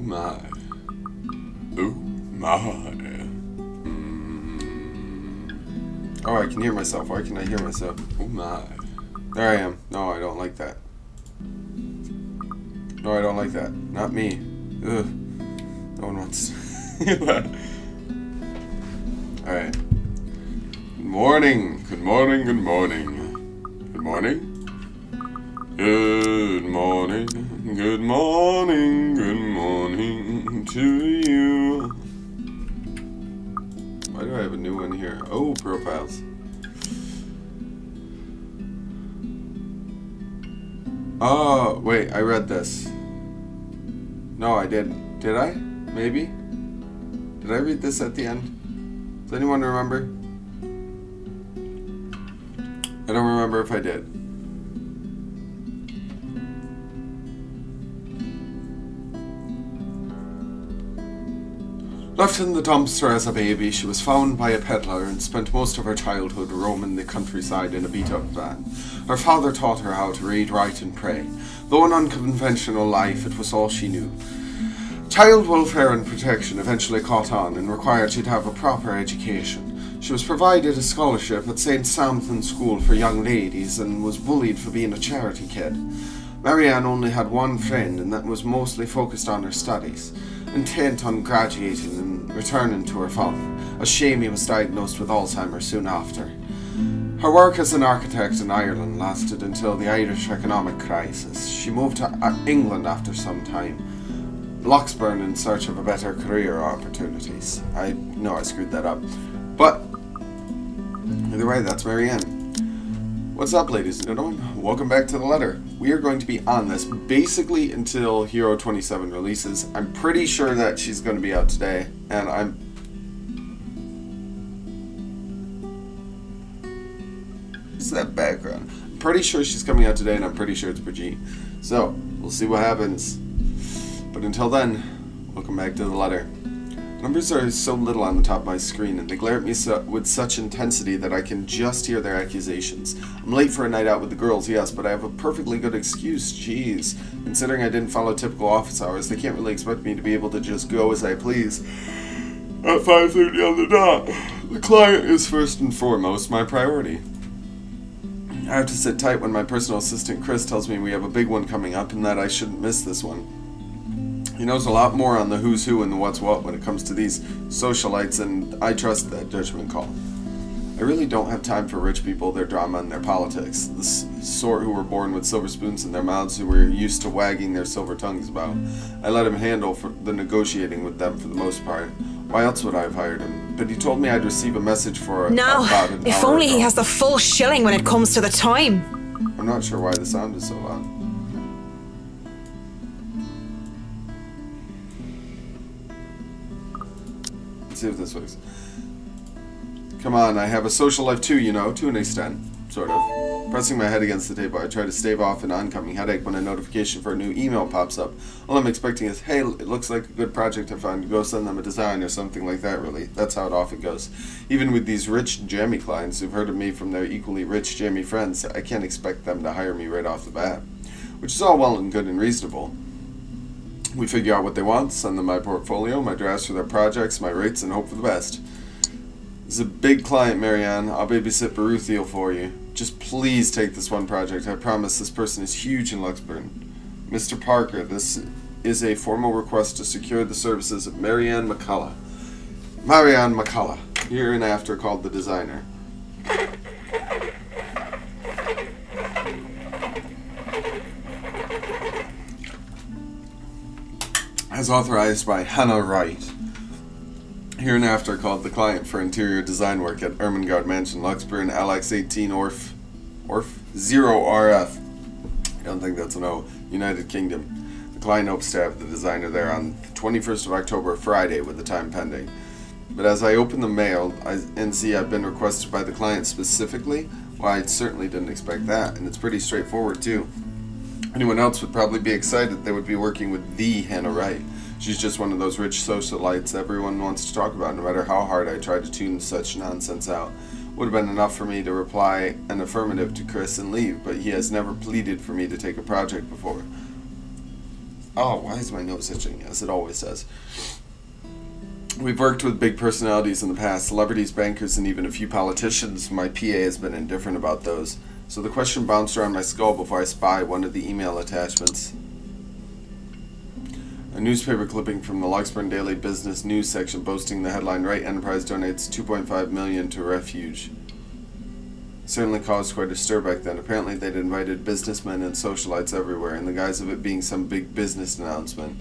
my. Oh my. Oh, I can hear myself. Why can I hear myself? Oh my. There I am. No, I don't like that. No, I don't like that. Not me. Ugh. No one wants to hear that. Alright. Good morning. Good morning. Good morning. Good morning. Good morning. Good morning. Good morning to you. Why do I have a new one here? Oh, profiles. Oh, wait, I read this. No, I didn't. Did I? Maybe? Did I read this at the end? Does anyone remember? I don't remember if I did. Left in the dumpster as a baby, she was found by a peddler and spent most of her childhood roaming the countryside in a beat-up van. Her father taught her how to read, write and pray. Though an unconventional life, it was all she knew. Child welfare and protection eventually caught on and required her to have a proper education. She was provided a scholarship at St. Samson's School for Young Ladies and was bullied for being a charity kid. Marianne only had one friend, and that was mostly focused on her studies, intent on graduating and returning to her father, as Shamie was diagnosed with Alzheimer's soon after. Her work as an architect in Ireland lasted until the Irish economic crisis. She moved to England after some time, Locksburn in search of a better career opportunities. I know I screwed that up. But, either way, that's Marianne. What's up, ladies and gentlemen? Welcome back to the letter. We are going to be on this basically until Hero 27 releases. I'm pretty sure that she's going to be out today, and What's that background? I'm pretty sure she's coming out today, and I'm pretty sure it's Brigitte. So, we'll see what happens. But until then, welcome back to the letter. Numbers are so little on the top of my screen, and they glare at me with such intensity that I can just hear their accusations. I'm late for a night out with the girls, yes, but I have a perfectly good excuse, jeez. Considering I didn't follow typical office hours, they can't really expect me to be able to just go as I please at 5:30 on the dot. The client is first and foremost my priority. I have to sit tight when my personal assistant Chris tells me we have a big one coming up and that I shouldn't miss this one. He knows a lot more on the who's who and the what's what when it comes to these socialites, and I trust that judgment call. I really don't have time for rich people, their drama, and their politics. The sort who were born with silver spoons in their mouths, who were used to wagging their silver tongues about. I let him handle the negotiating with them for the most part. Why else would I have hired him? But he told me I'd receive a message for now, about an if hour only ago. he has the full shilling when it comes to the time. I'm not sure why the sound is so loud. Let's see if this works. Come on, I have a social life too, you know, to an extent, sort of. Pressing my head against the table, I try to stave off an oncoming headache when a notification for a new email pops up. All I'm expecting is, hey, it looks like a good project I found, go send them a design or something like that, really. That's how it often goes. Even with these rich jammy clients who've heard of me from their equally rich jammy friends, I can't expect them to hire me right off the bat. Which is all well and good and reasonable. We figure out what they want, send them my portfolio, my drafts for their projects, my rates, and hope for the best. This is a big client, Marianne. I'll babysit Baruthiel for you. Just please take this one project. I promise this person is huge in Luxburn. Mr. Parker, this is a formal request to secure the services of Marianne McCullough. Marianne McCullough, hereinafter called the designer. As authorized by Hannah Wright, hereinafter called the client for interior design work at Ermengarde Mansion, Luxburn, LX 18 Orf 0RF. I don't think that's an O. United Kingdom. The client hopes to have the designer there on the 21st of October, Friday, with the time pending. But as I open the mail and see I've been requested by the client specifically, well, I certainly didn't expect that, and it's pretty straightforward too. Anyone else would probably be excited they would be working with the Hannah Wright. She's just one of those rich socialites everyone wants to talk about, no matter how hard I try to tune such nonsense out. Would have been enough for me to reply an affirmative to Chris and leave, but he has never pleaded for me to take a project before. Oh, why is my nose itching? As it always does. We've worked with big personalities in the past, celebrities, bankers, and even a few politicians. My PA has been indifferent about those. So the question bounced around my skull before I spy one of the email attachments. A newspaper clipping from the Luxburn Daily Business News section boasting the headline, Wright Enterprise donates $2.5 million to refuge. Certainly caused quite a stir back then. Apparently they'd invited businessmen and socialites everywhere in the guise of it being some big business announcement.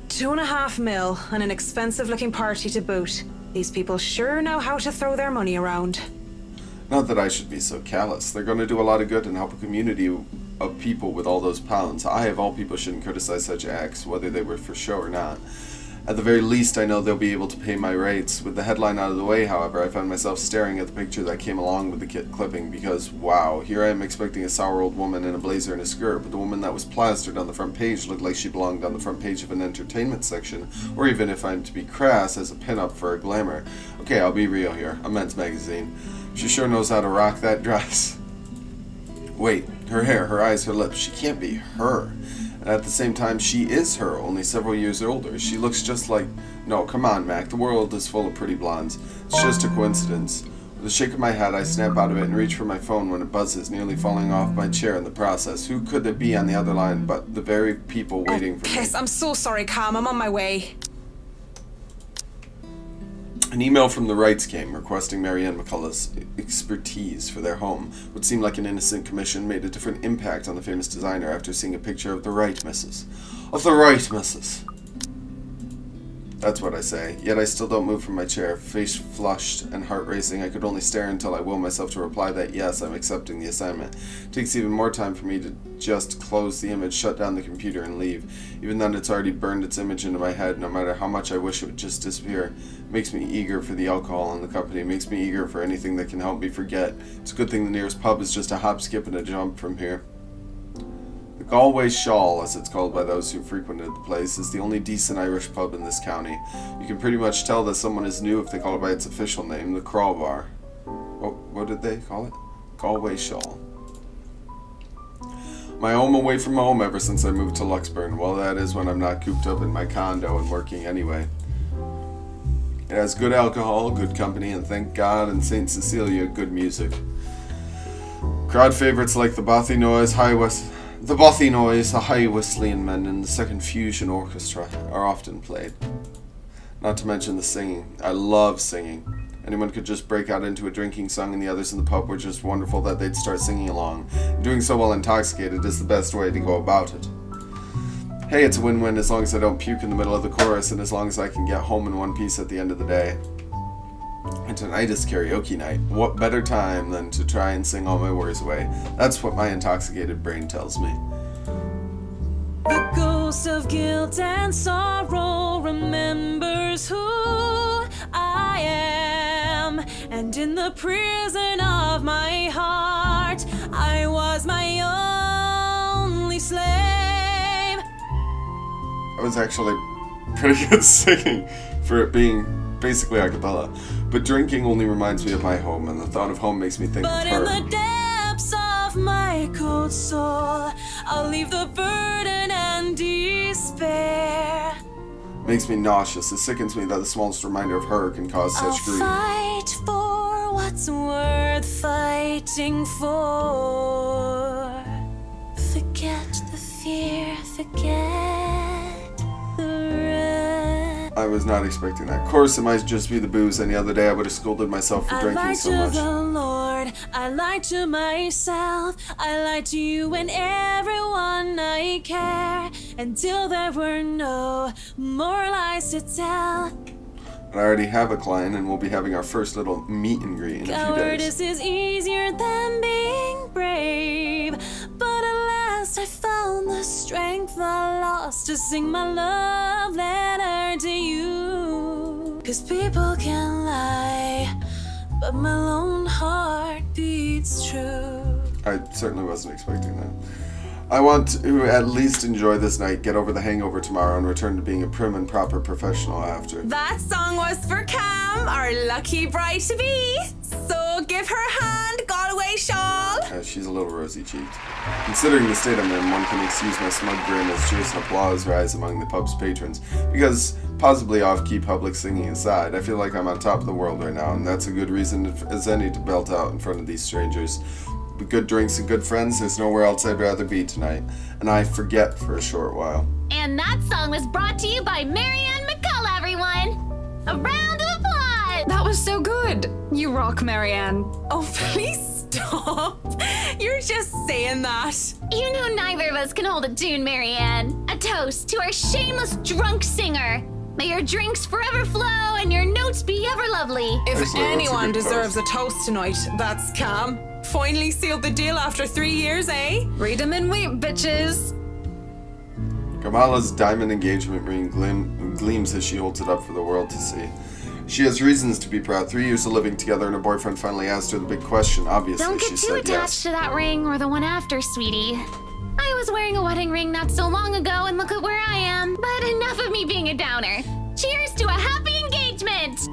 $2.5 million and an expensive-looking party to boot. These people sure know how to throw their money around. Not that I should be so callous. They're going to do a lot of good and help a community of people with all those pounds. I, of all people, shouldn't criticize such acts, whether they were for show or not. At the very least, I know they'll be able to pay my rates. With the headline out of the way, however, I found myself staring at the picture that came along with the clipping because, wow, here I am expecting a sour old woman in a blazer and a skirt, but the woman that was plastered on the front page looked like she belonged on the front page of an entertainment section, or even, if I'm to be crass, as a pin-up for a glamour. Okay, I'll be real here. A men's magazine. She sure knows how to rock that dress. Wait, her hair, her eyes, her lips. She can't be her. And at the same time, she is her, only several years older. She looks just like... No, come on, Mac. The world is full of pretty blondes. It's just a coincidence. With a shake of my head, I snap out of it and reach for my phone when it buzzes, nearly falling off my chair in the process. Who could there be on the other line but the very people waiting for me? Piss, I'm so sorry, Cam. I'm on my way. An email from the Wrights came, requesting Marianne McCullough's expertise for their home. What seemed like an innocent commission made a different impact on the famous designer after seeing a picture of the Wright missus. Of the Wright missus! That's what I say, yet I still don't move from my chair. Face flushed and heart racing, I could only stare until I will myself to reply that yes, I'm accepting the assignment. It takes even more time for me to just close the image, shut down the computer, and leave. Even then, it's already burned its image into my head, no matter how much I wish it would just disappear. It makes me eager for the alcohol and the company. It makes me eager for anything that can help me forget. It's a good thing the nearest pub is just a hop, skip, and a jump from here. The Galway Shawl, as it's called by those who frequented the place, is the only decent Irish pub in this county. You can pretty much tell that someone is new if they call it by its official name, the Crowbar. What did they call it? Galway Shawl. My home away from home ever since I moved to Luxburn. Well, that is when I'm not cooped up in my condo and working anyway. It has good alcohol, good company, and thank God and St. Cecilia, good music. Crowd favorites like the Bothy Noise, the High Wesleyan Men, and the Second Fusion Orchestra are often played. Not to mention the singing. I love singing. Anyone could just break out into a drinking song, and the others in the pub were just wonderful that they'd start singing along. Doing so while intoxicated is the best way to go about it. Hey, it's a win-win as long as I don't puke in the middle of the chorus, and as long as I can get home in one piece at the end of the day. And tonight is karaoke night. What better time than to try and sing all my worries away? That's what my intoxicated brain tells me. The ghost of guilt and sorrow remembers who I am, and in the prison of my heart, I was my only slave. I was actually pretty good singing for it being basically a cappella. But drinking only reminds me of my home, and the thought of home makes me think But of her. in the depths of my cold soul, I'll leave the burden and despair. Makes me nauseous. It sickens me that the smallest reminder of her can cause such I'll grief. fight for what's worth fighting for. Forget the fear, forget the rest. I was not expecting that. Of course, it might just be the booze. Any other day I would have scolded myself for I drinking lied so to much. the Lord, I lied to myself, I lied to you and everyone I care, until there were no more lies to tell. I already have a client, and we'll be having our first little meet and greet in a few days. Cowardice is easier than being brave, but at last I found the strength I lost to sing my love letter to you. 'Cause people can lie, but my lone heart beats true. I certainly wasn't expecting that. I want to at least enjoy this night, get over the hangover tomorrow, and return to being a prim and proper professional after. That song was for Cam, our lucky bride-to-be. So Oh, give her a hand, Galway shawl. She's a little rosy-cheeked. Considering the state I'm in, one can excuse my smug grin as cheers and applause rise among the pub's patrons. Because, possibly off-key public singing aside, I feel like I'm on top of the world right now, and that's a good reason as any to belt out in front of these strangers. With good drinks and good friends, there's nowhere else I'd rather be tonight. And I forget for a short while. And that song was brought to you by Marianne McCullough, everyone. A round of applause. That was so good. You rock, Marianne. Oh, please stop. You're just saying that. You know neither of us can hold a tune, Marianne. A toast to our shameless drunk singer. May your drinks forever flow and your notes be ever lovely. If Excellent, that's a anyone good deserves toast. a toast tonight, that's Cam. Finally sealed the deal after 3 years, eh? Read 'em and weep, bitches. Kamala's diamond engagement ring gleams as she holds it up for the world to see. She has reasons to be proud. 3 years of living together and her boyfriend finally asked her the big question. Obviously, Don't she get too said attached yes. to that ring or the one after, sweetie. I was wearing a wedding ring not so long ago, and look at where I am. But enough of me being a downer. Cheers to a happy engagement!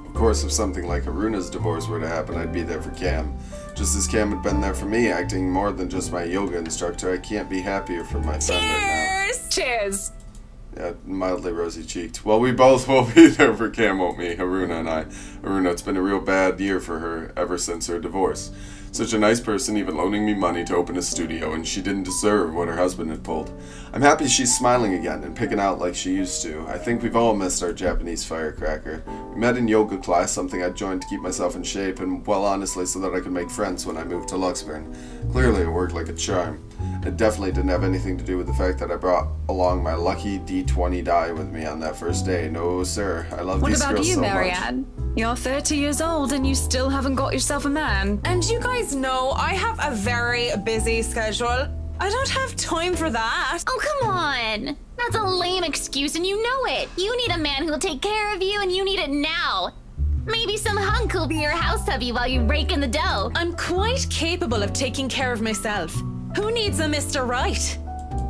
Of course, if something like Haruna's divorce were to happen, I'd be there for Cam. Just as Cam had been there for me, acting more than just my yoga instructor, I can't be happier for my friend right Cheers! Cheers. now. Yeah, mildly rosy-cheeked. Well, we both will be there for Cam, won't we? Haruna and I. Haruna, it's been a real bad year for her ever since her divorce. Such a nice person, even loaning me money to open a studio, and she didn't deserve what her husband had pulled. I'm happy she's smiling again and picking out like she used to. I think we've all missed our Japanese firecracker. We met in yoga class, something I joined to keep myself in shape, and, well, honestly, so that I could make friends when I moved to Luxburn. Clearly, it worked like a charm. It definitely didn't have anything to do with the fact that I brought along my lucky D20 die with me on that first day. No, sir. I love What these about girls you, so much. Marianne? You're 30 years old and you still haven't got yourself a man. And you guys know I have a very busy schedule. I don't have time for that. Oh, come on! That's a lame excuse and you know it! You need a man who'll take care of you and you need it now! Maybe some hunk who'll be your house hubby while you rake in the dough. I'm quite capable of taking care of myself. Who needs a Mr. Right?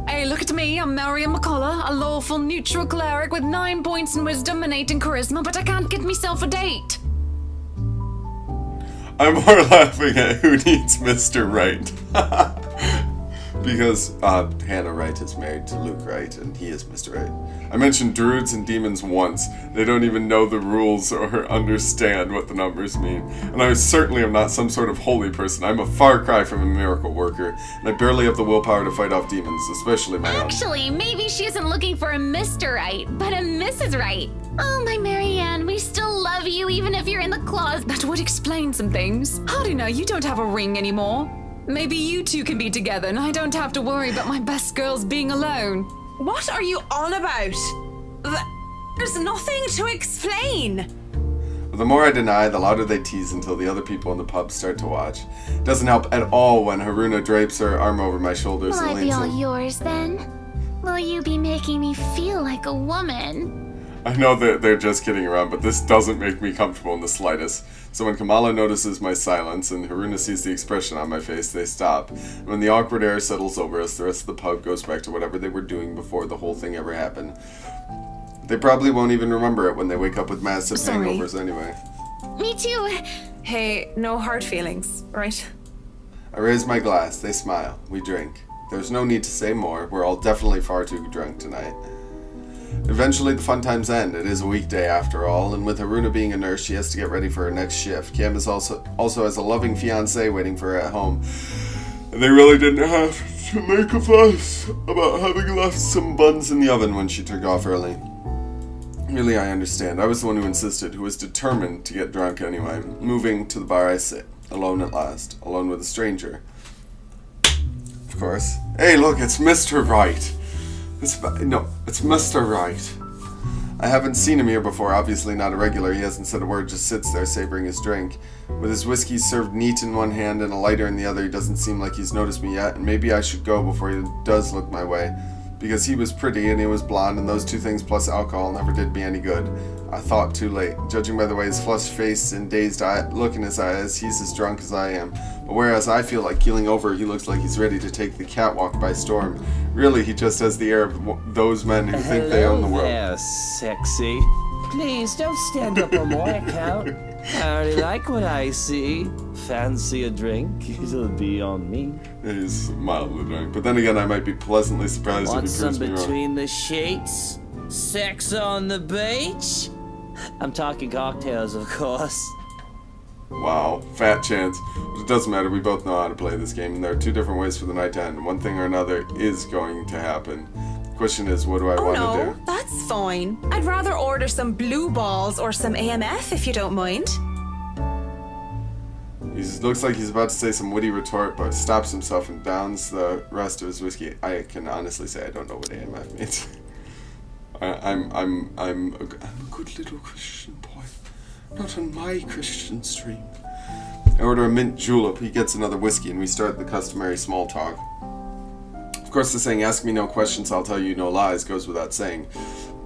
Hey, look at me. I'm Marianne McCullough, a lawful neutral cleric with 9 points in wisdom and 8 in charisma, but I can't get myself a date. I'm more laughing at who needs Mr. Right. Because Hannah Wright is married to Luke Wright, and he is Mr. Right. I mentioned druids and demons once. They don't even know the rules or understand what the numbers mean. And I certainly am not some sort of holy person. I'm a far cry from a miracle worker, and I barely have the willpower to fight off demons, especially my own. Actually, maybe she isn't looking for a Mr. Right, but a Mrs. Right. Oh, my Marianne, we still love you even if you're in the closet. That would explain some things. How do you know you don't have a ring anymore? Maybe you two can be together and I don't have to worry about my best girls being alone. What are you on about? There's nothing to explain. But the more I deny, the louder they tease until the other people in the pub start to watch. It doesn't help at all when Haruna drapes her arm over my shoulders Will and I be leans all in. yours then? Will you be making me feel like a woman? I know that they're just kidding around, but this doesn't make me comfortable in the slightest. So when Kamala notices my silence and Haruna sees the expression on my face, they stop. And when the awkward air settles over us, the rest of the pub goes back to whatever they were doing before the whole thing ever happened. They probably won't even remember it when they wake up with massive Sorry. hangovers anyway. Me too. Hey, no hard feelings, right? I raise my glass, they smile, we drink. There's no need to say more, we're all definitely far too drunk tonight. Eventually the fun times end. It is a weekday after all, and with Haruna being a nurse, she has to get ready for her next shift. Cam is also has a loving fiancé waiting for her at home. And they really didn't have to make a fuss about having left some buns in the oven when she took off early. Really, I understand. I was the one who insisted, who was determined to get drunk anyway. Moving to the bar I sit, alone at last, alone with a stranger. Of course. Hey, look, it's Mr. Right. It's Mr. Right. I haven't seen him here before, obviously not a regular. He hasn't said a word, just sits there savoring his drink. With his whiskey served neat in one hand and a lighter in the other, he doesn't seem like he's noticed me yet, and maybe I should go before he does look my way. Because he was pretty and he was blonde, and those two things plus alcohol never did me any good. I thought too late. Judging by the way his flushed face and dazed look in his eyes, he's as drunk as I am. But whereas I feel like keeling over, he looks like he's ready to take the catwalk by storm. Really, he just has the air of those men who think they own the world. Hello there, sexy. Please don't stand up on my account. I already like what I see. Fancy a drink? It'll be on me. He's mildly drunk, but then again, I might be pleasantly surprised Want if he some proves me wrong. between the sheets? Sex on the beach? I'm talking cocktails, of course. Wow, fat chance. But it doesn't matter, we both know how to play this game, and there are two different ways for the night to end. One thing or another is going to happen. The question is, what do I Oh want to no, do? that's fine. I'd rather order some blue balls or some AMF if you don't mind. He looks like he's about to say some witty retort, but stops himself and downs the rest of his whiskey. I can honestly say I don't know what AMF means. I'm a good little Christian boy. Not on my Christian stream. I order a mint julep, he gets another whiskey, and we start the customary small talk. Of course, the saying, ask me no questions, I'll tell you no lies, goes without saying.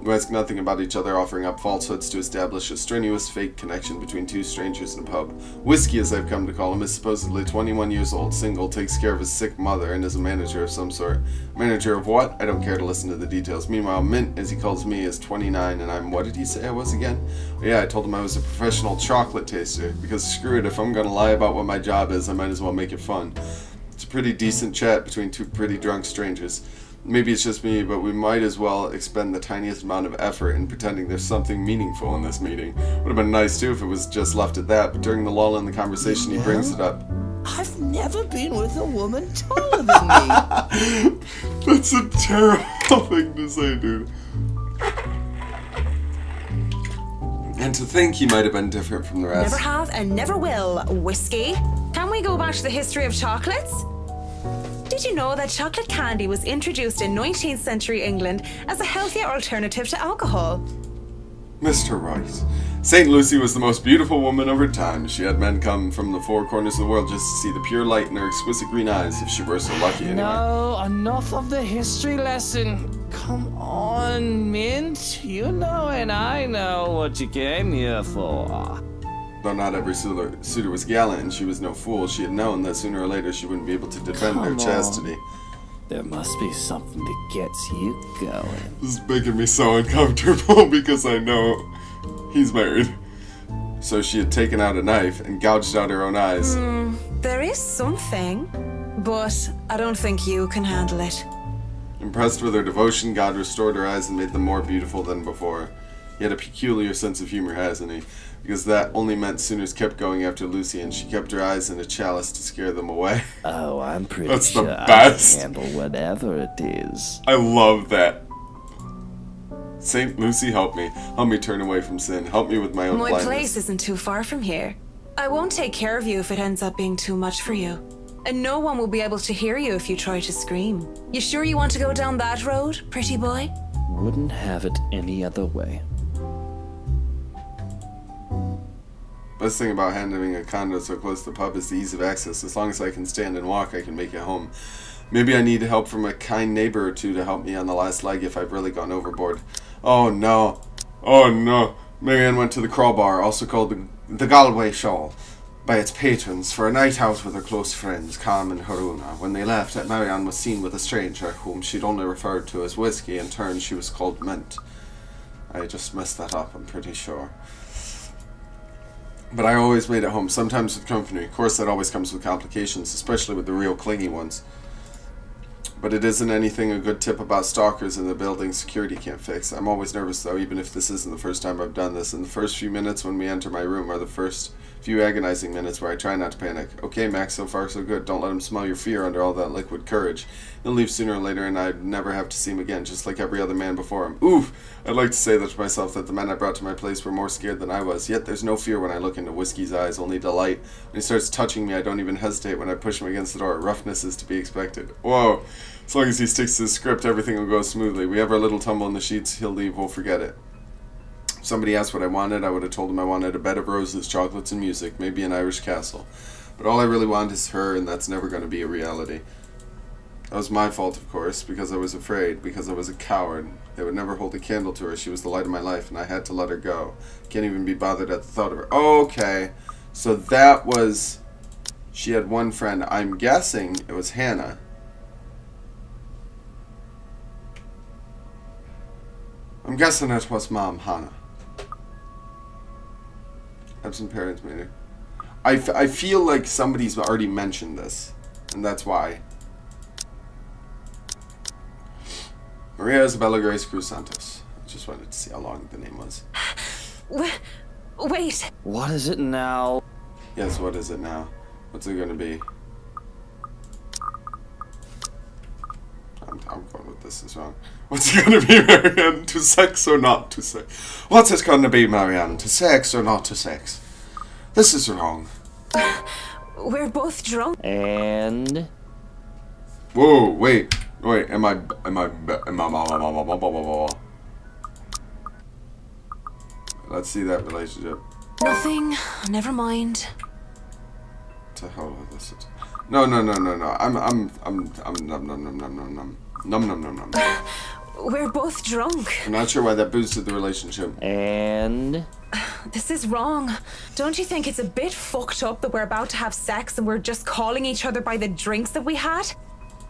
We ask nothing about each other, offering up falsehoods to establish a strenuous fake connection between two strangers in a pub. Whiskey, as I've come to call him, is supposedly 21 years old, single, takes care of his sick mother, and is a manager of some sort. Manager of what? I don't care to listen to the details. Meanwhile, Mint, as he calls me, is 29, and I'm, what did he say I was again? Yeah, I told him I was a professional chocolate taster, because screw it, if I'm gonna lie about what my job is, I might as well make it fun. It's a pretty decent chat between two pretty drunk strangers. Maybe it's just me, but we might as well expend the tiniest amount of effort in pretending there's something meaningful in this meeting. Would have been nice too if it was just left at that, but during the lull in the conversation he brings it up. I've never been with a woman taller than me. That's a terrible thing to say, dude. And to think he might have been different from the rest. Never have and never will. Whiskey? Can we go back to the history of chocolates? Did you know that chocolate candy was introduced in 19th century England as a healthier alternative to alcohol? Mr. Rice. St. Lucy was the most beautiful woman of her time. She had men come from the four corners of the world just to see the pure light in her exquisite green eyes, if she were so lucky anyway. No, enough of the history lesson. Come on, Mint. You know and I know what you came here for. Though not every suitor was gallant, and she was no fool, she had known that sooner or later she wouldn't be able to defend her Come on. chastity. There must be something that gets you going. This is making me so uncomfortable because I know he's married. So she had taken out a knife and gouged out her own eyes. There is something, but I don't think you can handle it. Impressed with her devotion, God restored her eyes and made them more beautiful than before. He had a peculiar sense of humor, hasn't he? Because that only meant Sooners kept going after Lucy, and she kept her eyes in a chalice to scare them away. Oh, I'm pretty That's the sure I best. can handle whatever it is. I love that. Saint Lucy, help me. Help me turn away from sin. Help me with my own My blindness. place isn't too far from here. I won't take care of you if it ends up being too much for you. And no one will be able to hear you if you try to scream. You sure you want to go down that road, pretty boy? Wouldn't have it any other way. Best thing about handling a condo so close to the pub is the ease of access. As long as I can stand and walk, I can make it home. Maybe I need help from a kind neighbor or two to help me on the last leg if I've really gone overboard. Oh no. Oh no. Marianne went to the Crowbar, also called the Galway Show, by its patrons for a night out with her close friends, Carm and Haruna. When they left, Marianne was seen with a stranger, whom she'd only referred to as Whiskey. In turn, she was called Mint. I just messed that up, I'm pretty sure. But I always made it home, sometimes with company. Of course, that always comes with complications, especially with the real clingy ones. But it isn't anything a good tip about stalkers in the building security can't fix. I'm always nervous, though, even if this isn't the first time I've done this. And the first few minutes when we enter my room are the first few agonizing minutes where I try not to panic. Okay, Max, so far so good. Don't let him smell your fear under all that liquid courage. He'll leave sooner or later, and I'd never have to see him again, just like every other man before him. Oof! I'd like to say that to myself, that the men I brought to my place were more scared than I was. Yet there's no fear when I look into Whiskey's eyes, only delight. When he starts touching me, I don't even hesitate when I push him against the door. Roughness is to be expected. Whoa! As long as he sticks to his script, everything will go smoothly. We have our little tumble in the sheets. He'll leave, we'll forget it. If somebody asked what I wanted, I would have told him I wanted a bed of roses, chocolates, and music, maybe an Irish castle. But all I really want is her, and that's never going to be a reality. That was my fault, of course, because I was afraid, because I was a coward. I would never hold a candle to her. She was the light of my life, and I had to let her go. Can't even be bothered at the thought of her. Okay, so that was... She had one friend. I'm guessing it was Hannah. I'm guessing it was Mom Hannah. I Absent parents made her. I feel like somebody's already mentioned this, and that's why. Maria Isabella Grace Cruz Santos. I just wanted to see how long the name was. Wait. What is it now? Yes, what is it now? What's it gonna be? I'm going with this is wrong. What's it gonna be, Marianne? To sex or not to sex? What's it gonna be, Marianne? To sex or not to sex? This is wrong. We're both drunk. And Whoa, wait, am I let's see that relationship. Nothing. Never mind. What the hell was this? No. I'm num. We're both drunk. I'm not sure why that boosted the relationship. and This is wrong. Don't you think it's a bit fucked up that we're about to have sex and we're just calling each other by the drinks that we had?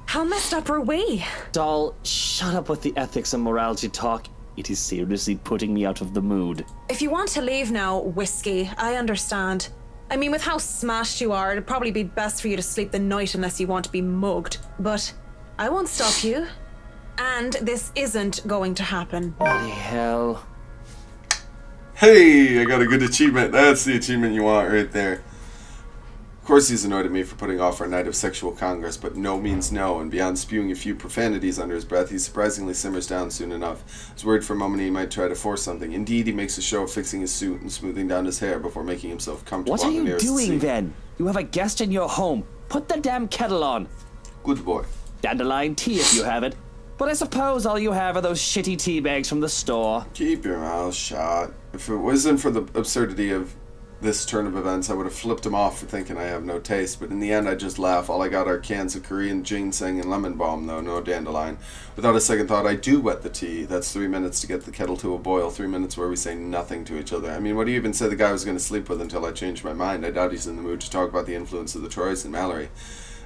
How messed up are we? Doll, shut up with the ethics and morality talk. It is seriously putting me out of the mood. If you want to leave now, Whiskey, I understand. I mean, with how smashed you are, it'd probably be best for you to sleep the night unless you want to be mugged. But I won't stop you. And this isn't going to happen. Bloody hell. Hey, I got a good achievement. That's the achievement you want right there. Of course he's annoyed at me for putting off our night of sexual congress, but no means no, and beyond spewing a few profanities under his breath, he surprisingly simmers down soon enough. I was worried for a moment he might try to force something. Indeed, he makes a show of fixing his suit and smoothing down his hair before making himself comfortable What are on the you nearest doing seat. then? You have a guest in your home. Put the damn kettle on. Good boy. Dandelion tea if you have it. But I suppose all you have are those shitty tea bags from the store. Keep your mouth shut. If it wasn't for the absurdity of this turn of events, I would have flipped him off for thinking I have no taste, but in the end I just laugh. All I got are cans of Korean ginseng and lemon balm, though, no dandelion. Without a second thought, I do wet the tea. That's 3 minutes to get the kettle to a boil, 3 minutes where we say nothing to each other. I mean, what do you even say the guy I was going to sleep with until I changed my mind? I doubt he's in the mood to talk about the influence of the Troys and Mallory.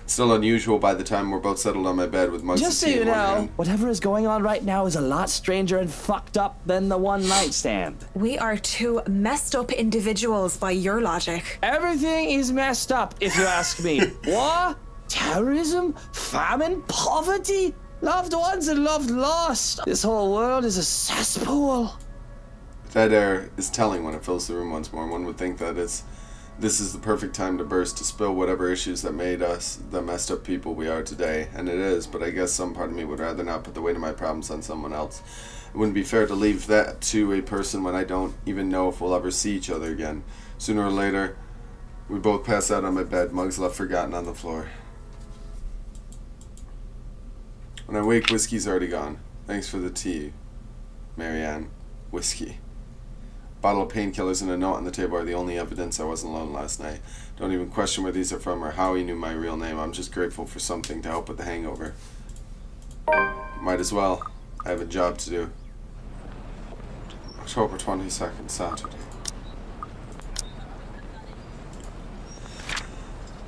It's still unusual by the time we're both settled on my bed with mugs Just of so tea you in one know, hand. whatever is going on right now is a lot stranger and fucked up than the one night stand. We are two messed up individuals by your logic. Everything is messed up, if you ask me. War, terrorism, famine, poverty, loved ones and love lost. This whole world is a cesspool. That air is telling when it fills the room once more. One would think that this is the perfect time to burst, to spill whatever issues that made us the messed up people we are today. And it is, but I guess some part of me would rather not put the weight of my problems on someone else. It wouldn't be fair to leave that to a person when I don't even know if we'll ever see each other again. Sooner or later, we both pass out on my bed, mugs left forgotten on the floor. When I wake, Whiskey's already gone. Thanks for the tea, Marianne. Whiskey. Bottle of painkillers and a note on the table are the only evidence I wasn't alone last night. Don't even question where these are from or how he knew my real name. I'm just grateful for something to help with the hangover. Might as well. I have a job to do. October 22nd, Saturday.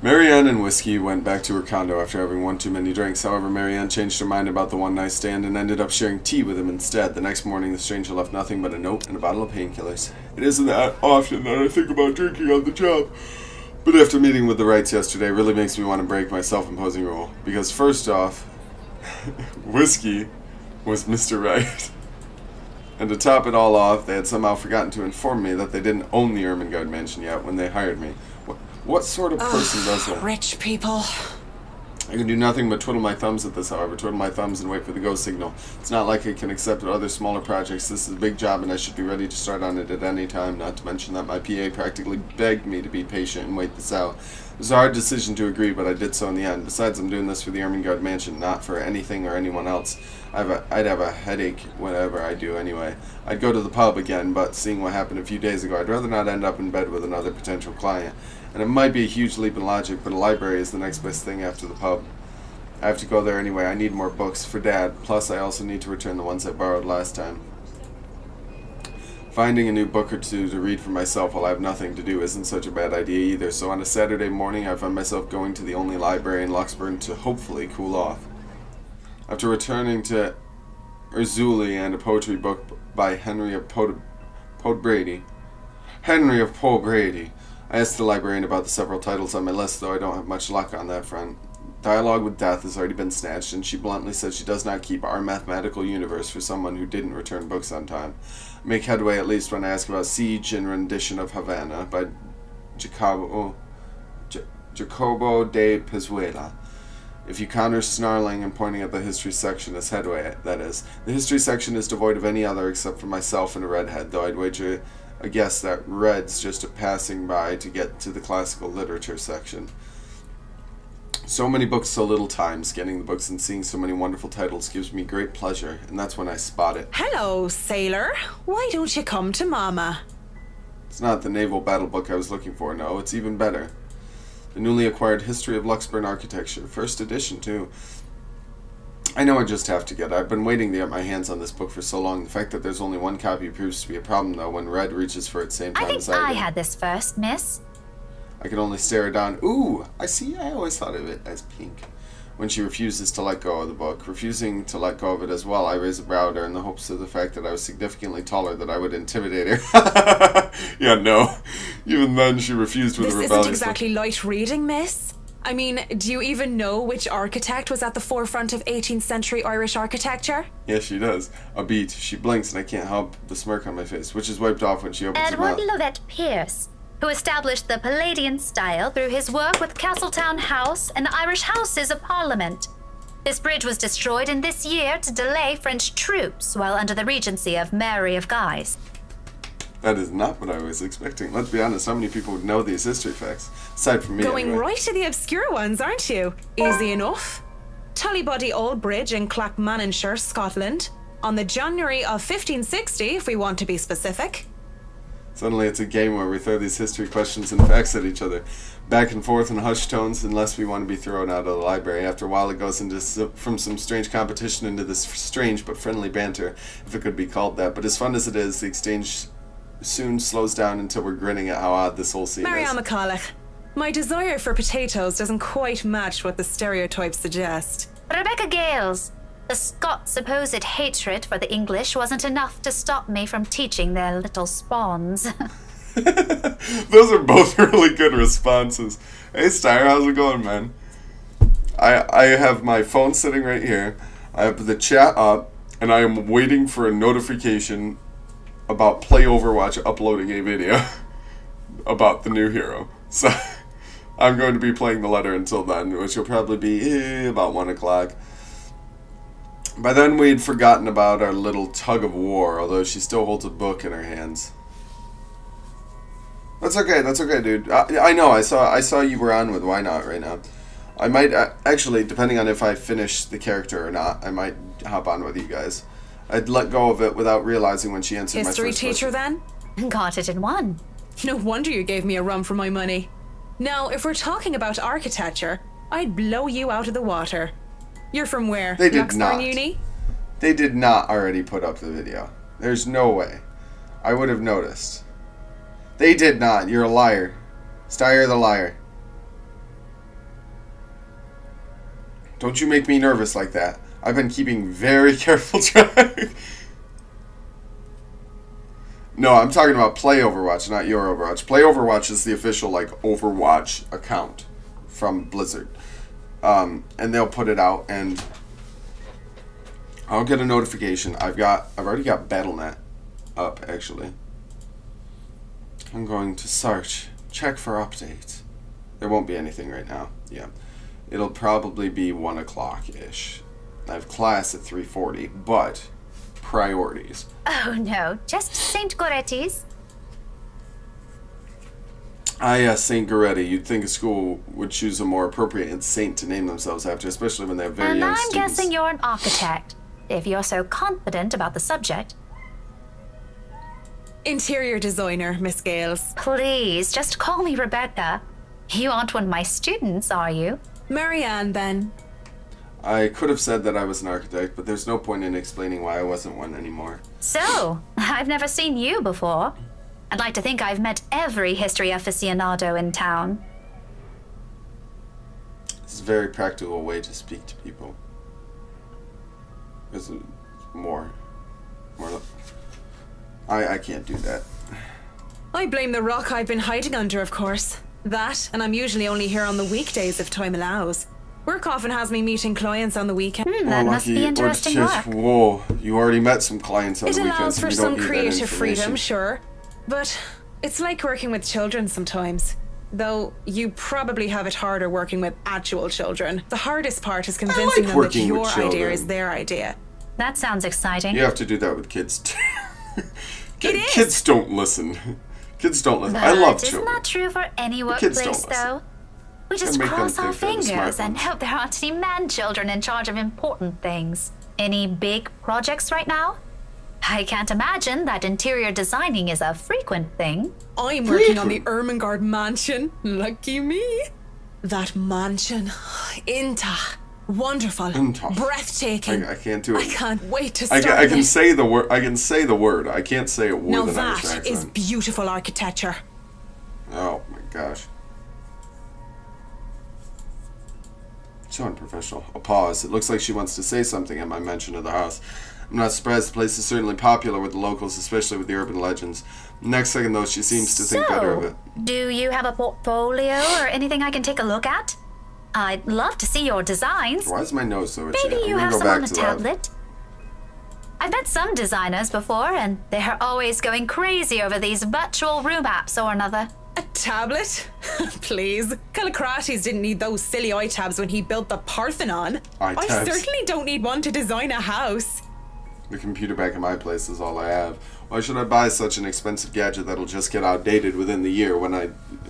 Marianne and Whiskey went back to her condo after having one too many drinks. However, Marianne changed her mind about the one-night stand and ended up sharing tea with him instead. The next morning, the stranger left nothing but a note and a bottle of painkillers. It isn't that often that I think about drinking on the job, but after meeting with the Wrights yesterday, it really makes me want to break my self-imposing rule. Because first off, Whiskey was Mr. Wright. And to top it all off, they had somehow forgotten to inform me that they didn't own the Ermengarde mansion yet when they hired me. What sort of person does that? Rich people. I can do nothing but twiddle my thumbs at this, however. Twiddle my thumbs and wait for the go signal. It's not like I can accept other smaller projects. This is a big job and I should be ready to start on it at any time, not to mention that my PA practically begged me to be patient and wait this out. It was a hard decision to agree, but I did so in the end. Besides, I'm doing this for the Ermengarde mansion, not for anything or anyone else. I'd have a headache whenever I do anyway. I'd go to the pub again, but seeing what happened a few days ago, I'd rather not end up in bed with another potential client. And it might be a huge leap in logic, but a library is the next best thing after the pub. I have to go there anyway. I need more books for Dad. Plus, I also need to return the ones I borrowed last time. Finding a new book or two to read for myself while I have nothing to do isn't such a bad idea either. So on a Saturday morning, I find myself going to the only library in Luxburn to hopefully cool off. After returning to Urzuli and a poetry book by Henry Podbrady, Henry of Paul Brady. I asked the librarian about the several titles on my list, though I don't have much luck on that front. Dialogue with Death has already been snatched, and she bluntly said she does not keep our mathematical universe for someone who didn't return books on time. I make headway at least when I ask about Siege and Rendition of Havana by Jacobo de Pezuela. If you count her snarling and pointing at the history section as headway, that is. The history section is devoid of any other except for myself and a redhead, though I'd wager a guess that red's just a passing by to get to the classical literature section. So many books, so little time. Scanning the books and seeing so many wonderful titles gives me great pleasure, and that's when I spot it. Hello, sailor. Why don't you come to Mama? It's not the naval battle book I was looking for, no, it's even better. The newly acquired History of Luxburn Architecture, first edition too. I know I just have to get it. I've been waiting to get my hands on this book for so long. The fact that there's only one copy proves to be a problem, though, when Red reaches for it same time I think as I I do. had this first, miss. I can only stare her down. Ooh, I see. I always thought of it as pink. When she refuses to let go of the book. Refusing to let go of it as well, I raise a brow at her in the hopes of the fact that I was significantly taller that I would intimidate her. Yeah, no. Even then, she refused with This a isn't rebellious exactly light reading, miss. I mean, do you even know which architect was at the forefront of 18th century Irish architecture? Yes, she does. A beat. She blinks and I can't help the smirk on my face, which is wiped off when she opens her Edward mouth. Lovett Pierce, who established the Palladian style through his work with Castletown House and the Irish Houses of Parliament. This bridge was destroyed in this year to delay French troops while under the regency of Mary of Guise. That is not what I was expecting. Let's be honest, how many people would know these history facts? Aside from me, Going anyway. right to the obscure ones, aren't you? Easy enough. Tullybody Old Bridge in Clackmannanshire, Scotland, on the January of 1560, if we want to be specific. Suddenly it's a game where we throw these history questions and facts at each other. Back and forth in hushed tones unless we want to be thrown out of the library. After a while it goes into from some strange competition into this strange but friendly banter, if it could be called that. But as fun as it is, the exchange soon slows down until we're grinning at how odd this whole scene Marianne is. McCulloch, my desire for potatoes doesn't quite match what the stereotypes suggest. Rebecca Gales, the Scots' supposed hatred for the English wasn't enough to stop me from teaching their little spawns. Those are both really good responses. Hey Styr, how's it going, man? I have my phone sitting right here. I have the chat up, and I am waiting for a notification about Play Overwatch uploading a video about the new hero. So I'm going to be playing the letter until then, which will probably be about 1 o'clock. By then we'd forgotten about our little tug of war, although she still holds a book in her hands. That's okay, dude. I know, I saw you were on with Why Not right now. I might, actually, depending on if I finish the character or not, I might hop on with you guys. I'd let go of it without realizing when she answered History my first teacher, question. then? Got it in one. No wonder you gave me a run for my money. Now, if we're talking about architecture, I'd blow you out of the water. You're from where? They did Luxburn not. Uni? They did not already put up the video. There's no way. I would have noticed. They did not. You're a liar. Styr the liar. Don't you make me nervous like that. I've been keeping very careful track. No, I'm talking about Play Overwatch, not your Overwatch. Play Overwatch is the official, like, Overwatch account from Blizzard. And they'll put it out, and I'll get a notification. I've already got Battle.net up, actually. I'm going to search, check for updates. There won't be anything right now. Yeah. It'll probably be 1 o'clock-ish. I have class at 3:40, but priorities. Oh no, just St. Goretti's. Ah, yes, St. Goretti. You'd think a school would choose a more appropriate saint to name themselves after, especially when they have very And young I'm students. guessing you're an architect, if you're so confident about the subject. Interior designer, Miss Gales. Please, just call me Rebecca. You aren't one of my students, are you? Marianne, then. I could have said that I was an architect, but there's no point in explaining why I wasn't one anymore. So, I've never seen you before. I'd like to think I've met every history aficionado in town. This is a very practical way to speak to people. There's more. I can't do that. I blame the rock I've been hiding under, of course. That, and I'm usually only here on the weekdays if time allows. Work often has me meeting clients on the weekend. That must be interesting work. Whoa, you already met some clients on It the weekends. allows for and we some don't need that creative freedom, information. sure. But it's like working with children sometimes. Though you probably have it harder working with actual children. The hardest part is convincing them that working with your idea children. is their idea. That sounds exciting. You have to do that with kids too. It is. Kids don't listen. Kids don't listen. But I love isn't children. that true for any kids don't workplace, listen. though? We just And make them cross our think they're the smart fingers and ones. hope there aren't any man-children in charge of important things. Any big projects right now? I can't imagine that interior designing is a frequent thing. I'm working on the Ermengarde mansion. Lucky me. That mansion. Intach. Wonderful. Intach. Breathtaking. I can't do it. I can't wait to I start can it. say the word. I can say the word. I can't say it with Now an Irish that is accent. beautiful architecture. Oh my gosh. So unprofessional. A pause. It looks like she wants to say something at my mention of the house. I'm not surprised. The place is certainly popular with the locals, especially with the urban legends. Next second, though, she seems to think better of it. Do you have a portfolio or anything I can take a look at? I'd love to see your designs. Why is my nose so itchy? Maybe I'm you gonna have go some on back a to that. tablet. I've met some designers before, and they're always going crazy over these virtual room apps or another. A tablet? Please. Callicrates didn't need those silly iTabs when he built the Parthenon. I iTabs. certainly don't need one to design a house. The computer back at my place is all I have. Why should I buy such an expensive gadget that'll just get outdated within the year when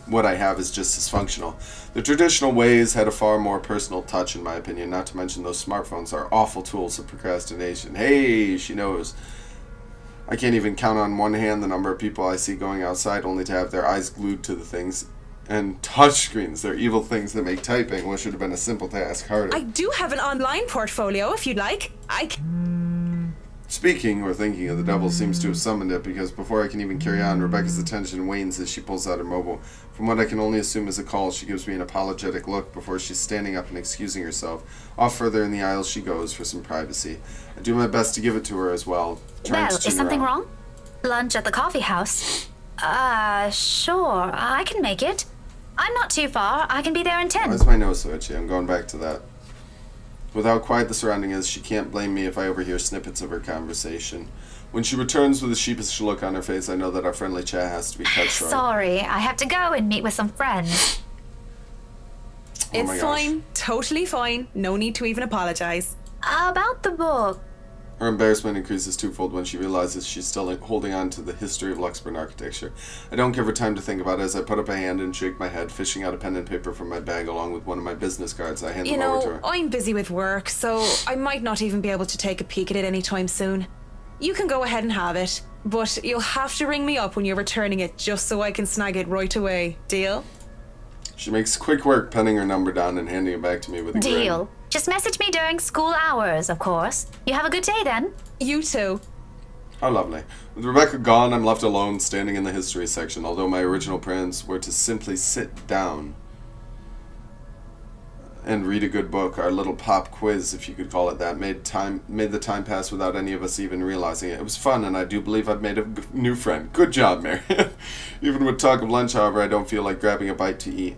what I have is just as functional? The traditional ways had a far more personal touch, in my opinion, not to mention those smartphones are awful tools of procrastination. Hey, she knows. I can't even count on one hand the number of people I see going outside only to have their eyes glued to the things. And touchscreens, they're evil things that make typing what should have been a simple task harder. I do have an online portfolio if you'd like. Speaking or thinking of the devil seems to have summoned it because before I can even carry on, Rebecca's attention wanes as she pulls out her mobile. From what I can only assume is a call, she gives me an apologetic look before she's standing up and excusing herself. Off further in the aisle she goes for some privacy. I do my best to give it to her as well. trying Well, to is chin her something out. wrong? Lunch at the coffee house? Sure, I can make it. I'm not too far. I can be there in 10. Why is my nose so itchy? I'm going back to that. With how quiet the surrounding is, she can't blame me if I overhear snippets of her conversation. When she returns with a sheepish look on her face, I know that our friendly chat has to be cut short. Sorry, I have to go and meet with some friends. Oh my It's gosh. fine. Totally fine. No need to even apologize. About the book. Her embarrassment increases twofold when she realizes she's still holding on to the history of Luxburn architecture. I don't give her time to think about it as I put up a hand and shake my head, fishing out a pen and paper from my bag along with one of my business cards. I hand You them over to know, her. I'm busy with work, so I might not even be able to take a peek at it anytime soon. You can go ahead and have it, but you'll have to ring me up when you're returning it just so I can snag it right away. Deal? She makes quick work penning her number down and handing it back to me with a grin. Deal. Just message me during school hours, of course. You have a good day then. You too. How lovely. With Rebecca gone, I'm left alone, standing in the history section, although my original plans were to simply sit down and read a good book. Our little pop quiz, if you could call it that, made the time pass without any of us even realizing it. It was fun, and I do believe I've made a new friend. Good job, Mary. Even with talk of lunch, however, I don't feel like grabbing a bite to eat.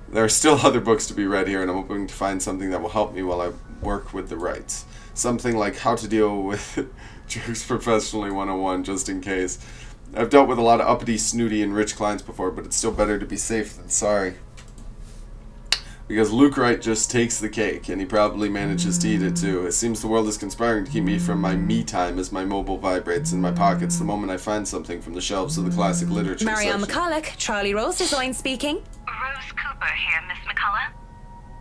There are still other books to be read here, and I'm hoping to find something that will help me while I work with the rights. Something like How to Deal with Jerks Professionally 101, just in case. I've dealt with a lot of uppity, snooty, and rich clients before, but it's still better to be safe than sorry. Because Luke Wright just takes the cake, and he probably manages to eat it too. It seems the world is conspiring to keep me from my me time as my mobile vibrates in my pockets the moment I find something from the shelves of the classic literature Marianne section. McCulloch, Charlie Rose Design speaking. Rose Cooper here, Miss McCullough.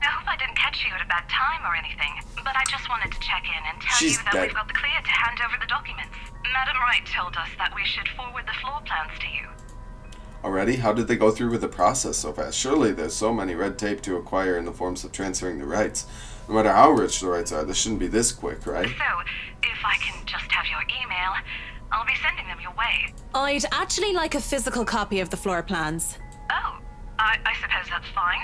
I hope I didn't catch you at a bad time or anything, but I just wanted to check in and tell She's you that dead. we've got the clear to hand over the documents. Madam Wright told us that we should forward the floor plans to you. Already? How did they go through with the process so fast? Surely there's so many red tape to acquire in the forms of transferring the rights. No matter how rich the rights are, this shouldn't be this quick, right? So, if I can just have your email, I'll be sending them your way. I'd actually like a physical copy of the floor plans. Oh, I suppose that's fine.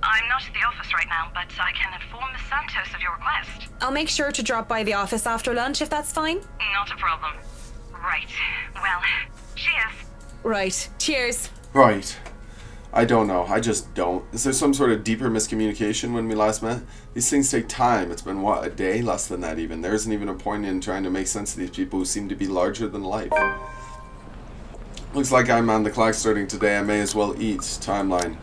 I'm not at the office right now, but I can inform Miss Santos of your request. I'll make sure to drop by the office after lunch if that's fine. Not a problem. Right. Well, cheers. Right. Cheers. Right. I don't know. I just don't. Is there some sort of deeper miscommunication when we last met? These things take time. It's been, what, a day? Less than that, even. There isn't even a point in trying to make sense of these people who seem to be larger than life. Looks like I'm on the clock starting today. I may as well eat. Timeline.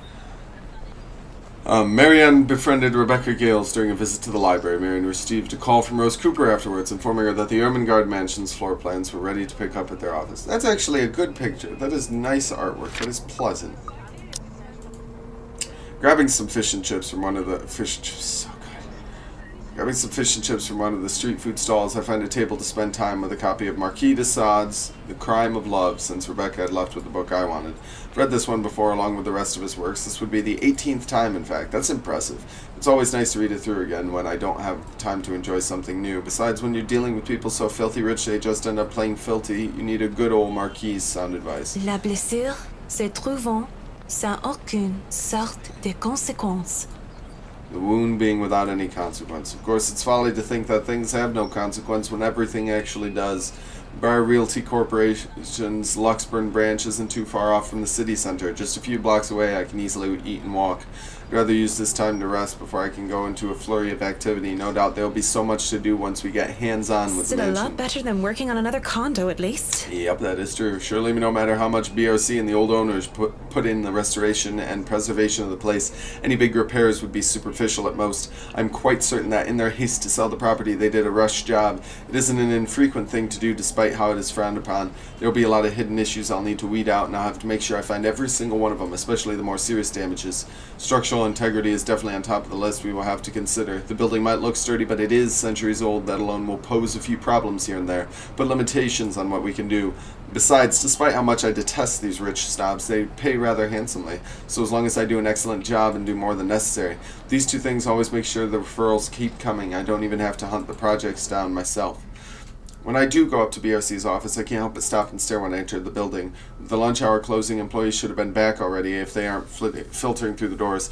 Marianne befriended Rebecca Gales during a visit to the library. Marianne received a call from Rose Cooper afterwards, informing her that the Ermengarde Mansion's floor plans were ready to pick up at their office. That's actually a good picture. That is nice artwork. That is pleasant. Grabbing some fish and chips from one of the Grabbing some fish and chips from one of the street food stalls, I find a table to spend time with a copy of Marquis de Sade's The Crime of Love, since Rebecca had left with the book I wanted. I've read this one before along with the rest of his works. This would be the 18th time, in fact. That's impressive. It's always nice to read it through again when I don't have time to enjoy something new. Besides, when you're dealing with people so filthy rich they just end up playing filthy, you need a good old Marquis sound advice. La blessure se trouvant sans aucune sorte de conséquence. The wound being without any consequence. Of course, it's folly to think that things have no consequence when everything actually does. Bar Realty Corporation's Luxburn branch isn't too far off from the city center. Just a few blocks away, I can easily eat and walk. I'd rather use this time to rest before I can go into a flurry of activity. No doubt there'll be so much to do once we get hands-on with the Still a mansion. lot better than working on another condo, at least. Yep, that is true. Surely no matter how much BRC and the old owners put in the restoration and preservation of the place, any big repairs would be superficial at most. I'm quite certain that in their haste to sell the property, they did a rush job. It isn't an infrequent thing to do despite how it is frowned upon. There will be a lot of hidden issues I'll need to weed out, and I'll have to make sure I find every single one of them, especially the more serious damages. Structural integrity is definitely on top of the list we will have to consider. The building might look sturdy, but it is centuries old. That alone will pose a few problems here and there, but limitations on what we can do. Besides, despite how much I detest these rich snobs, they pay rather handsomely, so as long as I do an excellent job and do more than necessary. These two things always make sure the referrals keep coming. I don't even have to hunt the projects down myself. When I do go up to BRC's office, I can't help but stop and stare when I enter the building. With the lunch hour closing, employees should have been back already if they aren't filtering through the doors.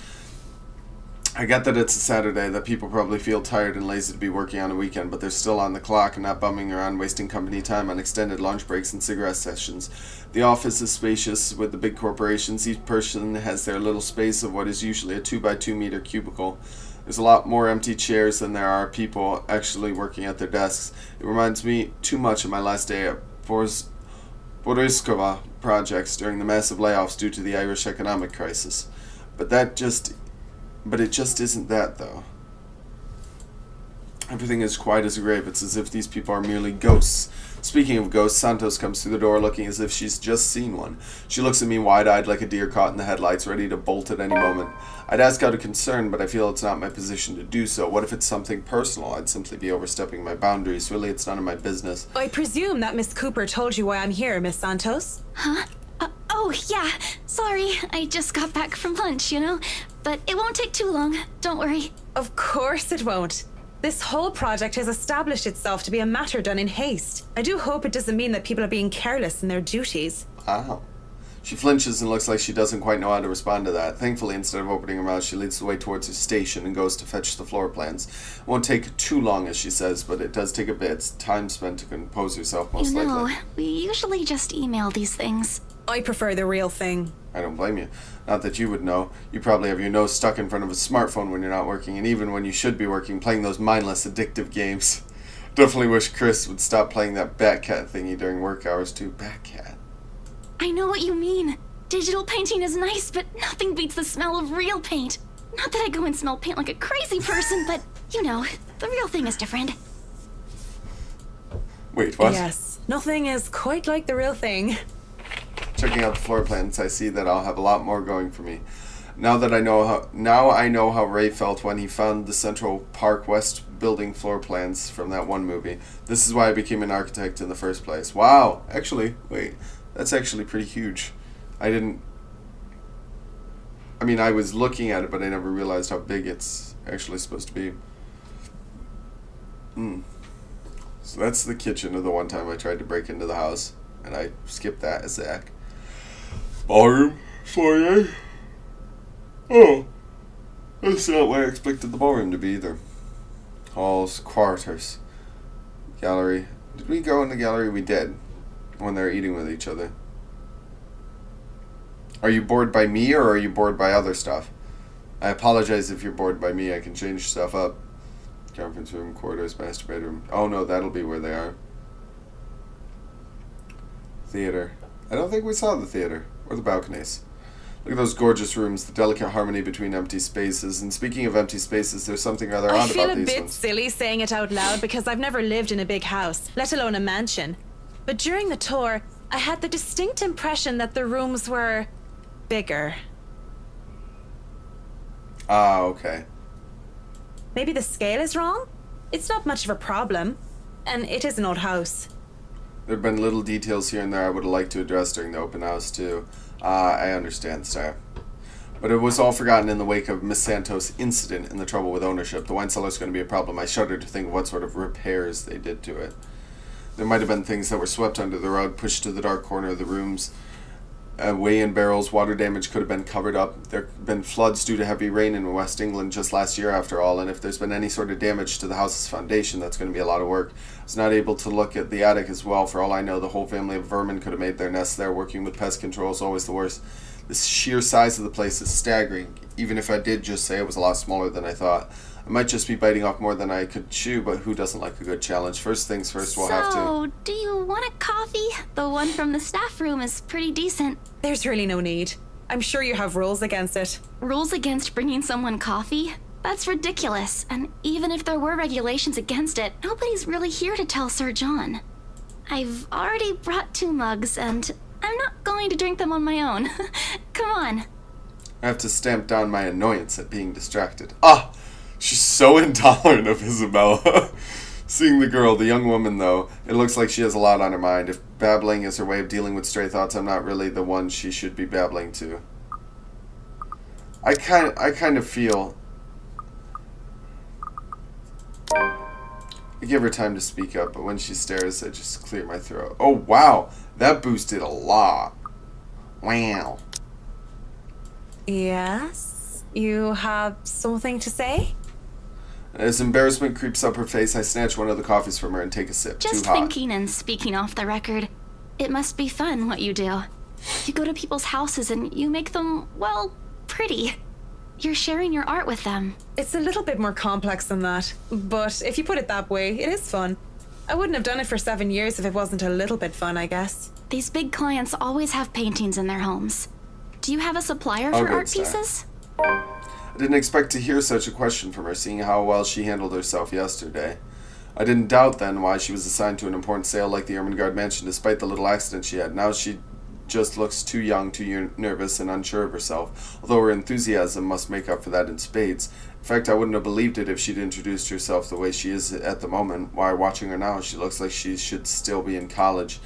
I get that it's a Saturday, that people probably feel tired and lazy to be working on a weekend, but they're still on the clock and not bumming around wasting company time on extended lunch breaks and cigarette sessions. The office is spacious. With the big corporations, each person has their little space of what is usually a 2x2 meter cubicle. There's a lot more empty chairs than there are people actually working at their desks. It reminds me too much of my last day at Boriskova projects during the massive layoffs due to the Irish economic crisis. But it just isn't that, though. Everything is quiet as a grave. It's as if these people are merely ghosts. Speaking of ghosts, Santos comes through the door looking as if she's just seen one. She looks at me wide-eyed like a deer caught in the headlights, ready to bolt at any moment. I'd ask out of concern, but I feel it's not my position to do so. What if it's something personal? I'd simply be overstepping my boundaries. Really, it's none of my business. I presume that Miss Cooper told you why I'm here, Miss Santos? Huh? Oh, yeah. Sorry, I just got back from lunch, you know? But it won't take too long. Don't worry. Of course it won't. This whole project has established itself to be a matter done in haste. I do hope it doesn't mean that people are being careless in their duties. Wow. She flinches and looks like she doesn't quite know how to respond to that. Thankfully, instead of opening her mouth, she leads the way towards her station and goes to fetch the floor plans. It won't take too long, as she says, but it does take a bit. It's time spent to compose herself, most likely. We usually just email these things. I prefer the real thing. I don't blame you. Not that you would know. You probably have your nose stuck in front of a smartphone when you're not working, and even when you should be working, playing those mindless, addictive games. Definitely wish Chris would stop playing that Batcat thingy during work hours, too. Batcat. I know what you mean. Digital painting is nice, but nothing beats the smell of real paint. Not that I go and smell paint like a crazy person, but, you know, the real thing is different. Wait, what? Yes, nothing is quite like the real thing. Checking out the floor plans, I see that I'll have a lot more going for me. Now I know how Ray felt when he found the Central Park West building floor plans from that one movie. This is why I became an architect in the first place. Wow! Actually, wait. That's actually pretty huge. I was looking at it, but I never realized how big it's actually supposed to be. So that's the kitchen of the one time I tried to break into the house. And I skipped that, Zach. Ballroom? Foyer? Oh. That's not what I expected the ballroom to be either. Halls, quarters. Gallery. Did we go in the gallery? We did. When they were eating with each other. Are you bored by me, or are you bored by other stuff? I apologize if you're bored by me. I can change stuff up. Conference room, quarters, master bedroom. Oh no, that'll be where they are. Theater. I don't think we saw the theater. Or the balconies. Look at those gorgeous rooms, the delicate harmony between empty spaces. And speaking of empty spaces, there's something rather I odd feel about a these bit ones. silly saying it out loud because I've never lived in a big house, let alone a mansion. But during the tour, I had the distinct impression that the rooms were bigger. Ah, okay. Maybe the scale is wrong? It's not much of a problem. And it is an old house. There have been little details here and there I would have liked to address during the open house, too. I understand, Star. But it was all forgotten in the wake of Miss Santos' incident and the trouble with ownership. The wine cellar's going to be a problem. I shudder to think of what sort of repairs they did to it. There might have been things that were swept under the rug, pushed to the dark corner of the rooms. Weigh-in barrels, water damage could have been covered up. There have been floods due to heavy rain in West England just last year, after all, and if there's been any sort of damage to the house's foundation, that's going to be a lot of work. I was not able to look at the attic as well. For all I know, the whole family of vermin could have made their nests there. Working with pest control is always the worst. The sheer size of the place is staggering, even if I did just say it was a lot smaller than I thought. I might just be biting off more than I could chew, but who doesn't like a good challenge? First things first, we'll have to... So, do you want a coffee? The one from the staff room is pretty decent. There's really no need. I'm sure you have rules against it. Rules against bringing someone coffee? That's ridiculous. And even if there were regulations against it, nobody's really here to tell Sir John. I've already brought 2 mugs, and I'm not going to drink them on my own. Come on. I have to stamp down my annoyance at being distracted. Ah! She's so intolerant of Isabella. Seeing the girl, the young woman, though, it looks like she has a lot on her mind. If babbling is her way of dealing with stray thoughts, I'm not really the one she should be babbling to. I kind of feel... I give her time to speak up, but when she stares, I just clear my throat. Oh, wow! That boosted a lot. Wow. Yes? You have something to say? As embarrassment creeps up her face, I snatch one of the coffees from her and take a sip. Just Too hot. thinking and speaking off the record, it must be fun what you do. You go to people's houses and you make them, well, pretty. You're sharing your art with them. It's a little bit more complex than that. But if you put it that way, it is fun. I wouldn't have done it for 7 years if it wasn't a little bit fun, I guess. These big clients always have paintings in their homes. Do you have a supplier for good, art Star. pieces? I didn't expect to hear such a question from her, seeing how well she handled herself yesterday. I didn't doubt then why she was assigned to an important sale like the Ermengarde mansion, despite the little accident she had. Now she just looks too young, too nervous, and unsure of herself, although her enthusiasm must make up for that in spades. In fact, I wouldn't have believed it if she'd introduced herself the way she is at the moment. Why, watching her now, she looks like she should still be in college.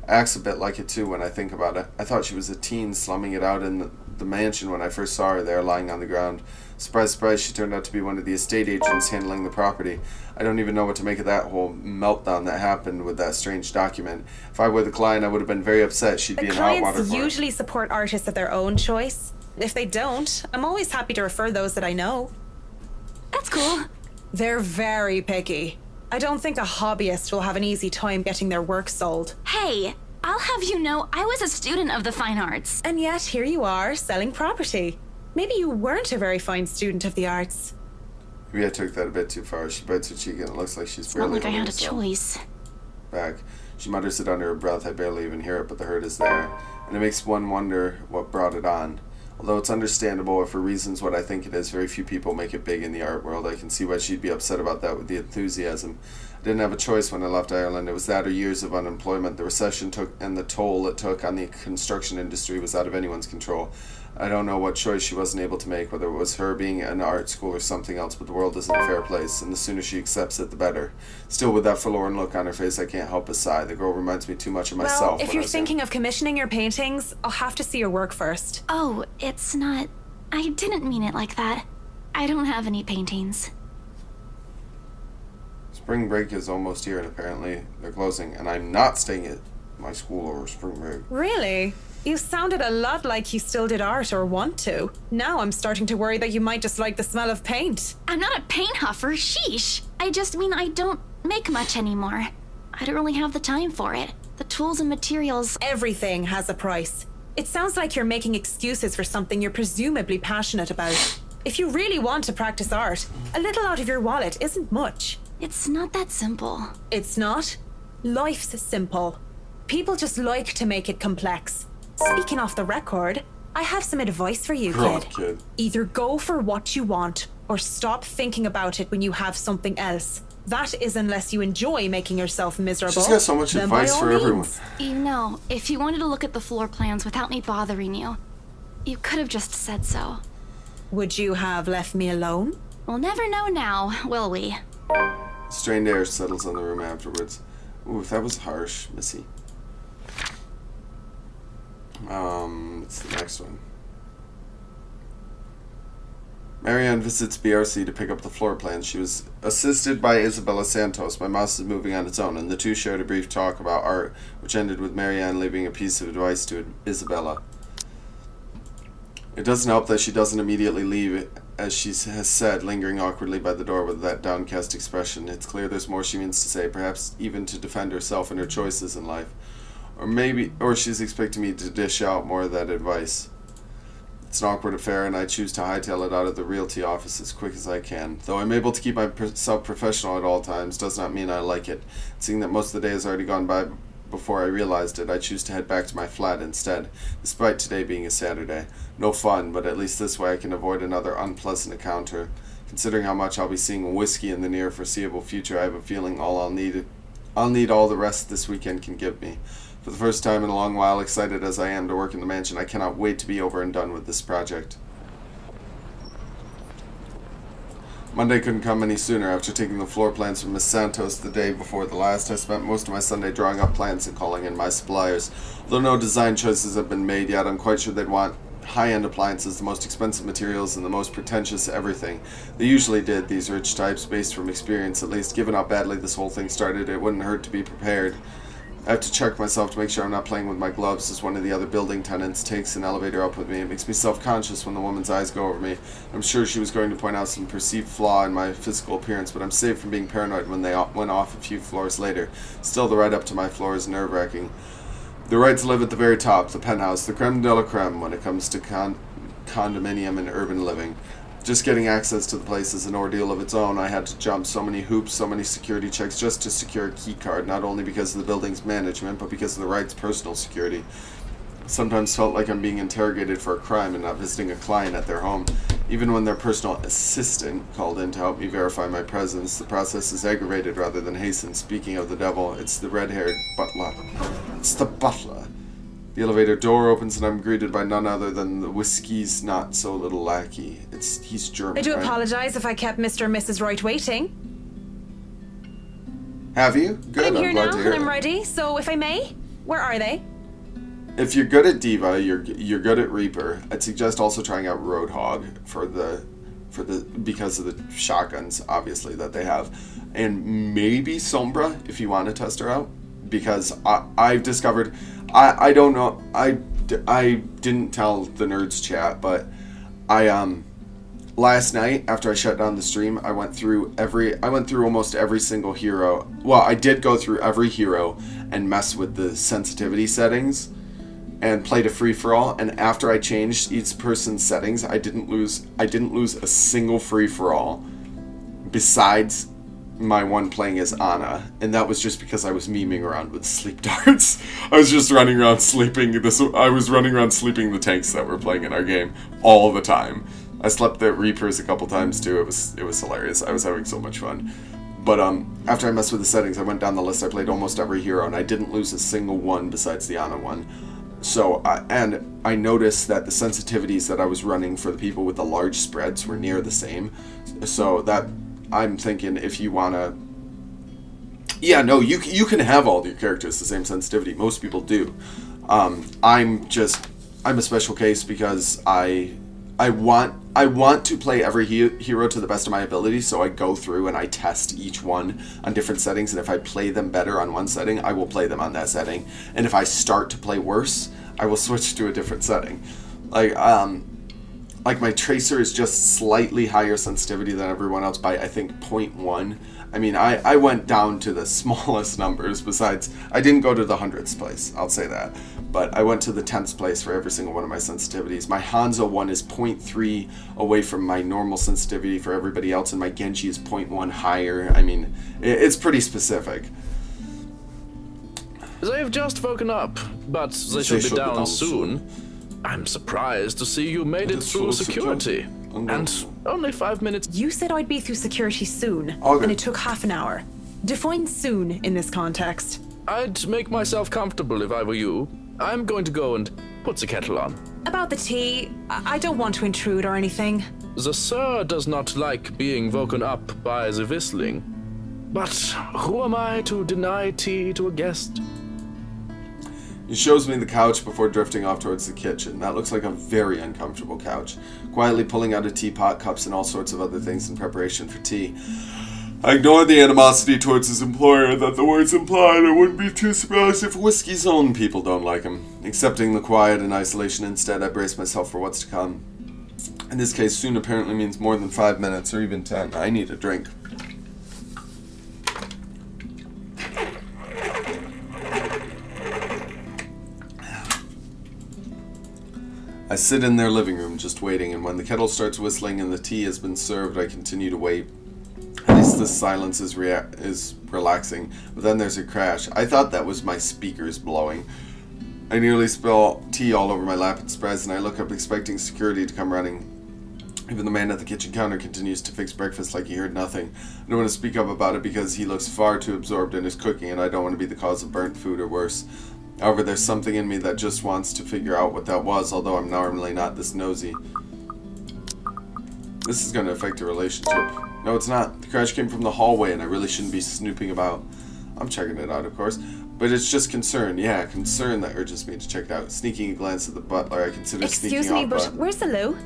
Acts a bit like it too when I think about it. I thought she was a teen slumming it out in the mansion when I first saw her there lying on the ground. Surprise, surprise, she turned out to be one of the estate agents handling the property. I don't even know what to make of that whole meltdown that happened with that strange document. If I were the client, I would have been very upset. She'd be The in hot water clients for it. usually support artists of their own choice. If they don't, I'm always happy to refer those that I know. That's cool. They're very picky. I don't think a hobbyist will have an easy time getting their work sold. Hey, I'll have you know I was a student of the fine arts. And yet, here you are, selling property. Maybe you weren't a very fine student of the arts. Maybe I took that a bit too far. She bites her cheek and it looks like she's It's not barely like I holding had a herself choice. back. She mutters it under her breath. I barely even hear it, but the hurt is there. And it makes one wonder what brought it on. Although it's understandable, or for reasons what I think it is, very few people make it big in the art world. I can see why she'd be upset about that with the enthusiasm. I didn't have a choice when I left Ireland. It was that or years of unemployment. The recession took, and the toll it took on the construction industry was out of anyone's control. I don't know what choice she wasn't able to make, whether it was her being in art school or something else, but the world isn't a fair place, and the sooner she accepts it, the better. Still, with that forlorn look on her face, I can't help but sigh. The girl reminds me too much of myself. Well, if when I you're was thinking of commissioning your paintings, I'll have to see your work first. Oh, it's not. I didn't mean it like that. I don't have any paintings. Spring break is almost here, and apparently they're closing, and I'm not staying at my school over spring break. Really? You sounded a lot like you still did art or want to. Now I'm starting to worry that you might just like the smell of paint. I'm not a paint huffer, sheesh. I just mean I don't make much anymore. I don't really have the time for it. The tools and materials. Everything has a price. It sounds like you're making excuses for something you're presumably passionate about. If you really want to practice art, a little out of your wallet isn't much. It's not that simple. It's not. Life's simple. People just like to make it complex. Speaking off the record, I have some advice for you, Oh, kid. kid. Either go for what you want, or stop thinking about it when you have something else. That is unless you enjoy making yourself miserable. She's got so much then by advice all for everyone. means. You know, if you wanted to look at the floor plans without me bothering you, you could have just said so. Would you have left me alone? We'll never know now, will we? Strained air settles on the room afterwards. Ooh, that was harsh, Missy. What's the next one? Marianne visits BRC to pick up the floor plans. She was assisted by Isabella Santos. My mouse is moving on its own, and the two shared a brief talk about art, which ended with Marianne leaving a piece of advice to Isabella. It doesn't help that she doesn't immediately leave, as she has said, lingering awkwardly by the door with that downcast expression. It's clear there's more she means to say, perhaps even to defend herself and her choices in life. Or she's expecting me to dish out more of that advice. It's an awkward affair, and I choose to hightail it out of the realty office as quick as I can. Though I'm able to keep myself professional at all times, does not mean I like it. Seeing that most of the day has already gone by before I realized it, I choose to head back to my flat instead, despite today being a Saturday. No fun, but at least this way I can avoid another unpleasant encounter. Considering how much I'll be seeing whiskey in the near foreseeable future, I have a feeling I'll need all the rest this weekend can give me. For the first time in a long while, excited as I am to work in the mansion, I cannot wait to be over and done with this project. Monday couldn't come any sooner. After taking the floor plans from Miss Santos the day before the last, I spent most of my Sunday drawing up plans and calling in my suppliers. Although no design choices have been made yet, I'm quite sure they'd want high-end appliances, the most expensive materials, and the most pretentious everything. They usually did, these rich types, based from experience at least. Given how badly this whole thing started, it wouldn't hurt to be prepared. I have to check myself to make sure I'm not playing with my gloves as one of the other building tenants takes an elevator up with me. It makes me self-conscious when the woman's eyes go over me. I'm sure she was going to point out some perceived flaw in my physical appearance, but I'm saved from being paranoid when they went off a few floors later. Still, the ride up to my floor is nerve-wracking. The right to live at the very top, the penthouse, the creme de la creme when it comes to condominium and urban living. Just getting access to the place is an ordeal of its own. I had to jump so many hoops, so many security checks just to secure a key card, not only because of the building's management, but because of the right's personal security. Sometimes felt like I'm being interrogated for a crime and not visiting a client at their home. Even when their personal assistant called in to help me verify my presence, the process is aggravated rather than hastened. Speaking of the devil, it's the red-haired butler. It's the butler. The elevator door opens and I'm greeted by none other than the whiskey's not-so-little lackey. He's German, I do right? apologize if I kept Mr. and Mrs. Wright waiting. Have you? Good, I'm here glad now to and hear I'm it. ready, so if I may, where are they? If you're good at Diva, you're good at Reaper. I'd suggest also trying out Roadhog because of the shotguns, obviously, that they have. And maybe Sombra, if you want to test her out. Because I've discovered... I don't know. I didn't tell the Nerds chat, but last night after I shut down the stream, I went through almost every single hero. Well, I did go through every hero and mess with the sensitivity settings and played a free for all. And after I changed each person's settings, I didn't lose a single free for all besides my one playing as Anna, and that was just because I was memeing around with sleep darts. I was just running around sleeping the tanks that were playing in our game all the time. I slept the Reapers a couple times too. It was hilarious. I was having so much fun. But after I messed with the settings, I went down the list. I played almost every hero, and I didn't lose a single one besides the Anna one. So, and I noticed that the sensitivities that I was running for the people with the large spreads were near the same. So that... I'm thinking if you want to... Yeah, no, you can have all your characters the same sensitivity. Most people do. I'm a special case because I want to play every hero to the best of my ability, so I go through and I test each one on different settings, and if I play them better on one setting, I will play them on that setting. And if I start to play worse, I will switch to a different setting. Like my Tracer is just slightly higher sensitivity than everyone else by, I think, 0.1. I mean, I went down to the smallest numbers. Besides, I didn't go to the 100th place, I'll say that. But I went to the 10th place for every single one of my sensitivities. My Hanzo one is 0.3 away from my normal sensitivity for everybody else, and my Genji is 0.1 higher. I mean, it's pretty specific. They've just woken up, but they should be down soon. I'm surprised to see you made it through security. And only 5 minutes. You said I'd be through security soon, Okay. and it took half an hour. Define soon in this context. I'd make myself comfortable if I were you. I'm going to go and put the kettle on. About the tea, I don't want to intrude or anything. The sir does not like being woken up by the whistling. But who am I to deny tea to a guest? He shows me the couch before drifting off towards the kitchen. That looks like a very uncomfortable couch. Quietly pulling out a teapot, cups, and all sorts of other things in preparation for tea. I ignored the animosity towards his employer that the words implied. I wouldn't be too surprised if Whiskey's own people don't like him. Accepting the quiet and isolation instead, I brace myself for what's to come. In this case, soon apparently means more than 5 minutes or even 10. I need a drink. I sit in their living room just waiting, and when the kettle starts whistling and the tea has been served, I continue to wait. At least this silence is relaxing, but then there's a crash. I thought that was my speakers blowing. I nearly spill tea all over my lap in surprise, and I look up expecting security to come running. Even the man at the kitchen counter continues to fix breakfast like he heard nothing. I don't want to speak up about it because he looks far too absorbed in his cooking, and I don't want to be the cause of burnt food or worse. However, there's something in me that just wants to figure out what that was, although I'm normally not this nosy. This is going to affect a relationship. No, it's not. The crash came from the hallway, and I really shouldn't be snooping about. I'm checking it out, of course. But it's just concern. Yeah, concern that urges me to check it out. Sneaking a glance at the butler, I consider Excuse sneaking me, off, but where's the loo?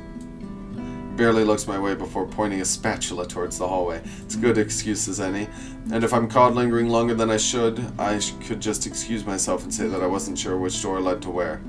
barely looks my way before pointing a spatula towards the hallway. It's a good excuse as any. And if I'm caught lingering longer than I should, I could just excuse myself and say that I wasn't sure which door led to where.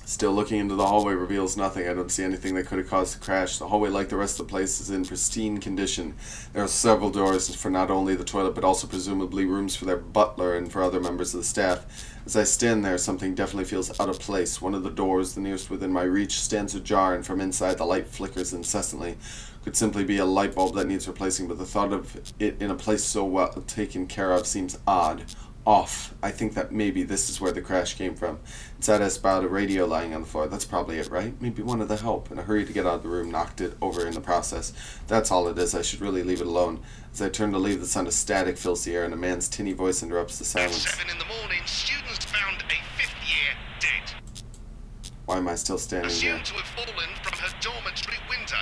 Still looking into the hallway reveals nothing. I don't see anything that could have caused the crash. The hallway, like the rest of the place, is in pristine condition. There are several doors for not only the toilet, but also presumably rooms for their butler and for other members of the staff. As I stand there, something definitely feels out of place. One of the doors, the nearest within my reach, stands ajar, and from inside the light flickers incessantly. Could simply be a light bulb that needs replacing, but the thought of it in a place so well taken care of seems odd. Off. I think that maybe this is where the crash came from. Inside I spotted a radio lying on the floor. That's probably it, right? Maybe one of the help, in a hurry to get out of the room, knocked it over in the process. That's all it is. I should really leave it alone. As I turn to leave, the sound of static fills the air, and a man's tinny voice interrupts the silence. At 7 in the morning, students found a fifth year dead. Why am I still standing here? Assumed to have fallen from her dormitory window.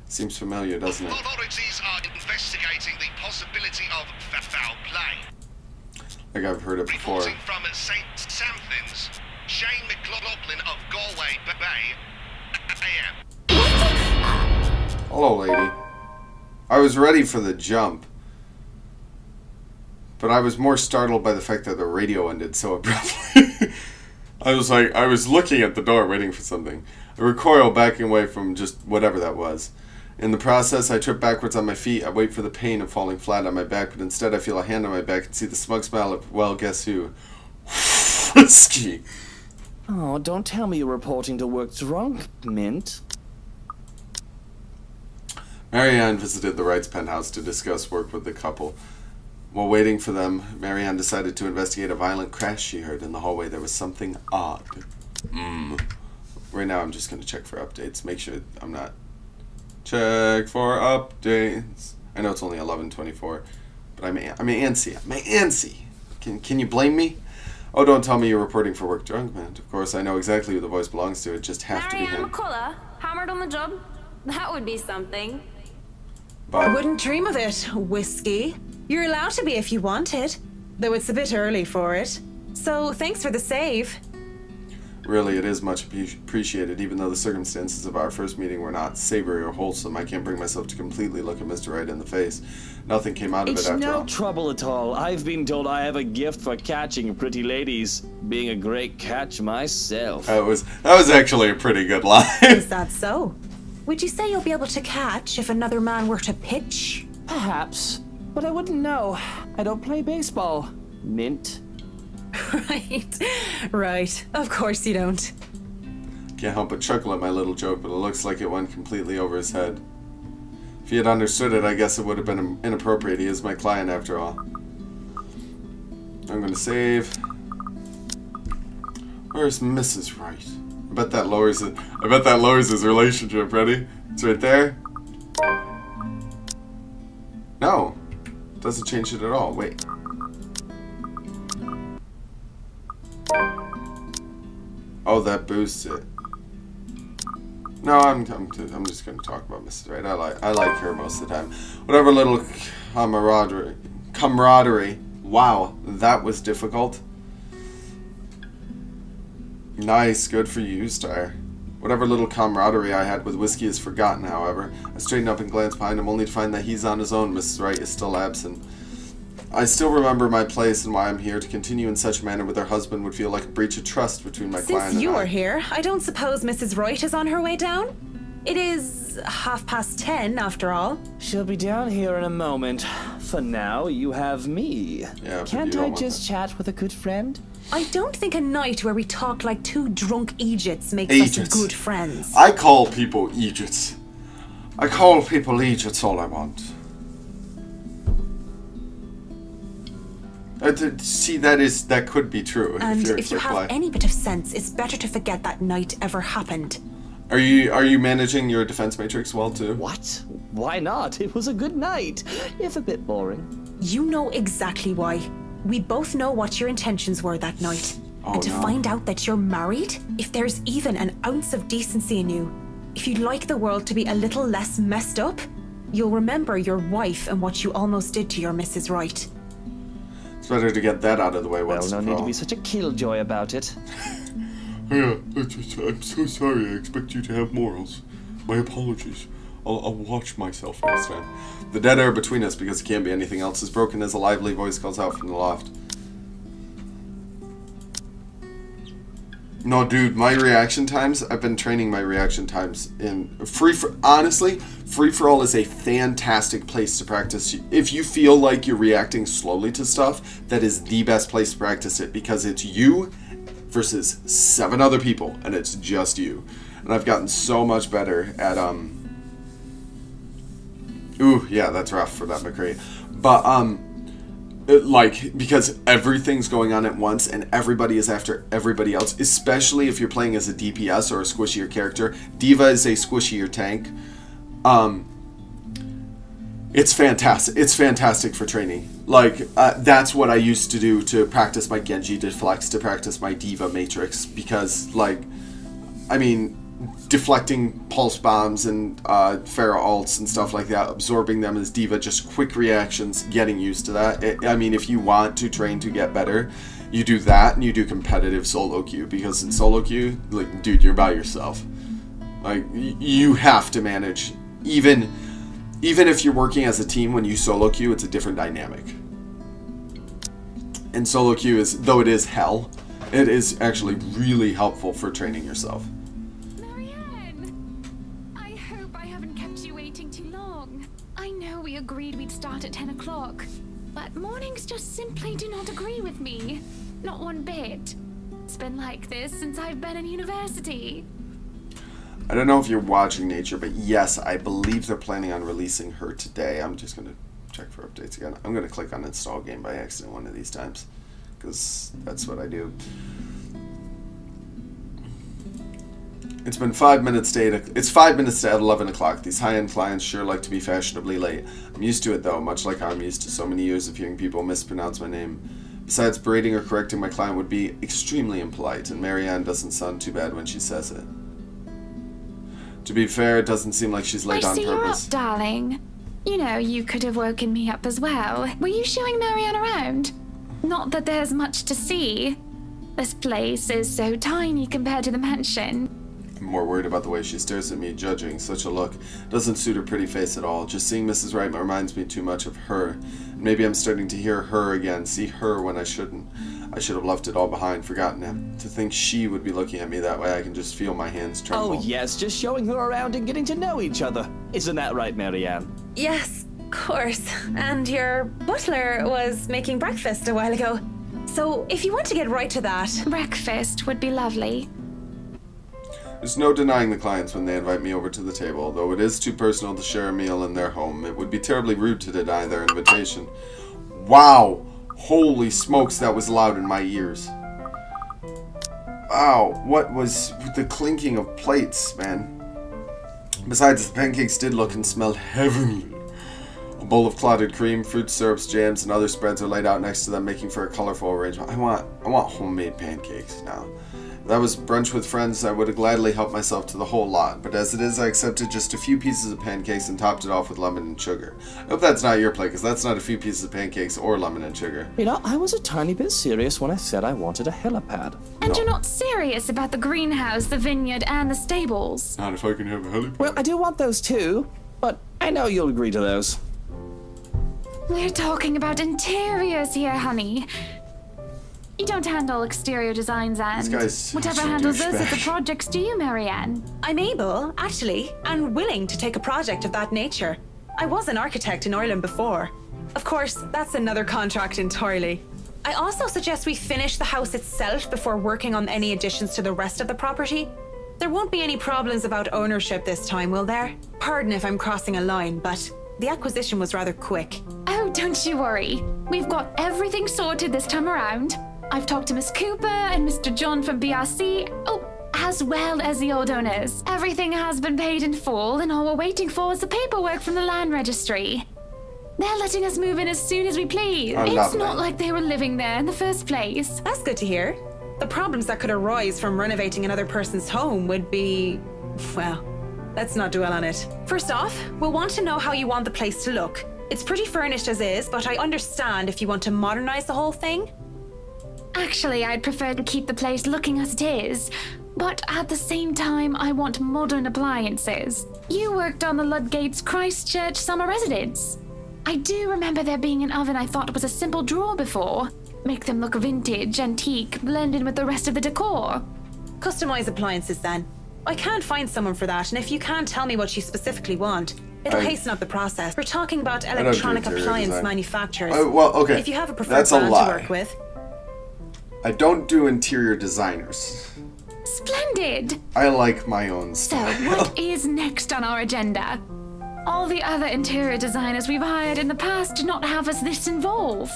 Seems familiar, doesn't it? Authorities are investigating the possibility of foul play. Like I've heard it before. Reporting from St. Samthins, Shane McLaughlin of Galway Bay, AM. Hello, lady. I was ready for the jump, but I was more startled by the fact that the radio ended so abruptly. I was looking at the door waiting for something. I recoil, backing away from just whatever that was. In the process, I trip backwards on my feet. I wait for the pain of falling flat on my back, but instead I feel a hand on my back and see the smug smile of, well, guess who? Whiskey! Oh, don't tell me you're reporting to work drunk, Mint. Marianne visited the Wrights' penthouse to discuss work with the couple. While waiting for them, Marianne decided to investigate a violent crash she heard in the hallway. There was something odd. Right now I'm just going to check for updates. Make sure I'm not... Check for updates. I know it's only 11:24, but I'm antsy. I'm antsy. Can you blame me? Oh, don't tell me you're reporting for work drunk, man. Of course, I know exactly who the voice belongs to. It just have to be Marianne him. McCullough, hammered on the job? That would be something. I But wouldn't dream of it, Whiskey. You're allowed to be if you wanted, though it's a bit early for it. So thanks for the save. really, it is much appreciated. Even though the circumstances of our first meeting were not savory or wholesome, I can't bring myself to completely look at Mr. Wright in the face. Nothing came out of It's it after no all. trouble at all. I've been told I have a gift for catching pretty ladies. Being a great catch myself. That was actually a pretty good line. Is that so? Would you say you'll be able to catch if another man were to pitch? Perhaps, but I wouldn't know. I don't play baseball. Mint. Right. Of course you don't. Can't help but chuckle at my little joke, but it looks like it went completely over his head. If he had understood it, I guess it would have been inappropriate. He is my client after all. I'm gonna save. Where's Mrs. Wright? I bet that lowers it. I bet that lowers his relationship. Ready? It's right there. No. Doesn't change it at all. Wait. Oh, that boosts it. No, I'm just gonna talk about Mrs. Wright. I like her most of the time. Whatever little camaraderie. Wow, that was difficult. Nice, good for you, Star. Whatever little camaraderie I had with Whiskey is forgotten, however. I straighten up and glance behind him, only to find that he's on his own. Mrs. Wright is still absent. I still remember my place and why I'm here. To continue in such manner with her husband would feel like a breach of trust between my client and I. Since you are here, I don't suppose Mrs. Wright is on her way down? It is 10:30 after all. She'll be down here in a moment. For now, you have me. Yeah, Can't I just chat with a good friend? I don't think a night where we talk like two drunk Egypts makes us good friends. I call people Egypts. I call people Egypts all I want. See, that could be true. And if you're if you have any bit of sense, it's better to forget that night ever happened. Are you managing your defense matrix well too? What? Why not? It was a good night, if a bit boring. You know exactly why. We both know what your intentions were that night. Oh, and to no. find out that you're married, if there's even an ounce of decency in you, if you'd like the world to be a little less messed up, you'll remember your wife and what you almost did to your Mrs. Wright. It's better to get that out of the way once Well, no for need to all. be such a killjoy about it. Yeah, I'm so sorry. I expect you to have morals. My apologies. I'll watch myself next time. The dead air between us, because it can't be anything else, is broken as a lively voice calls out from the loft. No, dude, my reaction times, I've been training my reaction times in honestly, Free For All is a fantastic place to practice. If you feel like you're reacting slowly to stuff, that is the best place to practice it, because it's you versus 7 other people, and it's just you. And I've gotten so much better at, ooh, yeah, that's rough for that McCree. But, because everything's going on at once and everybody is after everybody else, especially if you're playing as a DPS or a squishier character. D.Va is a squishier tank. It's fantastic. It's fantastic for training. That's what I used to do to practice my Genji deflects, to practice my D.Va matrix, because, deflecting pulse bombs and Pharah ults and stuff like that, absorbing them as D.Va, just quick reactions, getting used to that. If you want to train to get better, you do that and you do competitive solo queue, because in solo queue, dude, you're by yourself. You have to manage. Even if you're working as a team, when you solo queue, it's a different dynamic. And solo queue is, though it is hell, it is actually really helpful for training yourself. I know we agreed we'd start at 10 o'clock, but mornings just simply do not agree with me. Not one bit. It's been like this since I've been in university. I don't know if you're watching Nature, but yes, I believe they're planning on releasing her today. I'm just going to check for updates again. I'm going to click on install game by accident one of these times, because that's what I do. It's been 5 minutes to 11 o'clock. These high-end clients sure like to be fashionably late. I'm used to it though, much like I'm used to so many years of hearing people mispronounce my name. Besides, berating or correcting my client would be extremely impolite, and Marianne doesn't sound too bad when she says it. To be fair, it doesn't seem like she's late on I see you're purpose. up, darling. You know, you could have woken me up as well. Were you showing Marianne around? Not that there's much to see. This place is so tiny compared to the mansion. I'm more worried about the way she stares at me, judging. Such a look doesn't suit her pretty face at all. Just seeing Mrs. Wright reminds me too much of her. Maybe I'm starting to hear her again, see her when I shouldn't. I should have left it all behind, forgotten it. To think she would be looking at me that way, I can just feel my hands tremble. Oh yes, just showing her around and getting to know each other. Isn't that right, Marianne? Yes, of course. And your butler was making breakfast a while ago. So if you want to get right to that... Breakfast would be lovely. There's no denying the clients when they invite me over to the table, though it is too personal to share a meal in their home. It would be terribly rude to deny their invitation. Wow! Holy smokes, that was loud in my ears. Wow, what was the clinking of plates, man? Besides, the pancakes did look and smell heavenly. A bowl of clotted cream, fruit syrups, jams, and other spreads are laid out next to them, making for a colorful arrangement. I want homemade pancakes now. If that was brunch with friends, I would have gladly helped myself to the whole lot, but as it is, I accepted just a few pieces of pancakes and topped it off with lemon and sugar. I hope that's not your plate, because that's not a few pieces of pancakes or lemon and sugar. You know, I was a tiny bit serious when I said I wanted a helipad. And you're not serious about the greenhouse, the vineyard, and the stables. Not if I can have a helipad. Well, I do want those too, but I know you'll agree to those. We're talking about interiors here, honey. You don't handle exterior designs, and This guy's whatever such a handles those douchebag. are the projects, do you, Marianne? I'm able, actually, and willing to take a project of that nature. I was an architect in Ireland before. Of course, that's another contract entirely. I also suggest we finish the house itself before working on any additions to the rest of the property. There won't be any problems about ownership this time, will there? Pardon if I'm crossing a line, but the acquisition was rather quick. Oh, don't you worry. We've got everything sorted this time around. I've talked to Miss Cooper and Mr. John from BRC. Oh, as well as the old owners. Everything has been paid in full, and all we're waiting for is the paperwork from the land registry. They're letting us move in as soon as we please. It's not like they were living there in the first place. That's good to hear. The problems that could arise from renovating another person's home would be... well, let's not dwell on it. First off, we'll want to know how you want the place to look. It's pretty furnished as is, but I understand if you want to modernize the whole thing. Actually, I'd prefer to keep the place looking as it is, but at the same time, I want modern appliances. You worked on the Ludgate's Christchurch summer residence. I do remember there being an oven I thought was a simple drawer before. Make them look vintage, antique, blend in with the rest of the decor. Customize appliances then. I can't find someone for that, and if you can't tell me what you specifically want, it'll hasten up the process. We're talking about electronic appliance manufacturers. Well, okay. If you have a preferred That's a brand lie. to work with. I don't do interior designers. Splendid! I like my own So, style. what is next on our agenda? All the other interior designers we've hired in the past did not have us this involved.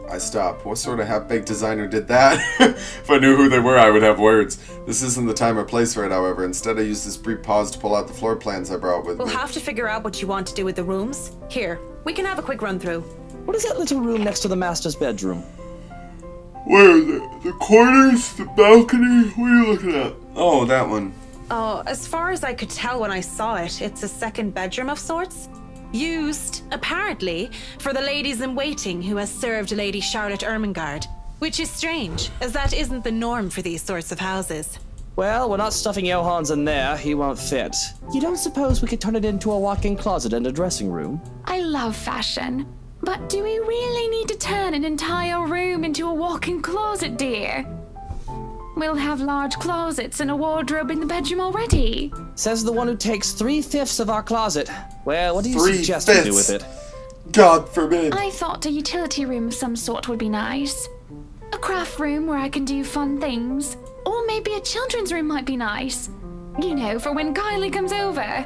I stop. What sort of half-baked designer did that? If I knew who they were, I would have words. This isn't the time or place for it, however. Instead, I used this brief pause to pull out the floor plans I brought with We'll me. have to figure out what you want to do with the rooms. Here, we can have a quick run through. What is that little room next to the master's bedroom? Where is it? The corners? The balcony? What are you looking at? Oh, that one. Oh, as far as I could tell when I saw it, it's a second bedroom of sorts. Used, apparently, for the ladies-in-waiting who has served Lady Charlotte Ermengarde. Which is strange, as that isn't the norm for these sorts of houses. Well, we're not stuffing Johans in there. He won't fit. You don't suppose we could turn it into a walk-in closet and a dressing room? I love fashion, but do we really need to turn an entire room into a walk-in closet, dear? We'll have large closets and a wardrobe in the bedroom already. Says the one who takes 3/5 of our closet. Well, what do you 3/5? suggest we do with it? God forbid. I thought a utility room of some sort would be nice. A craft room where I can do fun things. Or maybe a children's room might be nice. You know, for when Kylie comes over.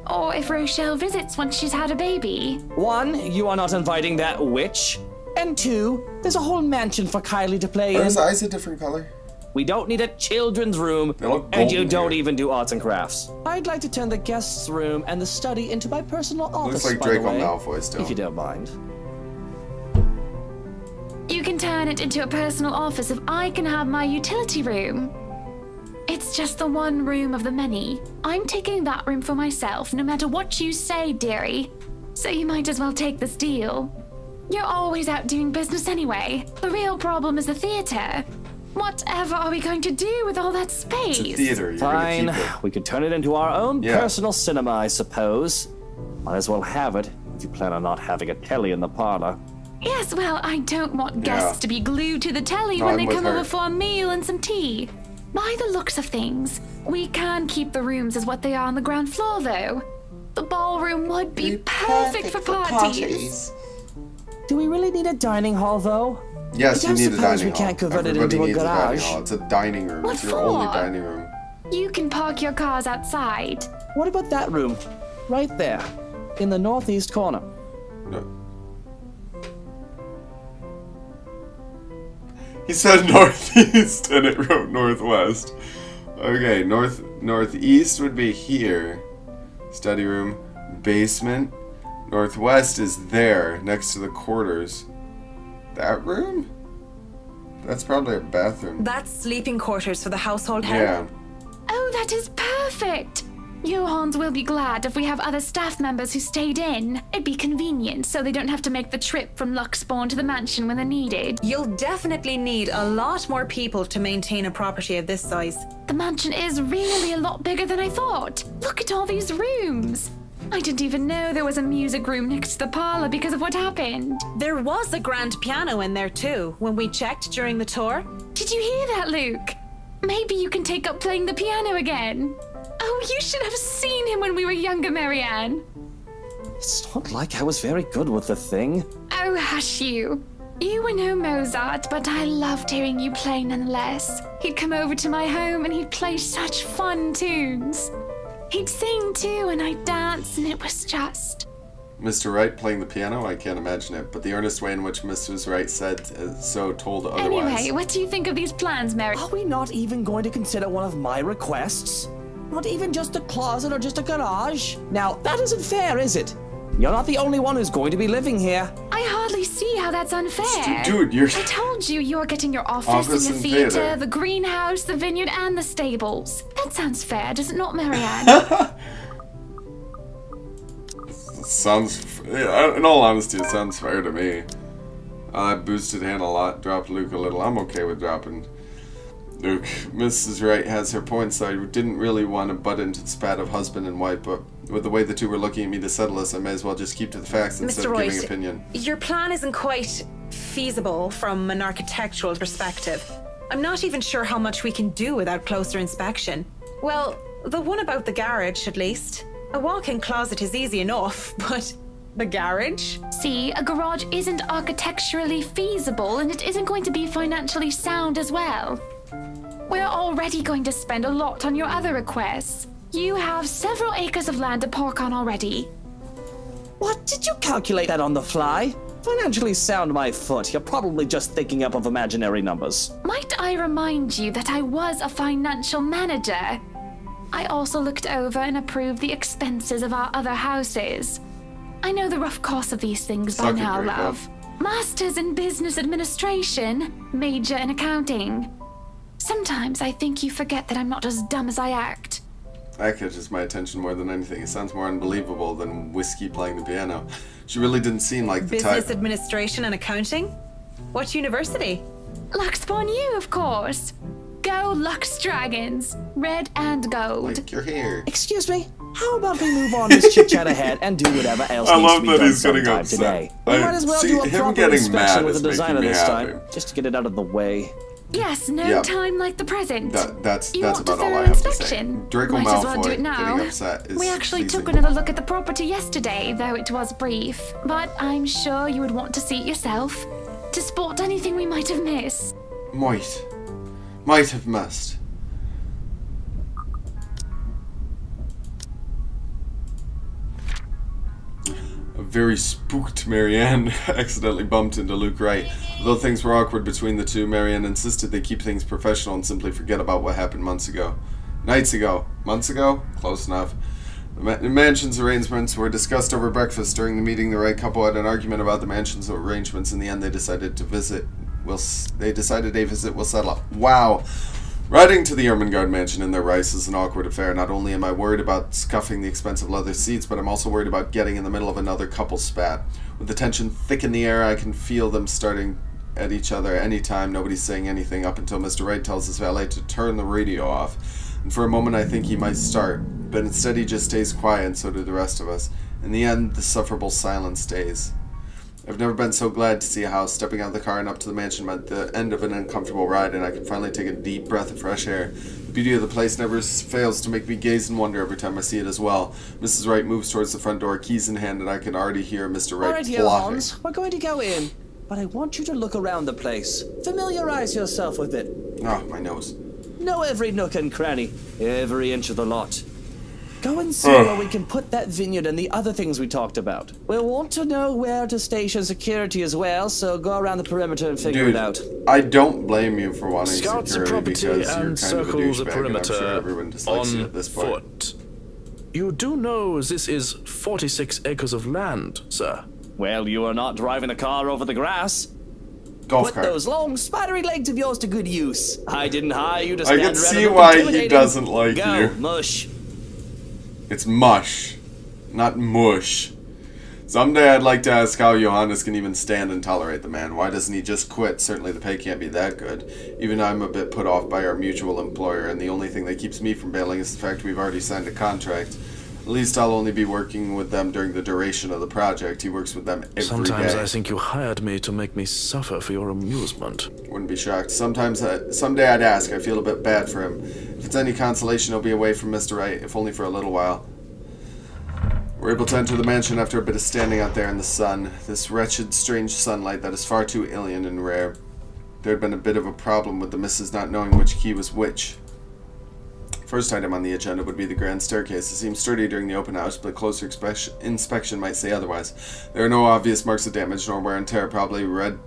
Or if Rochelle visits once she's had a baby. 1, you are not inviting that witch. And 2, there's a whole mansion for Kylie to play Are in. his eyes a different color? We don't need a children's room, They look and you golden don't here. even do arts and crafts. I'd like to turn the guest's room and the study into my personal office, Looks like by the Draco way, Malfoy still. if you don't mind. You can turn it into a personal office if I can have my utility room. It's just the one room of the many. I'm taking that room for myself, no matter what you say, dearie. So you might as well take this deal. You're always out doing business anyway. The real problem is the theater. Whatever are we going to do with all that space? It's a theater. You're Fine. gonna keep it. We could turn it into our own Yeah. personal cinema, I suppose. Might as well have it if you plan on not having a telly in the parlor. Yes, well, I don't want guests Yeah. to be glued to the telly No, when I'm they with come her. over for a meal and some tea. By the looks of things, we can keep the rooms as what they are on the ground floor, though. The ballroom would be perfect for parties. Do we really need a dining hall, though? Yes, I you don't need a suppose dining we hall. can't convert it Everybody into a needs dining garage. hall. It's a dining room. What It's your only for? dining room. You can park your cars outside. What about that room? Right there, in the northeast corner. No. He said northeast and it wrote northwest. Okay, northeast would be here. Study room, basement. Northwest is there, next to the quarters. That room? That's probably a bathroom. That's sleeping quarters for the household head. Yeah. Oh, that is perfect! Johans will be glad if we have other staff members who stayed in. It'd be convenient so they don't have to make the trip from Luxbourne to the mansion when they're needed. You'll definitely need a lot more people to maintain a property of this size. The mansion is really a lot bigger than I thought. Look at all these rooms. I didn't even know there was a music room next to the parlor because of what happened. There was a grand piano in there too, when we checked during the tour. Did you hear that, Luke? Maybe you can take up playing the piano again. Oh, you should have seen him when we were younger, Marianne. It's not like I was very good with the thing. Oh, hush you. You were no Mozart, but I loved hearing you play nonetheless. He'd come over to my home and he'd play such fun tunes. He'd sing too, and I'd dance, and it was just... Mr. Wright playing the piano? I can't imagine it, but the earnest way in which Mrs. Wright said so told otherwise. Anyway, what do you think of these plans, Mary? Are we not even going to consider one of my requests? Not even just a closet or just a garage? Now, that isn't fair, is it? You're not the only one who's going to be living here. I hardly see how that's unfair. Dude, you're... I told you you're getting your office Office and and your theater, theater. the greenhouse, the vineyard, and the stables. That sounds fair, does it not, Marianne? Sounds... Yeah, in all honesty, it sounds fair to me. I boosted Han a lot, dropped Luke a little. I'm okay with dropping Luke. Mrs. Wright has her points. I didn't really want to butt into the spat of husband and wife, but with the way the two were looking at me to settle this, I may as well just keep to the facts instead Mr. of giving Wright, opinion. your plan isn't quite feasible from an architectural perspective. I'm not even sure how much we can do without closer inspection. Well, the one about the garage, at least. A walk-in closet is easy enough, but the garage? See, a garage isn't architecturally feasible, and it isn't going to be financially sound as well. We're already going to spend a lot on your other requests. You have several acres of land to park on already. What? Did you calculate that on the fly? Financially sound my foot. You're probably just thinking up of imaginary numbers. Might I remind you that I was a financial manager? I also looked over and approved the expenses of our other houses. I know the rough cost of these things by Suck it, now, Draco. love. Masters in business administration, major in accounting. Sometimes I think you forget that I'm not as dumb as I act. That catches my attention more than anything. It sounds more unbelievable than Whiskey playing the piano. She really didn't seem like the Business type... administration and accounting? What university? Luxbourne U, of course. Go Lux Dragons, red and gold. Like your hair. Excuse me? How about we move on this chit-chat ahead and do whatever else I needs love to be that done he's getting sometime upset. today? We I- might as well see, do a him proper getting inspection mad with is the designer making me this happy. time, just to get it out of the way. Yes, no Yep. time like the present. That's You about want a all thorough I have to say. inspection? Draco Might as well do Malfoy it now. getting upset is We actually took pleasing. another look at the property yesterday, though it was brief. But I'm sure you would want to see it yourself to spot anything we might have missed. Might have missed. A very spooked Marianne accidentally bumped into Luke Wright. Though things were awkward between the two, Marianne insisted they keep things professional and simply forget about what happened months ago. Nights ago. Months ago? Close enough. The mansion's arrangements were discussed over breakfast. During the meeting, the Wright couple had an argument about the mansion's arrangements. In the end, they decided a visit will settle. Wow. Riding to the Ermengarde mansion in their rice is an awkward affair. Not only am I worried about scuffing the expensive leather seats, but I'm also worried about getting in the middle of another couple spat. With the tension thick in the air, I can feel them starting at each other anytime. Nobody's saying anything up until Mr. Wright tells his valet to turn the radio off. And for a moment I think he might start, but instead he just stays quiet, and so do the rest of us. In the end, the sufferable silence stays. I've never been so glad to see a house. Stepping out of the car and up to the mansion meant the end of an uncomfortable ride, and I could finally take a deep breath of fresh air. The beauty of the place never fails to make me gaze in wonder every time I see it as well. Mrs. Wright moves towards the front door, keys in hand, and I can already hear Mr. Wright Alright, here, plotting. Hans. We're going to go in, but I want you to look around the place. Familiarize yourself with it. Ah, my nose. Know every nook and cranny, every inch of the lot. Go and see where we can put that vineyard and the other things we talked about. We'll want to know where to station security as well, so go around the perimeter and figure it out. I don't blame you for wanting Scout the security property because you're and kind of a circle the douchebag, and I'm perimeter sure everyone dislikes you on at this point. foot. You do know this is 46 acres of land, sir. Well, you are not driving a car over the grass. Golf Put cart. those long, spidery legs of yours to good use. I didn't hire you to I stand can around see and look why he intimidating. doesn't like Go, you. mush. It's mush, not mush. Someday I'd like to ask how Johannes can even stand and tolerate the man. Why doesn't he just quit? Certainly the pay can't be that good. Even I'm a bit put off by our mutual employer, and the only thing that keeps me from bailing is the fact we've already signed a contract. At least I'll only be working with them during the duration of the project. He works with them every Sometimes day. I think you hired me to make me suffer for your amusement. Wouldn't be shocked. Someday I'd ask. I feel a bit bad for him. If it's any consolation, he'll be away from Mr. Wright, if only for a little while. We're able to enter the mansion after a bit of standing out there in the sun. This wretched, strange sunlight that is far too alien and rare. There had been a bit of a problem with the missus not knowing which key was which. First item on the agenda would be the grand staircase. It seems sturdy during the open house, but closer inspection might say otherwise. There are no obvious marks of damage nor wear and tear, probably rethreaded.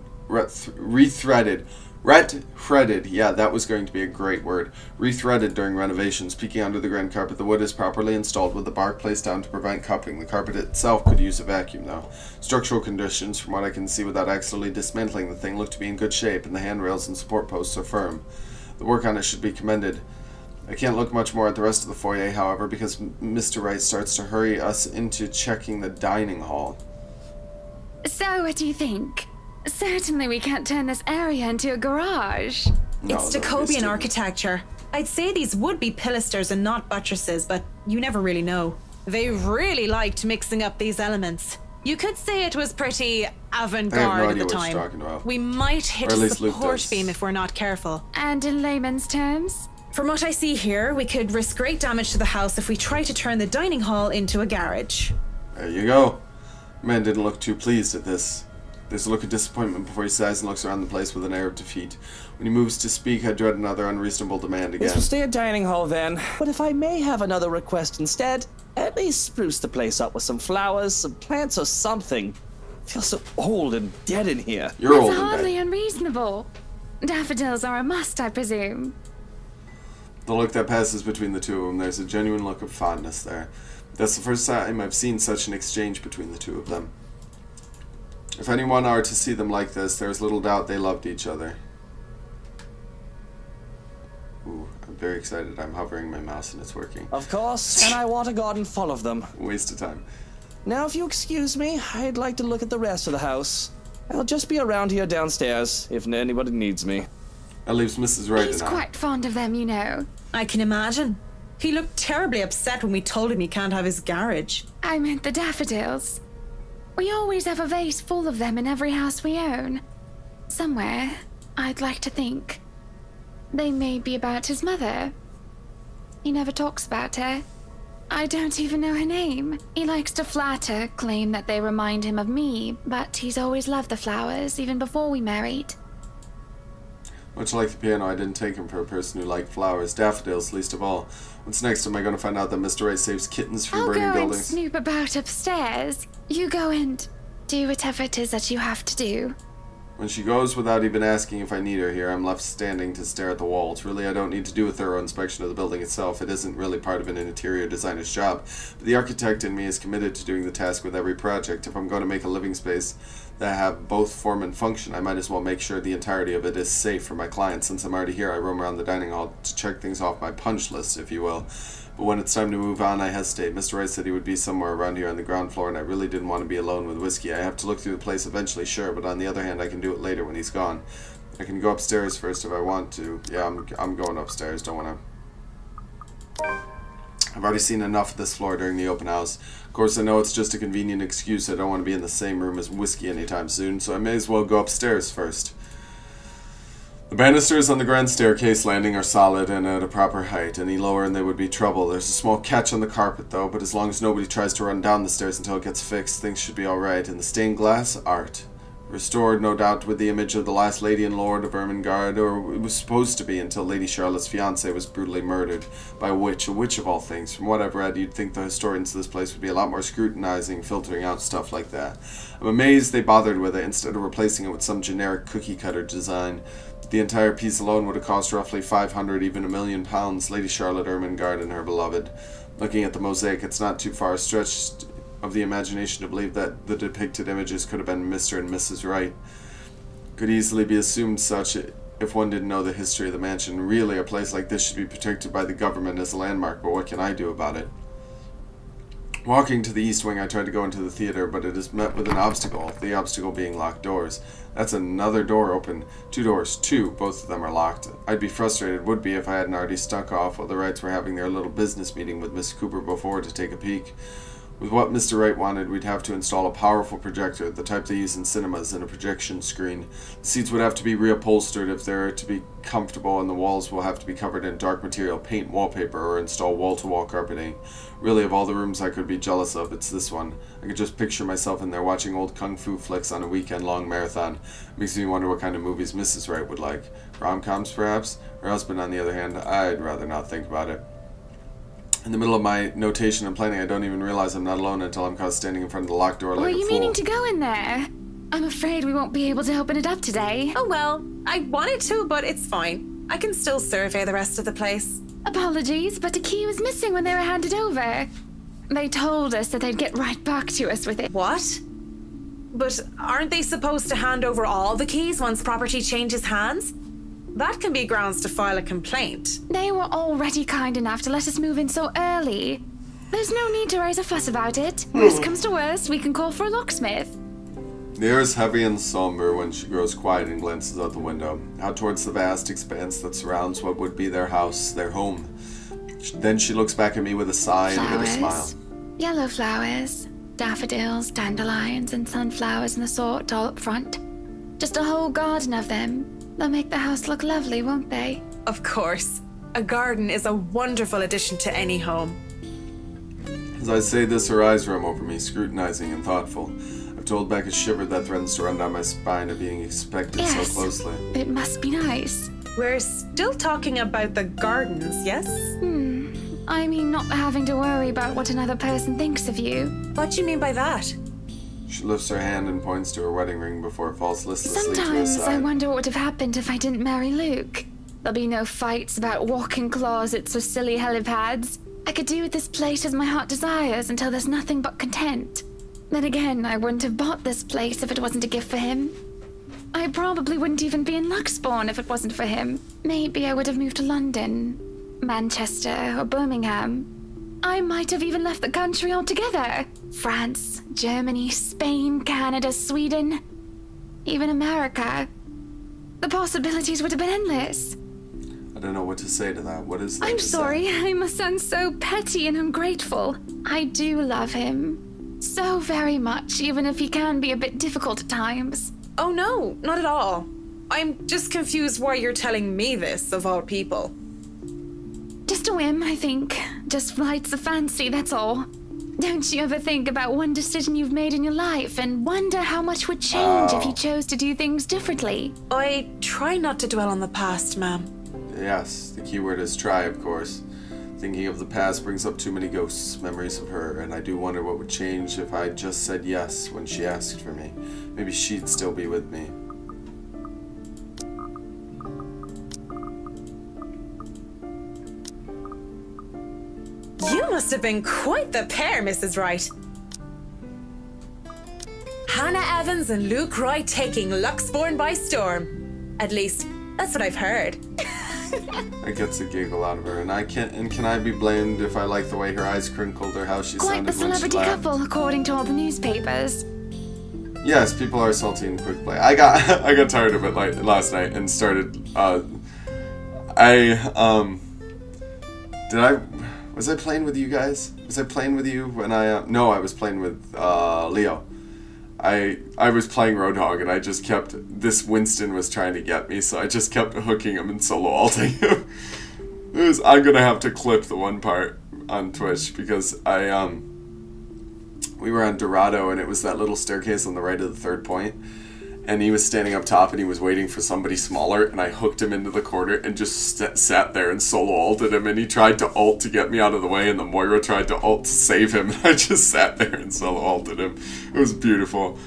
Yeah, that was going to be a great word. Rethreaded during renovations. Peeking under the grand carpet, the wood is properly installed with the bark placed down to prevent cupping. The carpet itself could use a vacuum, though. Structural conditions, from what I can see without accidentally dismantling the thing, look to be in good shape, and the handrails and support posts are firm. The work on it should be commended. I can't look much more at the rest of the foyer, however, because Mr. Wright starts to hurry us into checking the dining hall. So, what do you think? Certainly we can't turn this area into a garage. No, It's that would be Jacobean stupid. architecture. I'd say these would be pilasters and not buttresses, but you never really know. They really liked mixing up these elements. You could say it was pretty avant-garde at idea the what you're time. talking about. We might hit Or at a least Luke support does. beam if we're not careful. And in layman's terms? From what I see here, we could risk great damage to the house if we try to turn the dining hall into a garage. There you go. The man didn't look too pleased at this. There's a look of disappointment before he sighs and looks around the place with an air of defeat. When he moves to speak, I dread another unreasonable demand again. This will stay a dining hall then. But if I may have another request instead, at least spruce the place up with some flowers, some plants or something. It feels so old and dead in here. You're old That's and hardly dead. unreasonable. Daffodils are a must, I presume. The look that passes between the two of them, there's a genuine look of fondness there. That's the first time I've seen such an exchange between the two of them. If anyone are to see them like this, there's little doubt they loved each other. Ooh, I'm very excited. I'm hovering my mouse and it's working. Of course, and I want a garden full of them. Waste of time. Now, if you excuse me, I'd like to look at the rest of the house. I'll just be around here downstairs, if anybody needs me. That leaves Mrs. Wright He's and I. quite fond of them, you know. I can imagine. He looked terribly upset when we told him he can't have his garage. I meant the daffodils. We always have a vase full of them in every house we own. Somewhere, I'd like to think. They may be about his mother. He never talks about her. I don't even know her name. He likes to flatter, claim that they remind him of me, but he's always loved the flowers, even before we married. Much like the piano, I didn't take him for a person who liked flowers. Daffodils, least of all. What's next? Am I going to find out that Mr. Wright saves kittens from I'll burning go and buildings? snoop about upstairs. You go and do whatever it is that you have to do. When she goes without even asking if I need her here, I'm left standing to stare at the walls. Really, I don't need to do a thorough inspection of the building itself. It isn't really part of an interior designer's job. But the architect in me is committed to doing the task with every project. If I'm going to make a living space that have both form and function, I might as well make sure the entirety of it is safe for my clients. Since I'm already here, I roam around the dining hall to check things off my punch list, if you will. But when it's time to move on, I hesitate. Mr. Wright said he would be somewhere around here on the ground floor, and I really didn't want to be alone with Whiskey. I have to look through the place eventually, sure, but on the other hand, I can do it later when he's gone. I can go upstairs first if I want to. Yeah, I'm going upstairs. Don't want to. I've already seen enough of this floor during the open house. Of course, I know it's just a convenient excuse. I don't want to be in the same room as Whiskey anytime soon, so I may as well go upstairs first. The banisters on the grand staircase landing are solid and at a proper height. Any lower and they would be trouble. There's a small catch on the carpet though, but as long as nobody tries to run down the stairs until it gets fixed, things should be alright. And the stained glass, art. Restored, no doubt, with the image of the last Lady and Lord of Ermengarde, or it was supposed to be until Lady Charlotte's fiancé was brutally murdered by a witch of all things. From what I've read, you'd think the historians of this place would be a lot more scrutinizing, filtering out stuff like that. I'm amazed they bothered with it instead of replacing it with some generic cookie-cutter design. The entire piece alone would have cost roughly 500, even £1 million. Lady Charlotte Ermengarde and her beloved. Looking at the mosaic, it's not too far stretched of the imagination to believe that the depicted images could have been Mr. and Mrs. Wright. Could easily be assumed such if one didn't know the history of the mansion. Really, a place like this should be protected by the government as a landmark, but what can I do about it? Walking to the east wing, I tried to go into the theater, but it is met with an obstacle, the obstacle being locked doors. That's another door open. 2 doors, both of them are locked. I'd be frustrated, would be, if I hadn't already stuck off while the Wrights were having their little business meeting with Miss Cooper before to take a peek. With what Mr. Wright wanted, we'd have to install a powerful projector, the type they use in cinemas, and a projection screen. The seats would have to be reupholstered if they're to be comfortable, and the walls will have to be covered in dark material, paint wallpaper, or install wall-to-wall carpeting. Really, of all the rooms I could be jealous of, it's this one. I could just picture myself in there watching old kung fu flicks on a weekend-long marathon. It makes me wonder what kind of movies Mrs. Wright would like. Rom-coms, perhaps? Her husband, on the other hand, I'd rather not think about it. In the middle of my notation and planning, I don't even realize I'm not alone until I'm caught standing in front of the locked door like a fool. Were you meaning to go in there? I'm afraid we won't be able to open it up today. Oh well, I wanted to, but it's fine. I can still survey the rest of the place. Apologies, but a key was missing when they were handed over. They told us that they'd get right back to us with it. What? But aren't they supposed to hand over all the keys once property changes hands? That can be grounds to file a complaint. They were already kind enough to let us move in so early. There's no need to raise a fuss about it. Worst comes to worst, we can call for a locksmith. The air is heavy and somber when she grows quiet and glances out the window, out towards the vast expanse that surrounds what would be their house, their home. Then she looks back at me with a sigh and a bitter smile. Yellow flowers, daffodils, dandelions, and sunflowers and the sort all up front. Just a whole garden of them. They'll make the house look lovely, won't they? Of course. A garden is a wonderful addition to any home. As I say this, her eyes roam over me, scrutinizing and thoughtful. I've told Beck a shiver that threatens to run down my spine at being inspected so closely. It must be nice. We're still talking about the gardens, yes? I mean, not having to worry about what another person thinks of you. What do you mean by that? She lifts her hand and points to her wedding ring before it falls listlessly to her Sometimes side. I wonder what would have happened if I didn't marry Luke. There'll be no fights about walk-in closets or silly helipads. I could do with this place as my heart desires until there's nothing but content. Then again, I wouldn't have bought this place if it wasn't a gift for him. I probably wouldn't even be in Luxbourne if it wasn't for him. Maybe I would have moved to London, Manchester, or Birmingham. I might have even left the country altogether. France, Germany, Spain, Canada, Sweden, even America. The possibilities would have been endless. I don't know what to say to that. What is there I'm to sorry, say? I must sound so petty and ungrateful. I do love him. So very much, even if he can be a bit difficult at times. Oh no, not at all. I'm just confused why you're telling me this, of all people. Just a whim, I think. Just flights of fancy, that's all. Don't you ever think about one decision you've made in your life and wonder how much would change if you chose to do things differently? I try not to dwell on the past, ma'am. Yes, the key word is try, of course. Thinking of the past brings up too many ghosts, memories of her, and I do wonder what would change if I just said yes when she asked for me. Maybe she'd still be with me. You must have been quite the pair, Mrs. Wright. Hannah Evans and Luke Wright taking Luxbourne by storm. At least, that's what I've heard. It gets a giggle out of her, and can I be blamed if I like the way her eyes crinkled or how she Quite the sounded when she celebrity laughed? couple, according to all the newspapers. Yes, people are salty and quick play. I got tired of it last night and started. Was I playing with you guys? Was I playing with you when I? No, I was playing with Leo. I was playing Roadhog and I just kept. This Winston was trying to get me, so I just kept hooking him and solo alting him. I'm gonna have to clip the one part on Twitch because we were on Dorado and it was that little staircase on the right of the third point, and he was standing up top and he was waiting for somebody smaller, and I hooked him into the corner and just sat there and solo ulted him, and he tried to ult to get me out of the way, and the Moira tried to ult to save him, and I just sat there and solo ulted him. It was beautiful.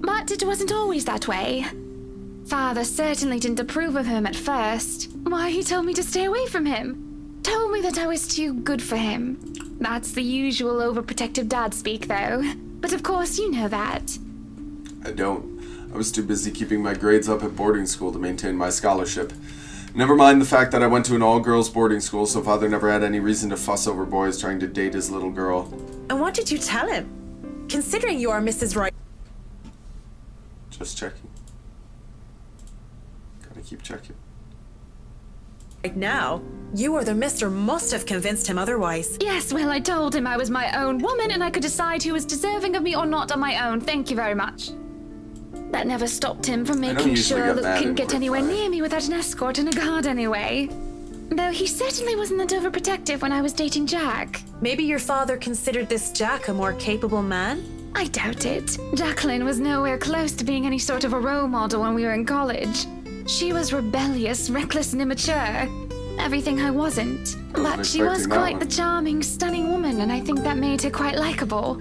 But it wasn't always that way. Father certainly didn't approve of him at first. Why, he told me to stay away from him. Told me that I was too good for him. That's the usual overprotective dad speak, though. But of course you know that. I don't. I was too busy keeping my grades up at boarding school to maintain my scholarship. Never mind the fact that I went to an all-girls boarding school, so Father never had any reason to fuss over boys trying to date his little girl. And what did you tell him? Considering you are Mrs. Wright Just checking. Gotta keep checking. now, you or the mister must have convinced him otherwise. Yes, well, I told him I was my own woman and I could decide who was deserving of me or not on my own. Thank you very much. That never stopped him from making sure Luke couldn't get anywhere near me without an escort and a guard anyway. Though he certainly wasn't that overprotective when I was dating Jack. Maybe your father considered this Jack a more capable man? I doubt it. Jacqueline was nowhere close to being any sort of a role model when we were in college. She was rebellious, reckless, and immature. Everything I wasn't. But she was quite the charming, stunning woman, and I think that made her quite likable.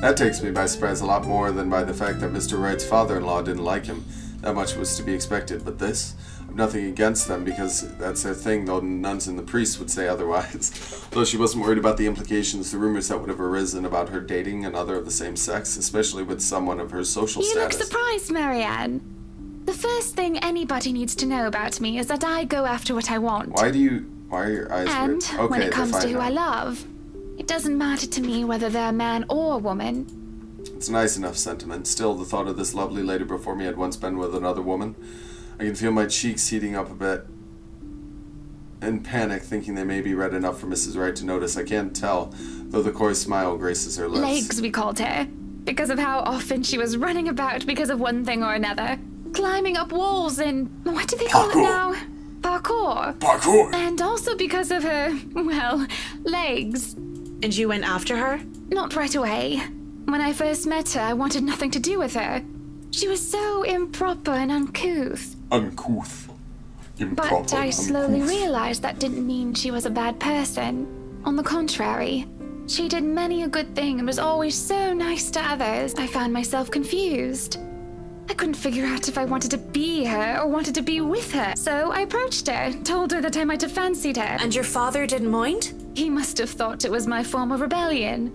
That takes me by surprise a lot more than by the fact that Mr. Wright's father-in-law didn't like him. That much was to be expected, but this? I've nothing against them because that's their thing, though nuns and the priests would say otherwise. Though she wasn't worried about the implications, the rumors that would have arisen about her dating another of the same sex, especially with someone of her social status. You look surprised, Marianne. The first thing anybody needs to know about me is that I go after what I want. Why are your eyes and weird? Okay, when it comes to who now. I love, it doesn't matter to me whether they're man or woman. It's a nice enough sentiment. Still, the thought of this lovely lady before me had once been with another woman. I can feel my cheeks heating up a bit. In panic, thinking they may be red enough for Mrs. Wright to notice. I can't tell, though the coy smile graces her lips. Legs, we called her, because of how often she was running about because of one thing or another. Climbing up walls and... what do they call it now? Parkour. Parkour! And also because of her, well, legs. And you went after her? Not right away. When I first met her, I wanted nothing to do with her. She was so improper and uncouth. Uncouth. Improper. But I slowly realized that didn't mean she was a bad person. On the contrary, she did many a good thing and was always so nice to others. I found myself confused. I couldn't figure out if I wanted to be her or wanted to be with her. So I approached her, told her that I might have fancied her. And your father didn't mind? He must have thought it was my form of rebellion.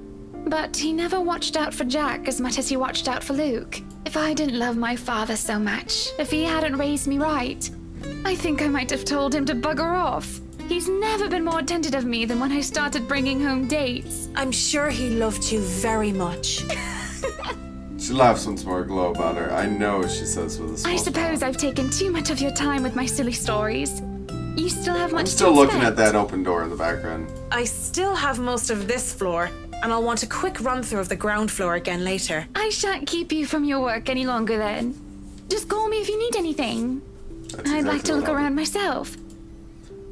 But he never watched out for Jack as much as he watched out for Luke. If I didn't love my father so much, if he hadn't raised me right, I think I might have told him to bugger off. He's never been more attentive of me than when I started bringing home dates. I'm sure he loved you very much. She laughs once more, a glow about her. I know, she says with a smile. I suppose I've taken too much of your time with my silly stories. You still have much I'm still to looking expect. at that open door in the background. I still have most of this floor, and I'll want a quick run-through of the ground floor again later. I shan't keep you from your work any longer then. Just call me if you need anything. That's I'd like to exactly look what I'll do. around myself.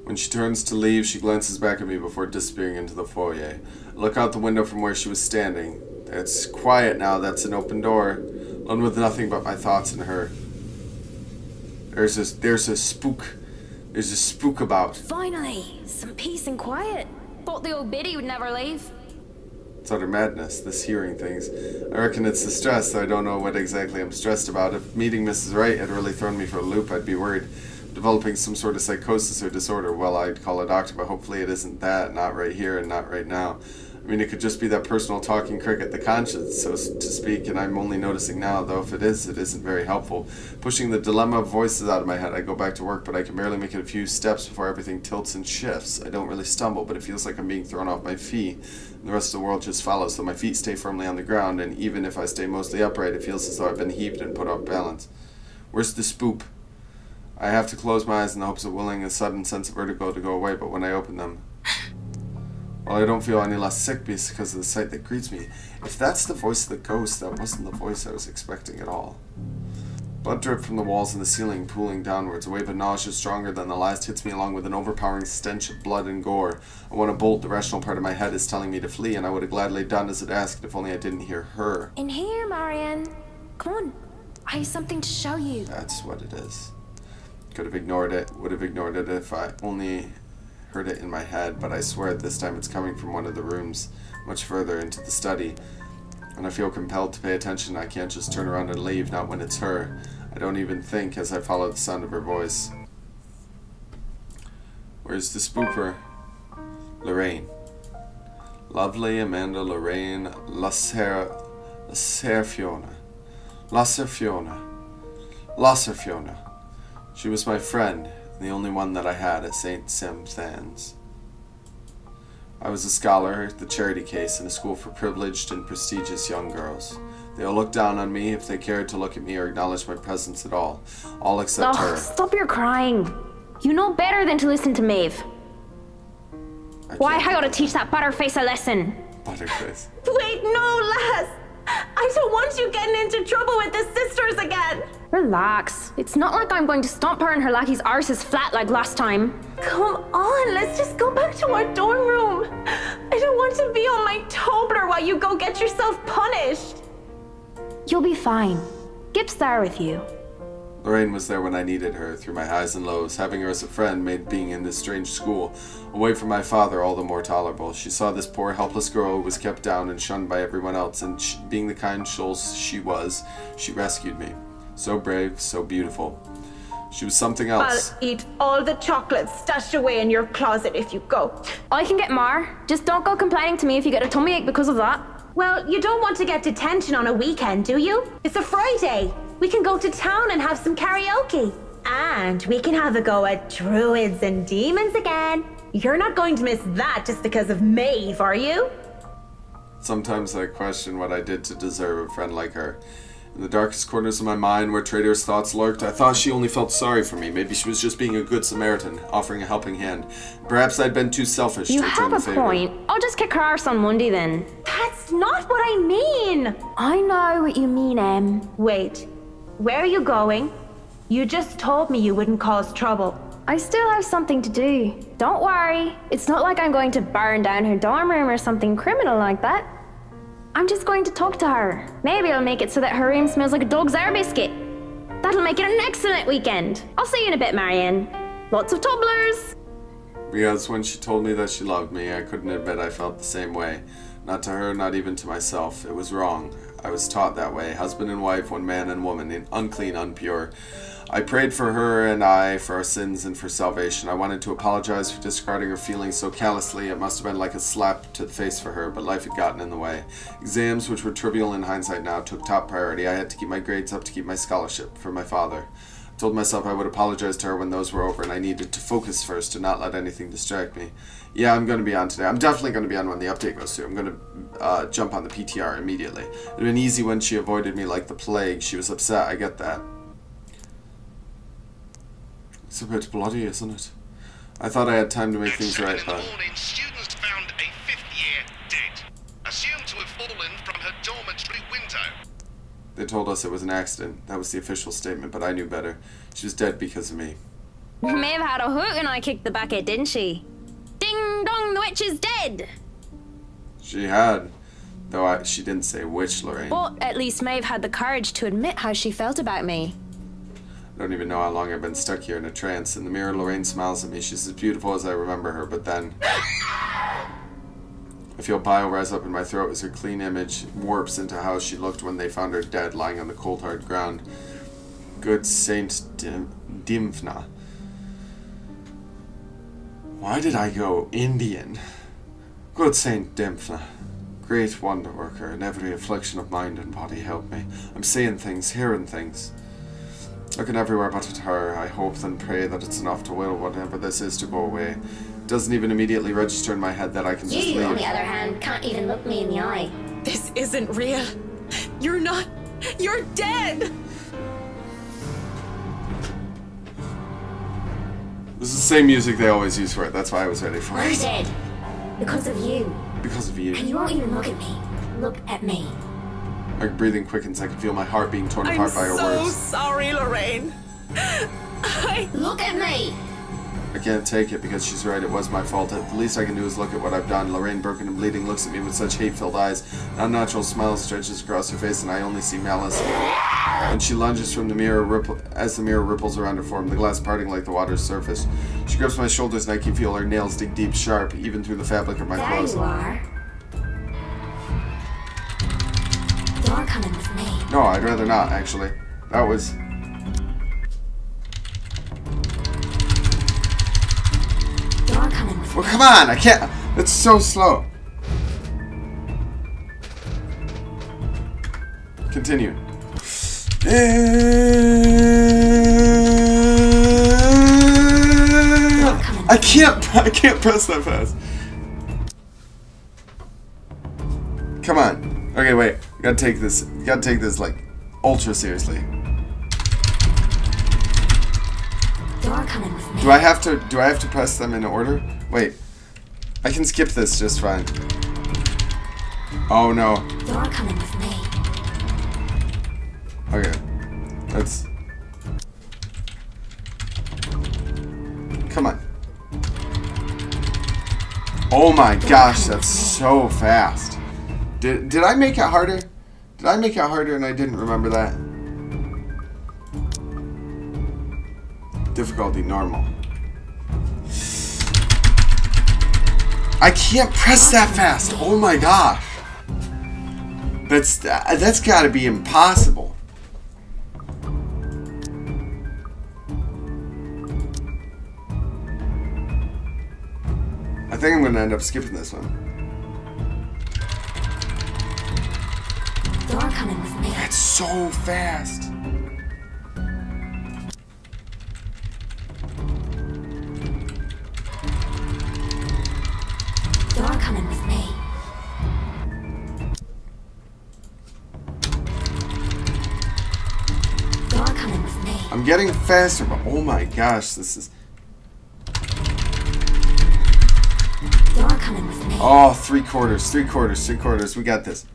When she turns to leave, she glances back at me before disappearing into the foyer. I look out the window from where she was standing. It's quiet now, that's an open door. Alone with nothing but my thoughts and her. There's a spook. There's a spook about. Finally, some peace and quiet. Thought the old biddy would never leave. It's utter madness, this hearing things. I reckon it's the stress, though I don't know what exactly I'm stressed about. If meeting Mrs. Wright had really thrown me for a loop, I'd be worried. Developing some sort of psychosis or disorder, well, I'd call a doctor, but hopefully it isn't that, not right here and not right now. I mean, it could just be that personal talking cricket, the conscience, so to speak, and I'm only noticing now, though if it is, it isn't very helpful. Pushing the dilemma of voices out of my head, I go back to work, but I can barely make it a few steps before everything tilts and shifts. I don't really stumble, but it feels like I'm being thrown off my feet, and the rest of the world just follows, though my feet stay firmly on the ground, and even if I stay mostly upright, it feels as though I've been heaved and put off balance. Where's the spoop? I have to close my eyes in the hopes of willing a sudden sense of vertigo to go away, but when I open them... well, I don't feel any less sick because of the sight that greets me. If that's the voice of the ghost, that wasn't the voice I was expecting at all. Blood drip from the walls and the ceiling, pooling downwards. A wave of nausea stronger than the last hits me along with an overpowering stench of blood and gore. I want to bolt. The rational part of my head is telling me to flee, and I would have gladly done as it asked if only I didn't hear her. In here, Marion. Come on. I have something to show you. That's what it is. Could have ignored it. Would have ignored it if I only... heard it in my head, but I swear this time it's coming from one of the rooms much further into the study, and I feel compelled to pay attention. I can't just turn around and leave, not when it's her. I don't even think as I follow the sound of her voice. Where's the spooper? Lorraine. Lovely Amanda Lorraine Lasserfiona. She was my friend, the only one that I had at St. Sampson's. I was a scholar at the Charity Case in a school for privileged and prestigious young girls. They all looked down on me if they cared to look at me or acknowledge my presence at all except her. Stop your crying. You know better than to listen to Maeve. Why I gotta teach that butterface a lesson? Butterface. Wait, no, lass! I don't want you getting into trouble with the sisters again! Relax. It's not like I'm going to stomp her and her lackey's arses flat like last time. Come on, let's just go back to our dorm room. I don't want to be on my Tobler while you go get yourself punished. You'll be fine. Gip's there with you. Lorraine was there when I needed her, through my highs and lows. Having her as a friend made being in this strange school, away from my father, all the more tolerable. She saw this poor, helpless girl who was kept down and shunned by everyone else, and being the kind soul she was, she rescued me. So brave, so beautiful. She was something else. I'll eat all the chocolates stashed away in your closet if you go. I can get more. Just don't go complaining to me if you get a tummy ache because of that. Well, you don't want to get detention on a weekend, do you? It's a Friday. We can go to town and have some karaoke. And we can have a go at druids and demons again. You're not going to miss that just because of Maeve, are you? Sometimes I question what I did to deserve a friend like her. In the darkest corners of my mind where traitorous thoughts lurked, I thought she only felt sorry for me. Maybe she was just being a good Samaritan, offering a helping hand. Perhaps I'd been too selfish You to return have the a favor. point. I'll just kick her arse on Monday then. That's not what I mean. I know what you mean, Em. Wait, where are you going? You just told me you wouldn't cause trouble. I still have something to do. Don't worry. It's not like I'm going to burn down her dorm room or something criminal like that. I'm just going to talk to her. Maybe I'll make it so that her room smells like a dog's air biscuit. That'll make it an excellent weekend. I'll see you in a bit, Marianne. Lots of tobblers. Because when she told me that she loved me, I couldn't admit I felt the same way. Not to her, not even to myself. It was wrong. I was taught that way. Husband and wife, one man and woman, unclean, unpure. I prayed for her and I, for our sins and for salvation. I wanted to apologize for discarding her feelings so callously. It must have been like a slap to the face for her, but life had gotten in the way. Exams, which were trivial in hindsight now, took top priority. I had to keep my grades up to keep my scholarship for my father. I told myself I would apologize to her when those were over, and I needed to focus first to not let anything distract me. Yeah, I'm going to be on today. I'm definitely going to be on when the update goes through. I'm going to jump on the PTR immediately. It would have been easy when she avoided me like the plague. She was upset, I get that. It's a bit bloody, isn't it? I thought I had time to make things right, At 7 but... in the morning, students found a fifth-year dead, assumed to have fallen from her dormitory window. They told us it was an accident. That was the official statement, but I knew better. She was dead because of me. Maeve had a hook and I kicked the bucket, didn't she? Ding dong, the witch is dead! She had. Though she didn't say which, Lorraine. But at least Maeve had the courage to admit how she felt about me. I don't even know how long I've been stuck here in a trance. In the mirror, Lorraine smiles at me. She's as beautiful as I remember her, but then... I feel bile rise up in my throat as her clean image warps into how she looked when they found her dead, lying on the cold, hard ground. Good Saint Dimfna. Why did I go Indian? Good Saint Dymphna, great wonder worker, in every affliction of mind and body, help me. I'm seeing things, hearing things. Looking everywhere but at her, I hope and pray that it's enough to will whatever this is to go away. It doesn't even immediately register in my head that I can just leave. You, on the other hand, can't even look me in the eye. This isn't real. You're not. You're dead. This is the same music they always use for it. That's why I was ready for I'm it. dead. Because of you. Because of you. And you won't even look at me. Look at me. My breathing quickens. I can feel my heart being torn apart by her I'm so words. sorry, Lorraine. Look at me! I can't take it because she's right. It was my fault. The least I can do is look at what I've done. Lorraine, broken and bleeding, looks at me with such hate-filled eyes. An unnatural smile stretches across her face, and I only see malice. And she lunges from the mirror, as the mirror ripples around her form, the glass parting like the water's surface. She grips my shoulders, and I can feel her nails dig deep, sharp, even through the fabric of my There clothes. you are. You're coming with me. No, I'd rather not, actually. That was... You're coming with Well, come on! I can't... It's so slow. Continue. I can't press that fast. Come on. Okay, wait. You gotta take this like ultra seriously. You're coming with me. Do I have to press them in order? Wait. I can skip this just fine. Oh no. You're coming with me. Okay. That's... Come on. Oh my gosh, that's so fast. Did I make it harder? Did I make it harder and I didn't remember that? Difficulty normal. I can't press that fast. Oh my gosh. That's gotta be impossible. I think I'm gonna end up skipping this one. You're coming with me. That's so fast. You're coming with me. You're coming with me. I'm getting faster, but oh my gosh, this is... You're coming with me. Oh, three quarters. We got this.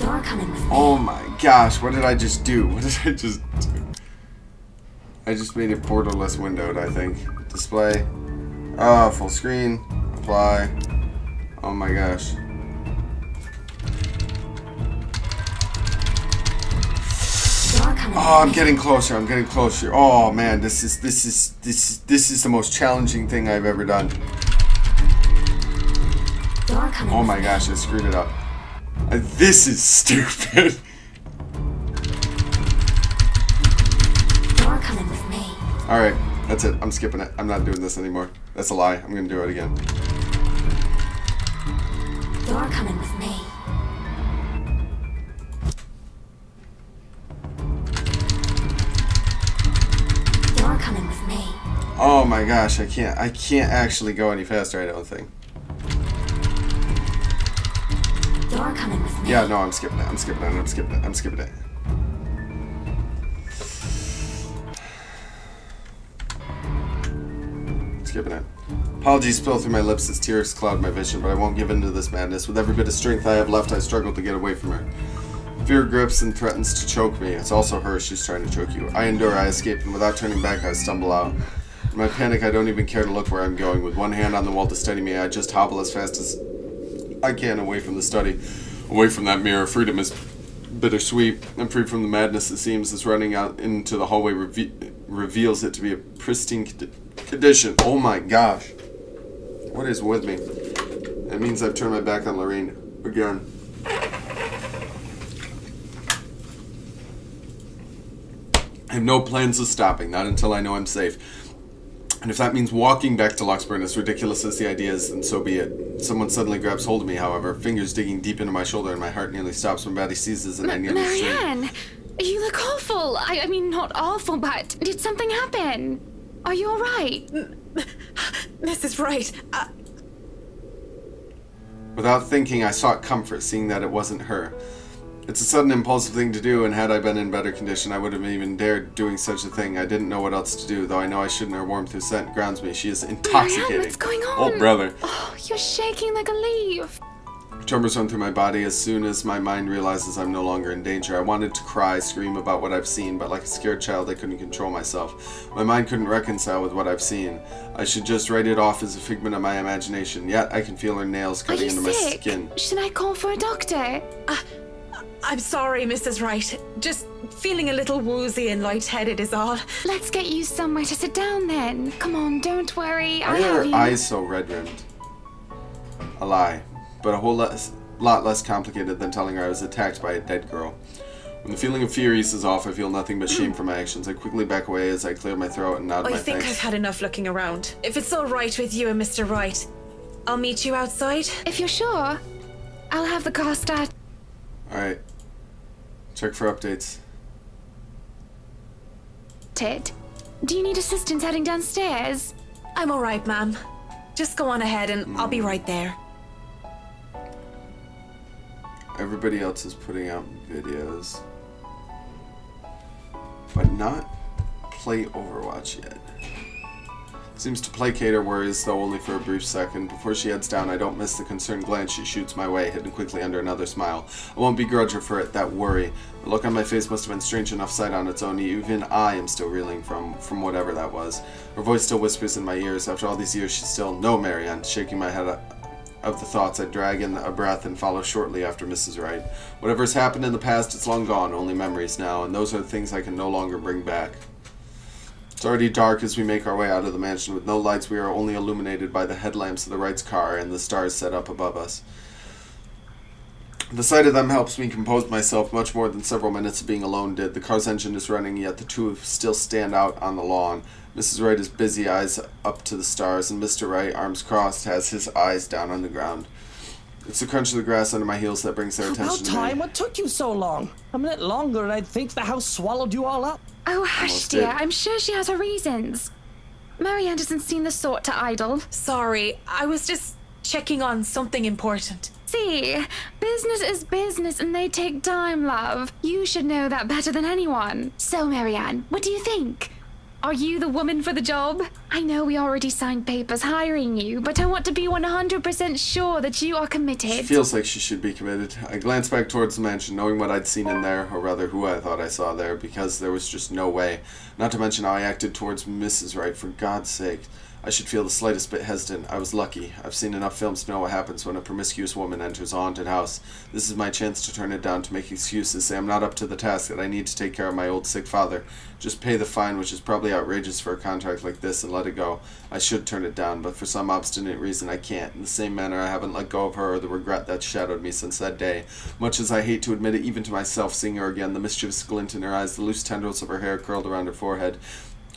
You're coming with me. Oh my gosh, what did I just do? What did I just do? I just made it borderless windowed, I think. Display. Full screen. Apply. Oh my gosh. You're coming Oh, I'm with me. getting closer. Oh man, this is the most challenging thing I've ever done. You're coming Oh with my me. gosh, I screwed it up. This is stupid. You're coming with me. Alright, that's it. I'm skipping it. I'm not doing this anymore. That's a lie. I'm gonna do it again. You're coming with me. You're coming with me. Oh my gosh, I can't actually go any faster, I don't think. You're coming with me. Yeah, no, I'm skipping it. Skipping it. Apologies spill through my lips as tears cloud my vision, but I won't give in to this madness. With every bit of strength I have left, I struggle to get away from her. Fear grips and threatens to choke me. It's also her, she's trying to choke you. I endure, I escape, and without turning back, I stumble out. In my panic, I don't even care to look where I'm going. With one hand on the wall to steady me, I just hobble as fast as I can away from the study. Away from that mirror. Freedom is bittersweet. I'm free from the madness it seems as running out into the hallway reveals it to be a pristine condition. Oh my gosh. What is with me? That means I've turned my back on Lorraine again. I have no plans of stopping, not until I know I'm safe. And if that means walking back to Loxburn, as ridiculous as the idea is, then so be it. Someone suddenly grabs hold of me, however, fingers digging deep into my shoulder, and my heart nearly stops when Batty seizes and I nearly scream. Marianne, you look awful. I mean, not awful, but did something happen? Are you alright? Mrs. Wright, Without thinking, I sought comfort, seeing that it wasn't her. It's a sudden impulsive thing to do, and had I been in better condition, I would have even dared doing such a thing. I didn't know what else to do, though I know I shouldn't. Her warmth or scent grounds me. She is intoxicating. Marianne, what's going on? Oh, brother. Oh, you're shaking like a leaf. Tremors run through my body as soon as my mind realizes I'm no longer in danger. I wanted to cry, scream about what I've seen, but like a scared child, I couldn't control myself. My mind couldn't reconcile with what I've seen. I should just write it off as a figment of my imagination, yet I can feel her nails cutting into my skin. Should I call for a doctor? I'm sorry, Mrs. Wright. Just feeling a little woozy and lightheaded is all. Let's get you somewhere to sit down then. Come on, don't worry. Why I have are her you. eyes so red-rimmed? A lie, but a whole lot less complicated than telling her I was attacked by a dead girl. When the feeling of fear eases off, I feel nothing but shame for my actions. I quickly back away as I clear my throat and nod my I think thanks. I've had enough looking around. If it's all right with you and Mr. Wright, I'll meet you outside. If you're sure, I'll have the car start. Alright. Check for updates. Ted, do you need assistance heading downstairs? I'm all right, ma'am. Just go on ahead and I'll be right there. Everybody else is putting out videos, but not play Overwatch yet. Seems to placate her worries, though only for a brief second. Before she heads down, I don't miss the concerned glance she shoots my way, hidden quickly under another smile. I won't begrudge her for it, that worry. The look on my face must have been strange enough sight on its own. Even I am still reeling from whatever that was. Her voice still whispers in my ears. After all these years, she's still, "No, Marianne," shaking my head of the thoughts. I drag in a breath and follow shortly after Mrs. Wright. Whatever's happened in the past, it's long gone, only memories now, and those are the things I can no longer bring back. It's already dark as we make our way out of the mansion. With no lights, we are only illuminated by the headlamps of the Wright's car and the stars set up above us. The sight of them helps me compose myself much more than several minutes of being alone did. The car's engine is running, yet the two still stand out on the lawn. Mrs. Wright is busy, eyes up to the stars, and Mr. Wright, arms crossed, has his eyes down on the ground. It's the crunch of the grass under my heels that brings their attention to me. About time. What took you so long? A minute longer and I'd think the house swallowed you all up. Oh, hush, Almost dear. did. I'm sure she has her reasons. Marianne doesn't seem the sort to idle. Sorry, I was just checking on something important. See, business is business and they take time, love. You should know that better than anyone. So, Marianne, what do you think? Are you the woman for the job? I know we already signed papers hiring you, but I want to be 100% sure that you are committed. She feels like she should be committed. I glanced back towards the mansion, knowing what I'd seen in there, or rather who I thought I saw there, because there was just no way. Not to mention how I acted towards Mrs. Wright, for God's sake. I should feel the slightest bit hesitant. I was lucky. I've seen enough films to know what happens when a promiscuous woman enters a haunted house. This is my chance to turn it down, to make excuses, say I'm not up to the task, that I need to take care of my old sick father. Just pay the fine, which is probably outrageous for a contract like this, and let it go. I should turn it down, but for some obstinate reason I can't. In the same manner, I haven't let go of her or the regret that shadowed me since that day. Much as I hate to admit it, even to myself, seeing her again, the mischievous glint in her eyes, the loose tendrils of her hair curled around her forehead.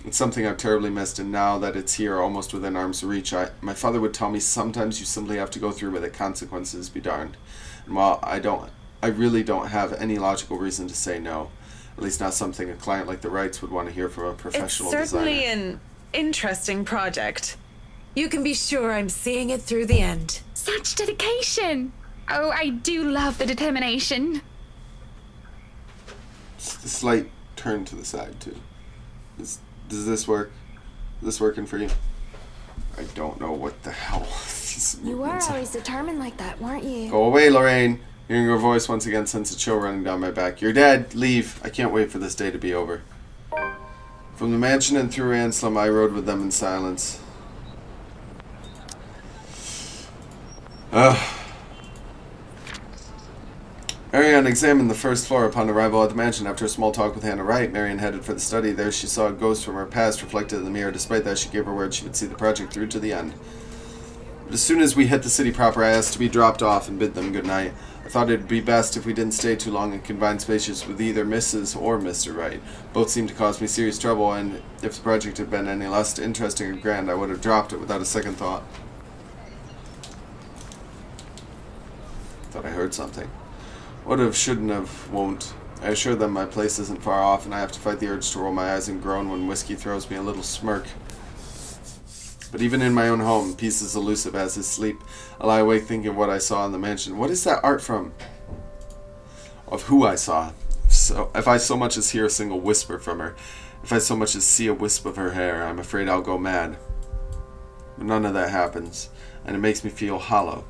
It's something I've terribly missed, and now that it's here, almost within arm's reach, my father would tell me sometimes you simply have to go through with it, consequences be darned. And while I really don't have any logical reason to say no. At least not something a client like the Wrights would want to hear from a professional It's certainly designer. an interesting project. You can be sure I'm seeing it through the end. Such dedication! Oh, I do love the determination. The slight turn to the side, too. Does this work? Is this working for you? I don't know what the hell these You were movements are. always determined like that, weren't you? Go away, Lorraine. Hearing her voice once again sends a chill running down my back. You're dead. Leave. I can't wait for this day to be over. From the mansion and through Anselm, I rode with them in silence. Marianne examined the first floor upon arrival at the mansion. After a small talk with Hannah Wright, Marianne headed for the study. There she saw a ghost from her past reflected in the mirror. Despite that, she gave her word she would see the project through to the end. But as soon as we hit the city proper, I asked to be dropped off and bid them good night. I thought it'd be best if we didn't stay too long in confined spaces with either Mrs. or Mr. Wright. Both seemed to cause me serious trouble, and if the project had been any less interesting or grand, I would have dropped it without a second thought. Thought I heard something. Would have, shouldn't have, won't. I assure them my place isn't far off, and I have to fight the urge to roll my eyes and groan when whiskey throws me a little smirk. But even in my own home, peace is elusive as is sleep. I lie awake thinking of what I saw in the mansion. What is that art from? Of who I saw. So, if I so much as hear a single whisper from her, if I so much as see a wisp of her hair, I'm afraid I'll go mad. But none of that happens, and it makes me feel hollow.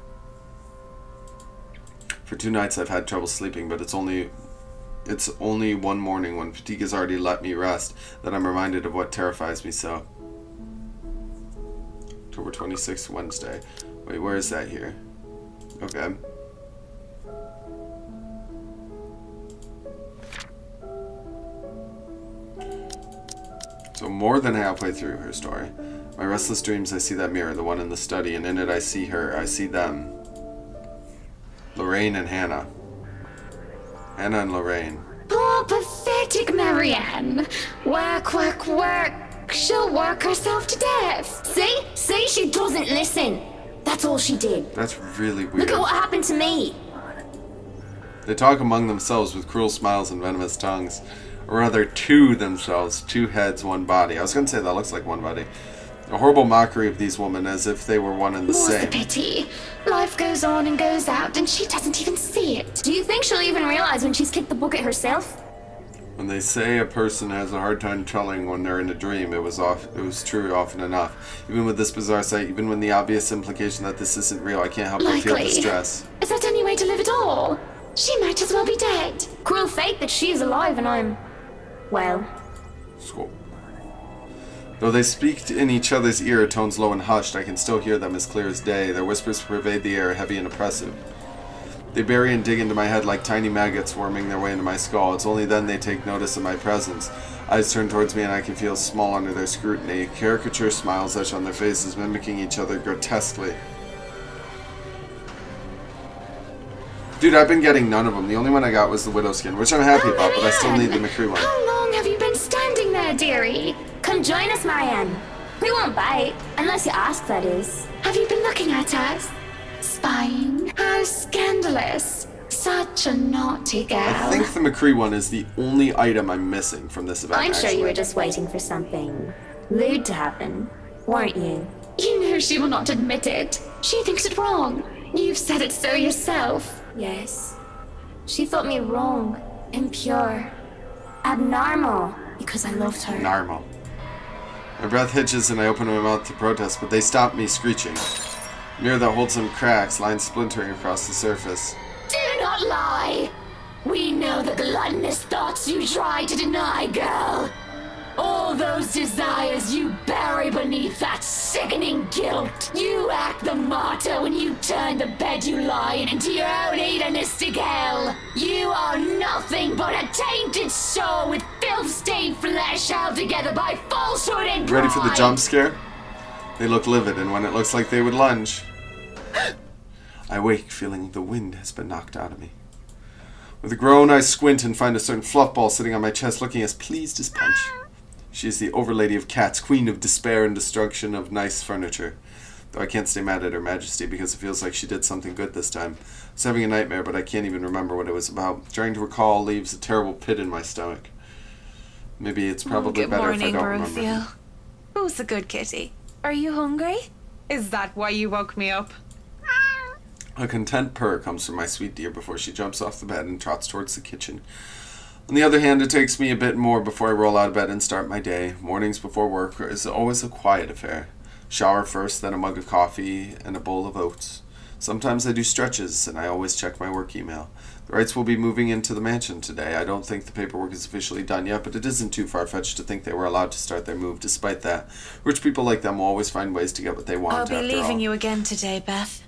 For 2 nights I've had trouble sleeping, but it's only one morning when fatigue has already let me rest that I'm reminded of what terrifies me so. October 26th, Wednesday. Wait, where is that here? Okay. So more than halfway through her story. My restless dreams, I see that mirror, the one in the study, and in it I see her, I see them. Lorraine and Hannah. Hannah and Lorraine. Poor pathetic Marianne. Work, work, work. She'll work herself to death. See, she doesn't listen. That's all she did. That's really weird. Look at what happened to me. They talk among themselves with cruel smiles and venomous tongues. Or rather, to themselves. 2 heads, 1 body. I was going to say that looks like 1 body. A horrible mockery of these women as if they were one and the More's same. the pity. Life goes on and goes out, and she doesn't even see it. Do you think she'll even realize when she's kicked the bucket herself? When they say a person has a hard time telling when they're in a dream, it was true often enough. Even with this bizarre sight, even with the obvious implication that this isn't real, I can't help but feel distress. Is that any way to live at all? She might as well be dead. Cruel fate that she is alive and I'm... well... School. Though they speak in each other's ear, tones low and hushed, I can still hear them as clear as day. Their whispers pervade the air, heavy and oppressive. They bury and dig into my head like tiny maggots worming their way into my skull. It's only then they take notice of my presence. Eyes turn towards me and I can feel small under their scrutiny. Caricature smiles etch on their faces, mimicking each other grotesquely. Dude, I've been getting none of them. The only one I got was the Widow Skin, which I'm happy about, but I still need the McCree one. How long have you been standing there, dearie? Come join us, Marianne. We won't bite, unless you ask, that is. Have you been looking at us? Spying? How scandalous. Such a naughty girl. I think the McCree one is the only item I'm missing from this event. I'm sure you were just waiting for something lewd to happen, weren't you? You know she will not admit it. She thinks it wrong. You've said it so yourself. Yes. She thought me wrong, impure, abnormal, because I loved her. Normal. My breath hitches and I open my mouth to protest, but they stop me screeching. Mirror that holds some cracks, lines splintering across the surface. Do not lie. We know the gluttonous thoughts you try to deny, girl. All those desires you bury beneath that sickening guilt. You act the martyr when you turn the bed you lie in into your own hedonistic hell. You are nothing but a tainted soul with filth-stained flesh held together by falsehood and pride. Ready for the jump scare? They look livid, and when it looks like they would lunge, I wake feeling the wind has been knocked out of me. With a groan, I squint and find a certain fluff ball sitting on my chest looking as pleased as Punch. She is the overlady of cats, queen of despair and destruction of nice furniture. Though I can't stay mad at her majesty because it feels like she did something good this time. I was having a nightmare, but I can't even remember what it was about. Trying to recall leaves a terrible pit in my stomach. Maybe it's probably better if I don't remember. Who's the good kitty? Are you hungry? Is that why you woke me up? A content purr comes from my sweet dear before she jumps off the bed and trots towards the kitchen. On the other hand, it takes me a bit more before I roll out of bed and start my day. Mornings before work is always a quiet affair. Shower first, then a mug of coffee and a bowl of oats. Sometimes I do stretches, and I always check my work email. The Wrights will be moving into the mansion today. I don't think the paperwork is officially done yet, but it isn't too far-fetched to think they were allowed to start their move. Despite that, rich people like them will always find ways to get what they want. I'll be leaving you again today, Beth.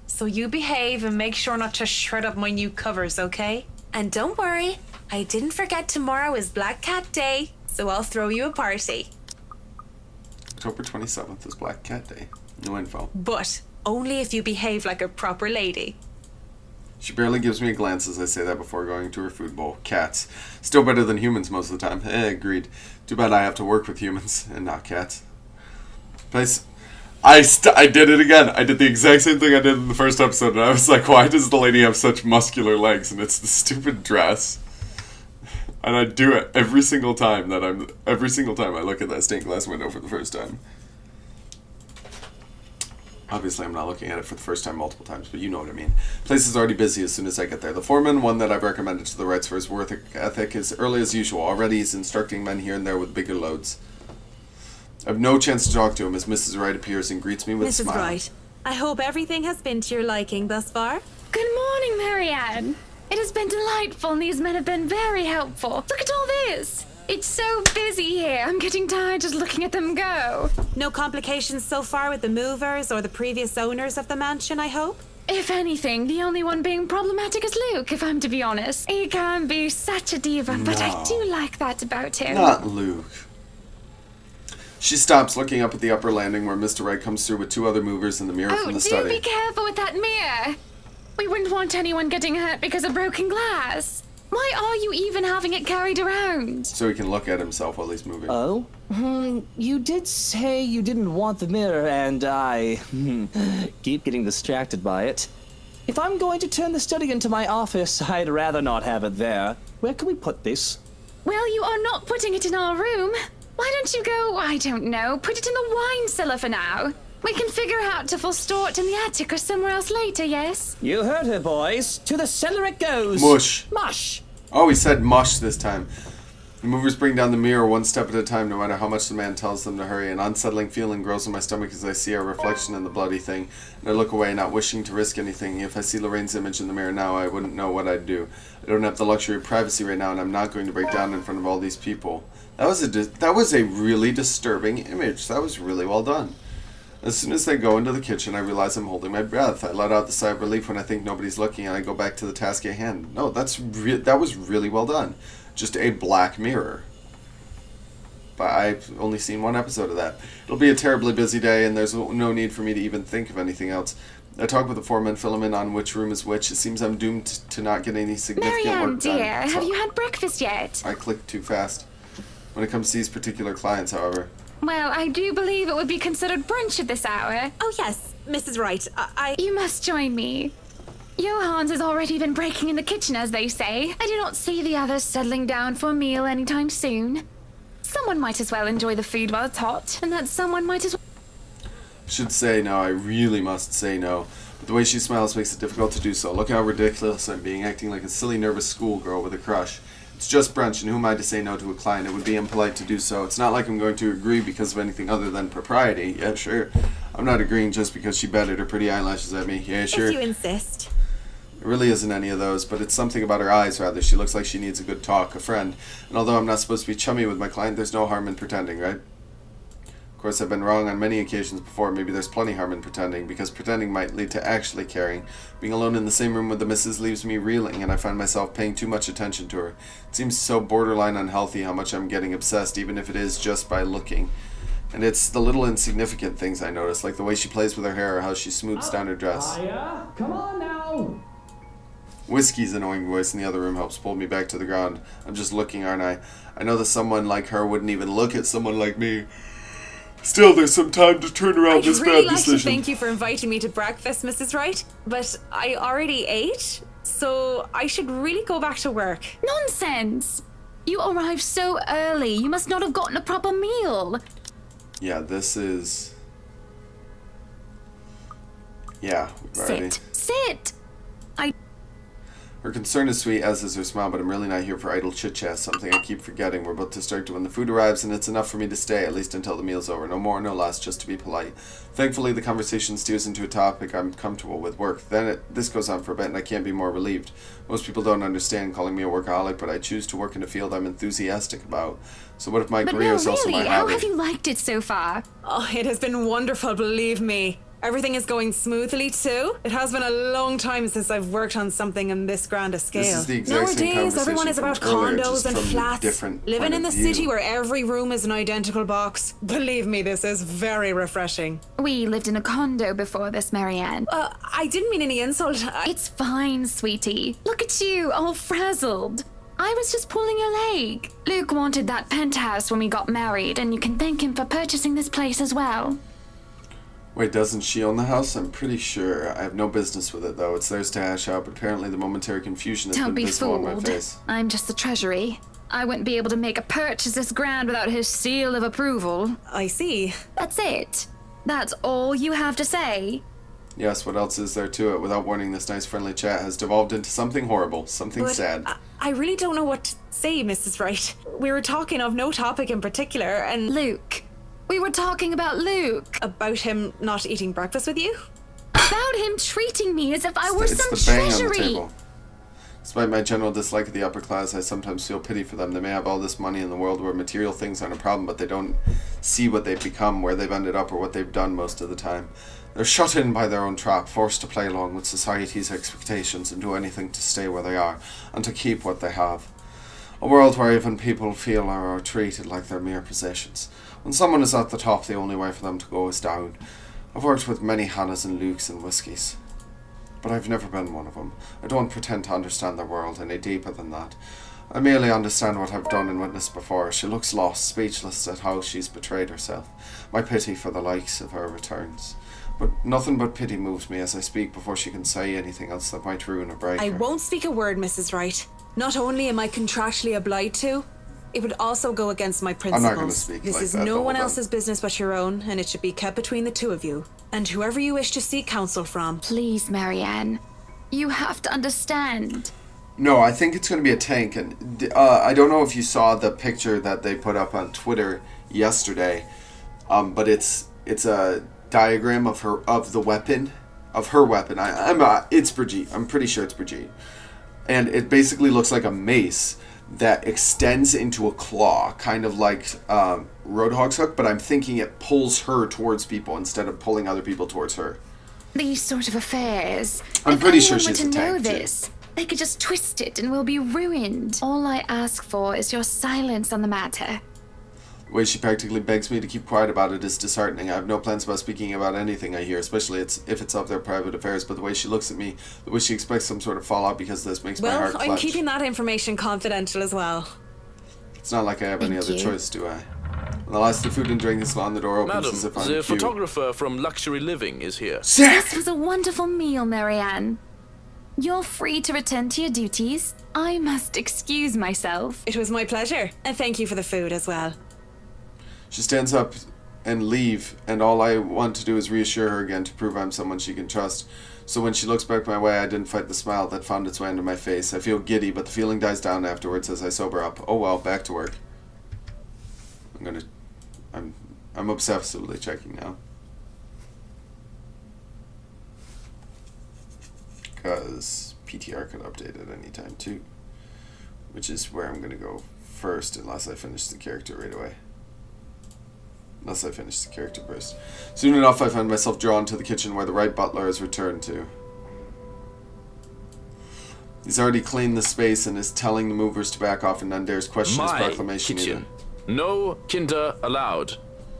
So you behave and make sure not to shred up my new covers, okay? And don't worry, I didn't forget tomorrow is Black Cat Day, so I'll throw you a party. October 27th is Black Cat Day. No info. But only if you behave like a proper lady. She barely gives me a glance as I say that before going to her food bowl. Cats. Still better than humans most of the time. Agreed. Too bad I have to work with humans and not cats. Place. I did it again. I did the exact same thing I did in the first episode, and I was like, why does the lady have such muscular legs? And it's the stupid dress. And I do it every single time I look at that stained glass window for the first time. Obviously, I'm not looking at it for the first time multiple times, but you know what I mean. Place is already busy as soon as I get there. The foreman, one that I've recommended to the rights for his work ethic, is early as usual. Already he's instructing men here and there with bigger loads. I have no chance to talk to him as Mrs. Wright appears and greets me with a smile. Mrs. Wright, I hope everything has been to your liking thus far. Good morning, Marianne. It has been delightful, and these men have been very helpful. Look at all this. It's so busy here. I'm getting tired just looking at them go. No complications so far with the movers or the previous owners of the mansion, I hope? If anything, the only one being problematic is Luke, if I'm to be honest. He can be such a diva, but I do like that about him. Not Luke. She stops, looking up at the upper landing where Mr. Wright comes through with two other movers in the mirror from the study. Oh, do be careful with that mirror. We wouldn't want anyone getting hurt because of broken glass. Why are you even having it carried around? So he can look at himself while he's moving. Oh? You did say you didn't want the mirror, and I keep getting distracted by it. If I'm going to turn the study into my office, I'd rather not have it there. Where can we put this? Well, you are not putting it in our room. Why don't you go, I don't know, put it in the wine cellar for now? We can figure out if we'll store it in the attic or somewhere else later, yes? You heard her, boys. To the cellar it goes. Mush. Mush. Oh, he said mush this time. The movers bring down the mirror one step at a time, no matter how much the man tells them to hurry. An unsettling feeling grows in my stomach as I see our reflection in the bloody thing, and I look away, not wishing to risk anything. If I see Lorraine's image in the mirror now, I wouldn't know what I'd do. I don't have the luxury of privacy right now, and I'm not going to break down in front of all these people. That was a really disturbing image. That was really well done. As soon as they go into the kitchen, I realize I'm holding my breath. I let out the sigh of relief when I think nobody's looking, and I go back to the task at hand. No, that was really well done. Just a black mirror. But I've only seen one episode of that. It'll be a terribly busy day, and there's no need for me to even think of anything else. I talk with the foreman, fill him in on which room is which. It seems I'm doomed to not get any significant Marianne, work done. dear, have you had breakfast yet? I clicked too fast. When it comes to these particular clients, however. Well, I do believe it would be considered brunch at this hour. Oh, yes, Mrs. Wright, You must join me. Johans has already been breaking in the kitchen, as they say. I do not see the others settling down for a meal anytime soon. Someone might as well enjoy the food while it's hot, and that someone might as well... Should say no, I really must say no. But the way she smiles makes it difficult to do so. Look how ridiculous I'm being, acting like a silly, nervous schoolgirl with a crush. It's just brunch, and who am I to say no to a client? It would be impolite to do so. It's not like I'm going to agree because of anything other than propriety. Yeah, sure. I'm not agreeing just because she batted her pretty eyelashes at me. Yeah, sure. If you insist. It really isn't any of those, but it's something about her eyes, rather. She looks like she needs a good talk, a friend. And although I'm not supposed to be chummy with my client, there's no harm in pretending, right? Of course, I've been wrong on many occasions before. Maybe there's plenty harm in pretending, because pretending might lead to actually caring. Being alone in the same room with the missus leaves me reeling, and I find myself paying too much attention to her. It seems so borderline unhealthy how much I'm getting obsessed, even if it is just by looking. And it's the little insignificant things I notice, like the way she plays with her hair or how she smooths down her dress. Come on now. Whiskey's annoying voice in the other room helps pull me back to the ground. I'm just looking, aren't I? I know that someone like her wouldn't even look at someone like me. Still, there's some time to turn around this bad decision. I'd really like to thank you for inviting me to breakfast, Mrs. Wright, but I already ate, so I should really go back to work. Nonsense! You arrived so early. You must not have gotten a proper meal. Yeah, this is... Yeah, we've already... Sit! Her concern is sweet, as is her smile, but I'm really not here for idle chit-chat, something I keep forgetting. We're about to start when the food arrives, and it's enough for me to stay, at least until the meal's over. No more, no less, just to be polite. Thankfully, the conversation steers into a topic I'm comfortable with, work. This goes on for a bit, and I can't be more relieved. Most people don't understand calling me a workaholic, but I choose to work in a field I'm enthusiastic about. So what if my career is also my hobby? How have you liked it so far? Oh, it has been wonderful, believe me. Everything is going smoothly too. It has been a long time since I've worked on something on this grand a scale. This is the exact same Nowadays, everyone is about conversation from earlier, condos just and from a flats, different living point in the of view. city where every room is an identical box. Believe me, this is very refreshing. We lived in a condo before this, Marianne. I didn't mean any insult. It's fine, sweetie. Look at you, all frazzled. I was just pulling your leg. Luke wanted that penthouse when we got married, and you can thank him for purchasing this place as well. Wait, doesn't she own the house? I'm pretty sure. I have no business with it, though. It's theirs to hash out, but apparently the momentary confusion has Don't been be visible on my fooled. face. I'm just the treasury. I wouldn't be able to make a purchase this grand without his seal of approval. I see. That's it. That's all you have to say. Yes, what else is there to it? Without warning, this nice friendly chat has devolved into something horrible, something But sad. I really don't know what to say, Mrs. Wright. We were talking of no topic in particular, and Luke. We were talking about Luke. about him not eating breakfast with you. About him treating me as if I were It's some the bang on the treasury. table. Despite my general dislike of the upper class, I sometimes feel pity for them. They may have all this money in the world where material things aren't a problem, but they don't see what they've become, where they've ended up, or what they've done most of the time. They're shut in by their own trap, forced to play along with society's expectations and do anything to stay where they are, and to keep what they have. A world where even people feel or are treated like they're mere possessions. When someone is at the top, the only way for them to go is down. I've worked with many Hannahs and Lukes and Whiskies, but I've never been one of them. I don't pretend to understand their world any deeper than that. I merely understand what I've done and witnessed before. She looks lost, speechless at how she's betrayed herself. My pity for the likes of her returns. But nothing but pity moves me as I speak before she can say anything else that might ruin or break I her. won't speak a word, Mrs. Wright. Not only am I contractually obliged to, it would also go against my principles. not gonna speak This like is that, no though, one hold on. else's business but your own, and it should be kept between the two of you. And whoever you wish to seek counsel from. Please, Marianne. You have to understand. No, I think it's going to be a tank, and I don't know if you saw the picture that they put up on Twitter yesterday, but it's a diagram of her weapon. It's Brigitte. I'm pretty sure it's Brigitte, and it basically looks like a mace that extends into a claw, kind of like Roadhog's hook. But I'm thinking it pulls her towards people instead of pulling other people towards her. These sort of affairs. I'm if pretty sure anyone were she's to a know tank, too. this, they could just twist it and we'll be ruined. All I ask for is your silence on the matter. The way she practically begs me to keep quiet about it is disheartening. I have no plans about speaking about anything I hear, especially if it's of their private affairs, but the way she looks at me, the way she expects some sort of fallout because of this makes my heart Well, I'm clutch. keeping that information confidential as well. It's not like I have any Thank other you. choice, do I? When the last of the food and drink is gone, the door opens Madam, as if I'm the cue. photographer from Luxury Living is here. This was a wonderful meal, Marianne. You're free to return to your duties. I must excuse myself. It was my pleasure, and thank you for the food as well. She stands up and leave, and all I want to do is reassure her again to prove I'm someone she can trust. So when she looks back my way, I didn't fight the smile that found its way into my face. I feel giddy, but the feeling dies down afterwards as I sober up. Oh well, back to work. I'm obsessively checking now. Because PTR could update at any time too. Which is where I'm going to go first unless I finish the character right away. Unless I finish the character first. Soon enough I find myself drawn to the kitchen where the right butler has returned to. He's already cleaned the space and is telling the movers to back off and none dares question his My proclamation kitchen. either. No kinder allowed.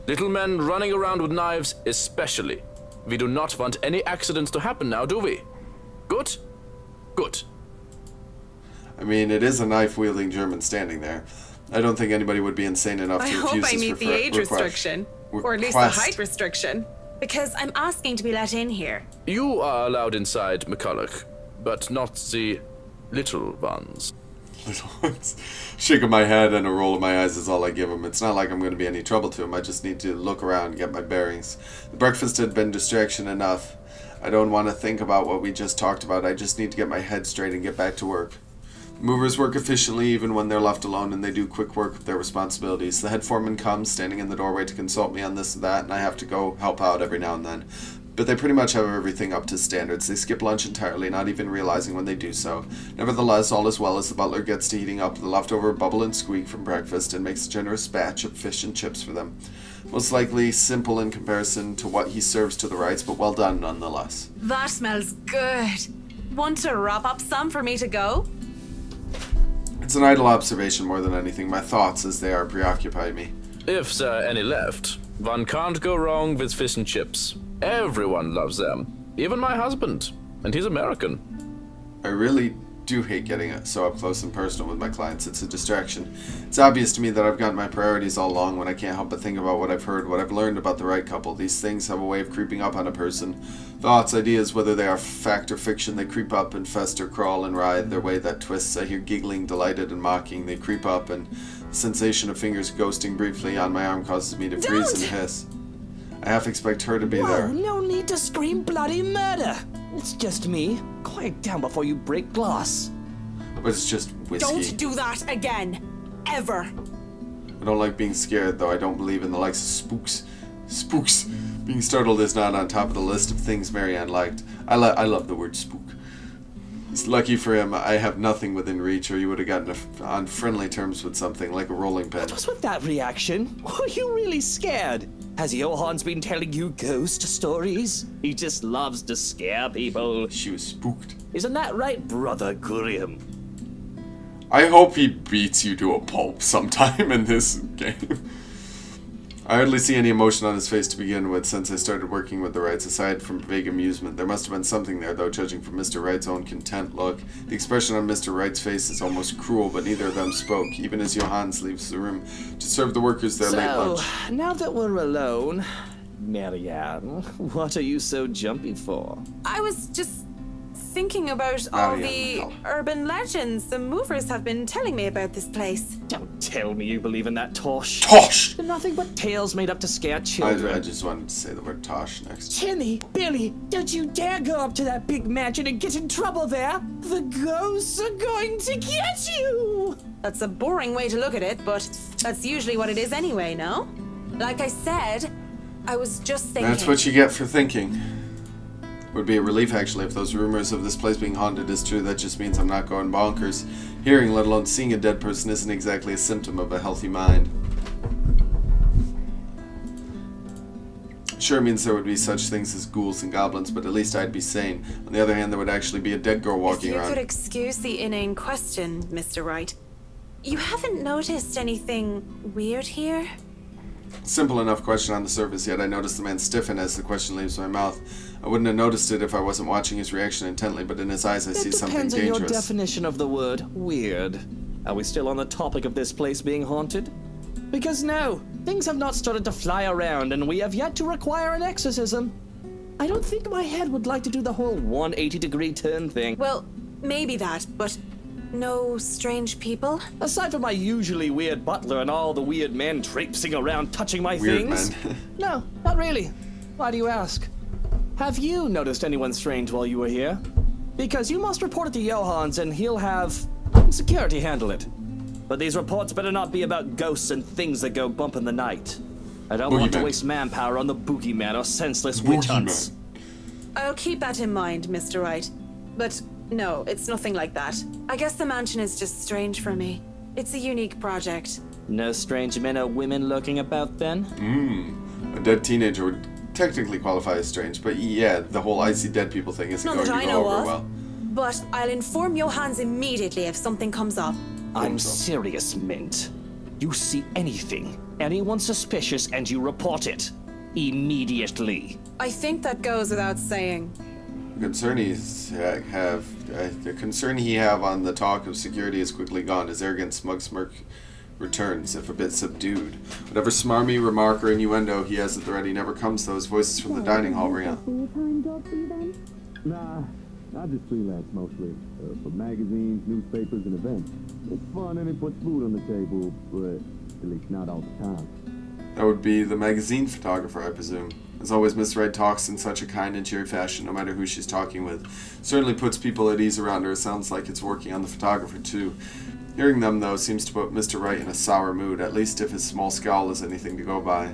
Little men running around with knives especially. We do not want any accidents to happen now, do we? Good? Good. I mean, it is a knife-wielding German standing there. I don't think anybody would be insane enough I to hope refuse I this meet the age restriction. Or at least the request. height restriction. Because I'm asking to be let in here. You are allowed inside, McCulloch, but not the little ones. Little ones. Shaking my head and a roll of my eyes is all I give him. It's not like I'm going to be any trouble to him. I just need to look around and get my bearings. The breakfast had been distraction enough. I don't want to think about what we just talked about. I just need to get my head straight and get back to work. Movers work efficiently even when they're left alone, and they do quick work of their responsibilities. The head foreman comes, standing in the doorway to consult me on this and that, and I have to go help out every now and then. but they pretty much have everything up to standards. They skip lunch entirely, not even realizing when they do so. Nevertheless, all is well as the butler gets to heating up the leftover bubble and squeak from breakfast and makes a generous batch of fish and chips for them. Most likely simple in comparison to what he serves to the Wrights, but well done nonetheless. That smells good. Want to wrap up some for me to go? It's an idle observation more than anything. My thoughts, as they are, preoccupy me. If there are any left, one can't go wrong with fish and chips. Everyone loves them. Even my husband. And he's American. I really do hate getting so up close and personal with my clients. It's a distraction. It's obvious to me that I've got my priorities all along when I can't help but think about what I've heard, what I've learned about the Wright couple. These things have a way of creeping up on a person. Thoughts, ideas, whether they are fact or fiction, they creep up and fester, crawl and writhe their way that twists. I hear giggling, delighted and mocking. They creep up, and the sensation of fingers ghosting briefly on my arm causes me to freeze and hiss. I half expect her to be there. No need to scream bloody murder. It's just me. Quiet down before you break glass. But it's just whiskey. Don't do that again. Ever. I don't like being scared, though. I don't believe in the likes of spooks. Spooks. Being startled is not on top of the list of things Marianne liked. I love the word spook. It's lucky for him I have nothing within reach, or you would have gotten on friendly terms with something like a rolling pin. What was with that reaction? Were you really scared? Has Johann's been telling you ghost stories? He just loves to scare people. She was spooked. Isn't that right, Brother Gurium? I hope he beats you to a pulp sometime in this game. I hardly see any emotion on his face to begin with since I started working with the Wrights, aside from vague amusement. There must have been something there, though, judging from Mr. Wright's own content look. The expression on Mr. Wright's face is almost cruel, but neither of them spoke, even as Johannes leaves the room to serve the workers their late lunch. Now that we're alone, Marianne, what are you so jumpy for? I was just thinking about all the urban legends the movers have been telling me about this place. Don't tell me you believe in that tosh. Tosh! They're nothing but tales made up to scare children. I just wanted to say the word tosh next. Timmy, Billy, don't you dare go up to that big mansion and get in trouble there. The ghosts are going to get you. That's a boring way to look at it, but that's usually what it is anyway, no? Like I said, I was just thinking... That's what you get for thinking. Would be a relief, actually, if those rumors of this place being haunted is true. That just means I'm not going bonkers. Hearing, let alone seeing a dead person isn't exactly a symptom of a healthy mind. Sure means there would be such things as ghouls and goblins, but at least I'd be sane. On the other hand, there would actually be a dead girl walking around. If you could excuse the inane question, Mr. Wright. You haven't noticed anything weird here? Simple enough question on the surface, yet I noticed the man stiffen as the question leaves my mouth. I wouldn't have noticed it if I wasn't watching his reaction intently, but in his eyes I see something dangerous. It depends on your definition of the word weird. Are we still on the topic of this place being haunted? Because no, things have not started to fly around and we have yet to require an exorcism. I don't think my head would like to do the whole 180-degree turn thing. Well, maybe that, but no strange people? Aside from my usually weird butler and all the weird men traipsing around touching my things. Men. No, not really. Why do you ask? Have you noticed anyone strange while you were here? Because you must report it to Johann's and he'll have security handle it. But these reports better not be about ghosts and things that go bump in the night. I don't want to waste manpower on the boogeyman or senseless witch hunts. I'll keep that in mind, Mr. Wright. But no, it's nothing like that. I guess the mansion is just strange for me. It's a unique project. No strange men or women lurking about then? A dead teenager would technically qualify as strange, but yeah, the whole I see dead people thing isn't going to go over well. But I'll inform Johannes immediately if something comes up. I'm serious, Mint. You see anything, anyone suspicious, and you report it. Immediately. I think that goes without saying. The concern he have on the talk of security is quickly gone. His arrogant smug smirk returns, if a bit subdued. Whatever smarmy remark or innuendo he has at the ready never comes, though his voices from the dining hall ring out. Nah, I just freelance mostly. For magazines, newspapers, and events. It's fun and it puts food on the table, but at least not all the time. That would be the magazine photographer, I presume. As always, Miss Wright talks in such a kind and cheery fashion, no matter who she's talking with. Certainly puts people at ease around her. It sounds like it's working on the photographer, too. Hearing them, though, seems to put Mr. Wright in a sour mood, at least if his small scowl is anything to go by.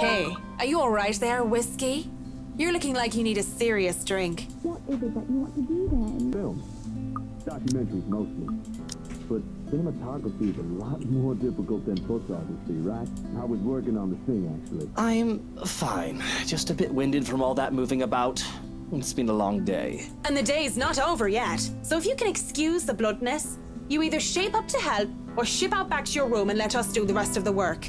Hey, are you alright there, Whiskey? You're looking like you need a serious drink. What is it that you want to do then? Film. Documentaries mostly. But cinematography is a lot more difficult than photography, right? I was working on the thing, actually. I'm fine. Just a bit winded from all that moving about. It's been a long day. And the day's not over yet. So if you can excuse the bluntness, you either shape up to help or ship out back to your room and let us do the rest of the work.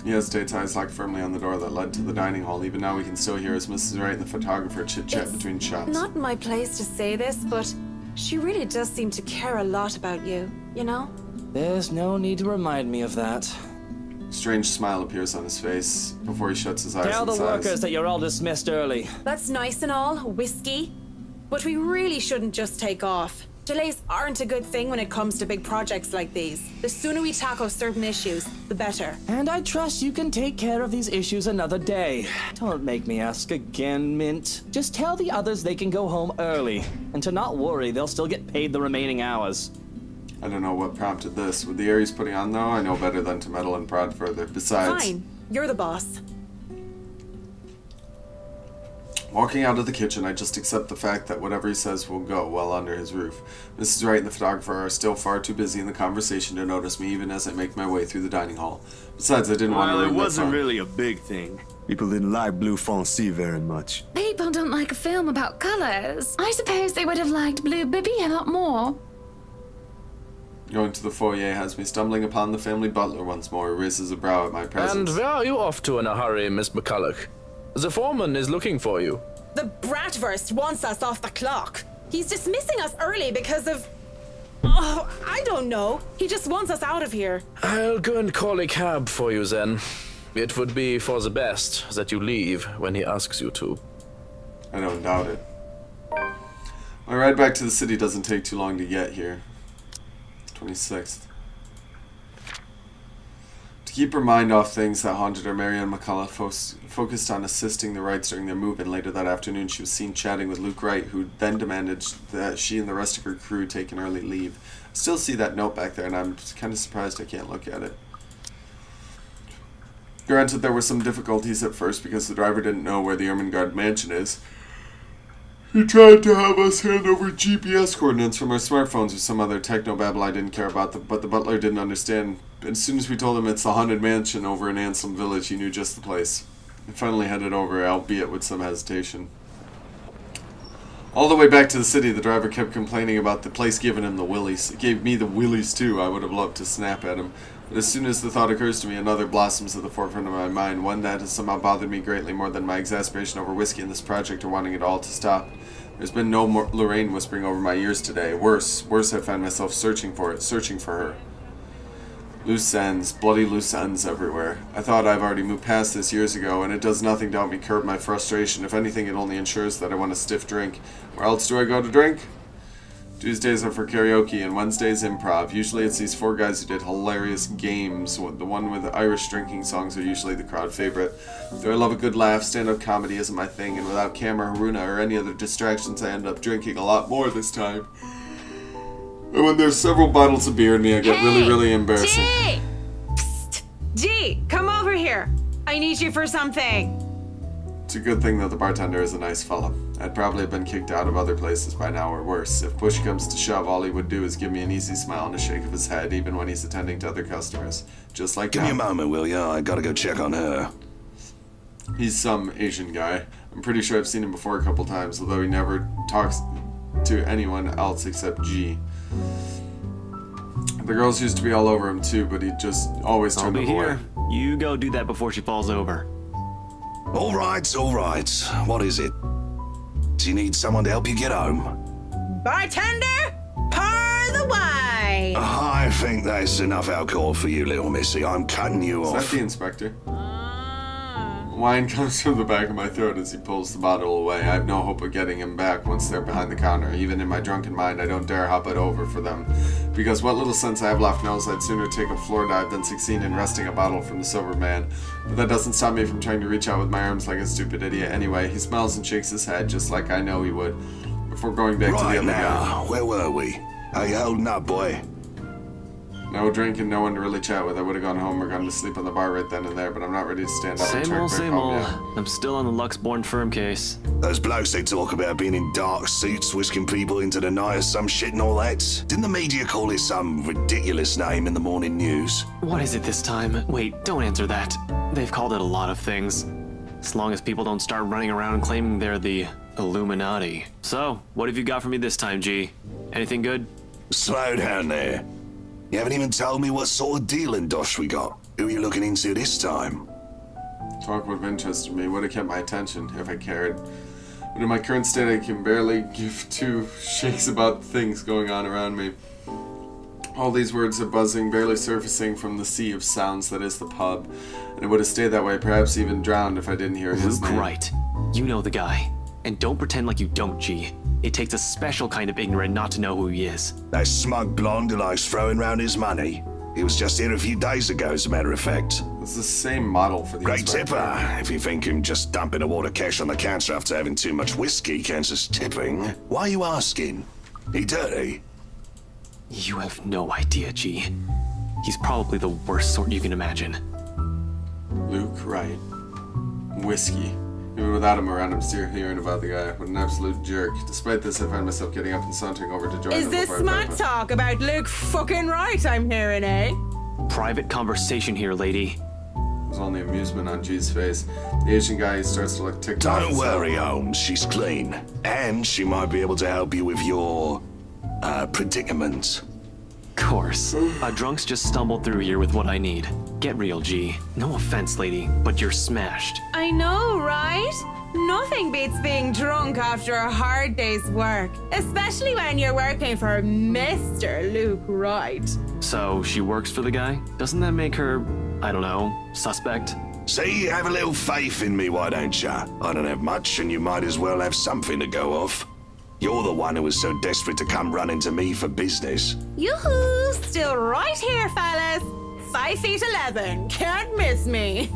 He hesitates, eyes locked firmly on the door that led to the dining hall. Even now we can still hear as Mrs. Wright and the photographer chit-chat between shots. Not my place to say this, but she really does seem to care a lot about you, you know? There's no need to remind me of that. A strange smile appears on his face before he shuts his eyes Tell and the sighs. workers that you're all dismissed early. That's nice and all, Whiskey. But we really shouldn't just take off. Delays aren't a good thing when it comes to big projects like these. The sooner we tackle certain issues, the better. And I trust you can take care of these issues another day. Don't make me ask again, Mint. Just tell the others they can go home early. And to not worry, they'll still get paid the remaining hours. I don't know what prompted this. With the air he's putting on, though, I know better than to meddle and prod further. Besides... Fine. You're the boss. Walking out of the kitchen, I just accept the fact that whatever he says will go well under his roof. Mrs. Wright and the photographer are still far too busy in the conversation to notice me even as I make my way through the dining hall. Besides, I didn't want to Well, it ruin their wasn't fun. really a big thing. People didn't like Blue Fonzie very much. People don't like a film about colors. I suppose they would have liked Blue Bibby a lot more. Going to the foyer has me stumbling upon the family butler once more, who raises a brow at my presence. And where are you off to in a hurry, Miss McCulloch? The foreman is looking for you. The Bratwurst wants us off the clock. He's dismissing us early because of... Oh, I don't know. He just wants us out of here. I'll go and call a cab for you then. It would be for the best that you leave when he asks you to. I don't doubt it. My ride back to the city doesn't take too long to get here. 26th. To keep her mind off things that haunted her, Marianne McCullough focused on assisting the Wrights during their move, and later that afternoon she was seen chatting with Luke Wright, who then demanded that she and the rest of her crew take an early leave. I still see that note back there, and I'm kind of surprised I can't look at it. Granted, there were some difficulties at first because the driver didn't know where the Ermengarde mansion is. He tried to have us hand over GPS coordinates from our smartphones or some other technobabble I didn't care about, but the butler didn't understand. As soon as we told him it's the haunted mansion over in Anselm Village, he knew just the place. He finally headed over, albeit with some hesitation. All the way back to the city, the driver kept complaining about the place giving him the willies. It gave me the willies too. I would have loved to snap at him. But as soon as the thought occurs to me, another blossoms at the forefront of my mind, one that has somehow bothered me greatly more than my exasperation over whiskey and this project or wanting it all to stop. There's been no more Lorraine whispering over my ears today. Worse, I find myself searching for her. Loose ends, bloody loose ends everywhere. I thought I've already moved past this years ago, and it does nothing to help me curb my frustration. If anything, it only ensures that I want a stiff drink. Where else do I go to drink? Tuesdays are for karaoke, and Wednesdays improv. Usually it's these four guys who did hilarious games. The one with the Irish drinking songs are usually the crowd favorite. Though I love a good laugh, stand-up comedy isn't my thing, and without Cam or Haruna or any other distractions, I end up drinking a lot more this time. And when there's several bottles of beer in me, I get really embarrassing. G! Psst! G, come over here. I need you for something. It's a good thing that the bartender is a nice fella. I'd probably have been kicked out of other places by now or worse. If push comes to shove, all he would do is give me an easy smile and a shake of his head, even when he's attending to other customers. Just like Give me a moment, will ya? I gotta go check on her. He's some Asian guy. I'm pretty sure I've seen him before a couple times, although he never talks to anyone else except G. The girls used to be all over him too, but he just always turned them away. You go do that before she falls over. All right. What is it? Do you need someone to help you get home? Bartender, pour the wine. I think that's enough alcohol for you, little missy. I'm cutting you Is off. that the inspector? Wine comes from the back of my throat as he pulls the bottle away. I have no hope of getting him back once they're behind the counter. Even in my drunken mind, I don't dare hop it over for them. Because what little sense I have left knows I'd sooner take a floor dive than succeed in wresting a bottle from the sober man. But that doesn't stop me from trying to reach out with my arms like a stupid idiot. Anyway, he smiles and shakes his head just like I know he would. Before going back to the Right other guy. now, where were we? How you holding up, boy? No drinking, no one to really chat with. I would have gone home or gone to sleep on the bar right then and there, but I'm not ready to stand up and Same turn old, back same home old. yet. I'm still on the Luxborn firm case. Those blokes they talk about being in dark suits, whisking people into the night or some shit and all that. Didn't the media call it some ridiculous name in the morning news? What is it this time? Wait, don't answer that. They've called it a lot of things. As long as people don't start running around and claiming they're the Illuminati. So, what have you got for me this time, G? Anything good? Slow down there. You haven't even told me what sort of dealing dosh we got. Who are you looking into this time? Talk would have interested me, would have kept my attention if I cared. But in my current state, I can barely give two shakes about things going on around me. All these words are buzzing, barely surfacing from the sea of sounds that is the pub, and it would have stayed that way, perhaps even drowned if I didn't hear his Luke name. Wright. You know the guy. And don't pretend like you don't, G. It takes a special kind of ignorant not to know who he is. That smug blonde who likes throwing round his money. He was just here a few days ago, as a matter of fact. It's the same model for the Great inspector. tipper. If you think him just dumping a wad of cash on the counter after having too much whiskey counts as tipping, why are you asking? He dirty? You have no idea, G. He's probably the worst sort you can imagine. Luke Wright. Whiskey. Even without him around, I'm still hearing about the guy. What an absolute jerk. Despite this, I find myself getting up and sauntering over to join Is him this before I smart break talk about Luke fucking Wright I'm hearing, eh? Private conversation here, lady. There's only amusement on G's face. The Asian guy starts to look ticked off. Don't worry, Holmes. She's clean. And she might be able to help you with your, predicament. Course. A drunk's just stumbled through here with what I need. Get real, G. No offense, lady, but you're smashed. I know, right? Nothing beats being drunk after a hard day's work, especially when you're working for Mr. Luke Wright. So, she works for the guy? Doesn't that make her, I don't know, suspect? See, have a little faith in me, why don't ya? I don't have much, and you might as well have something to go off. You're the one who was so desperate to come running to me for business. Yoo-hoo! Still right here, fellas. 5'11", can't miss me.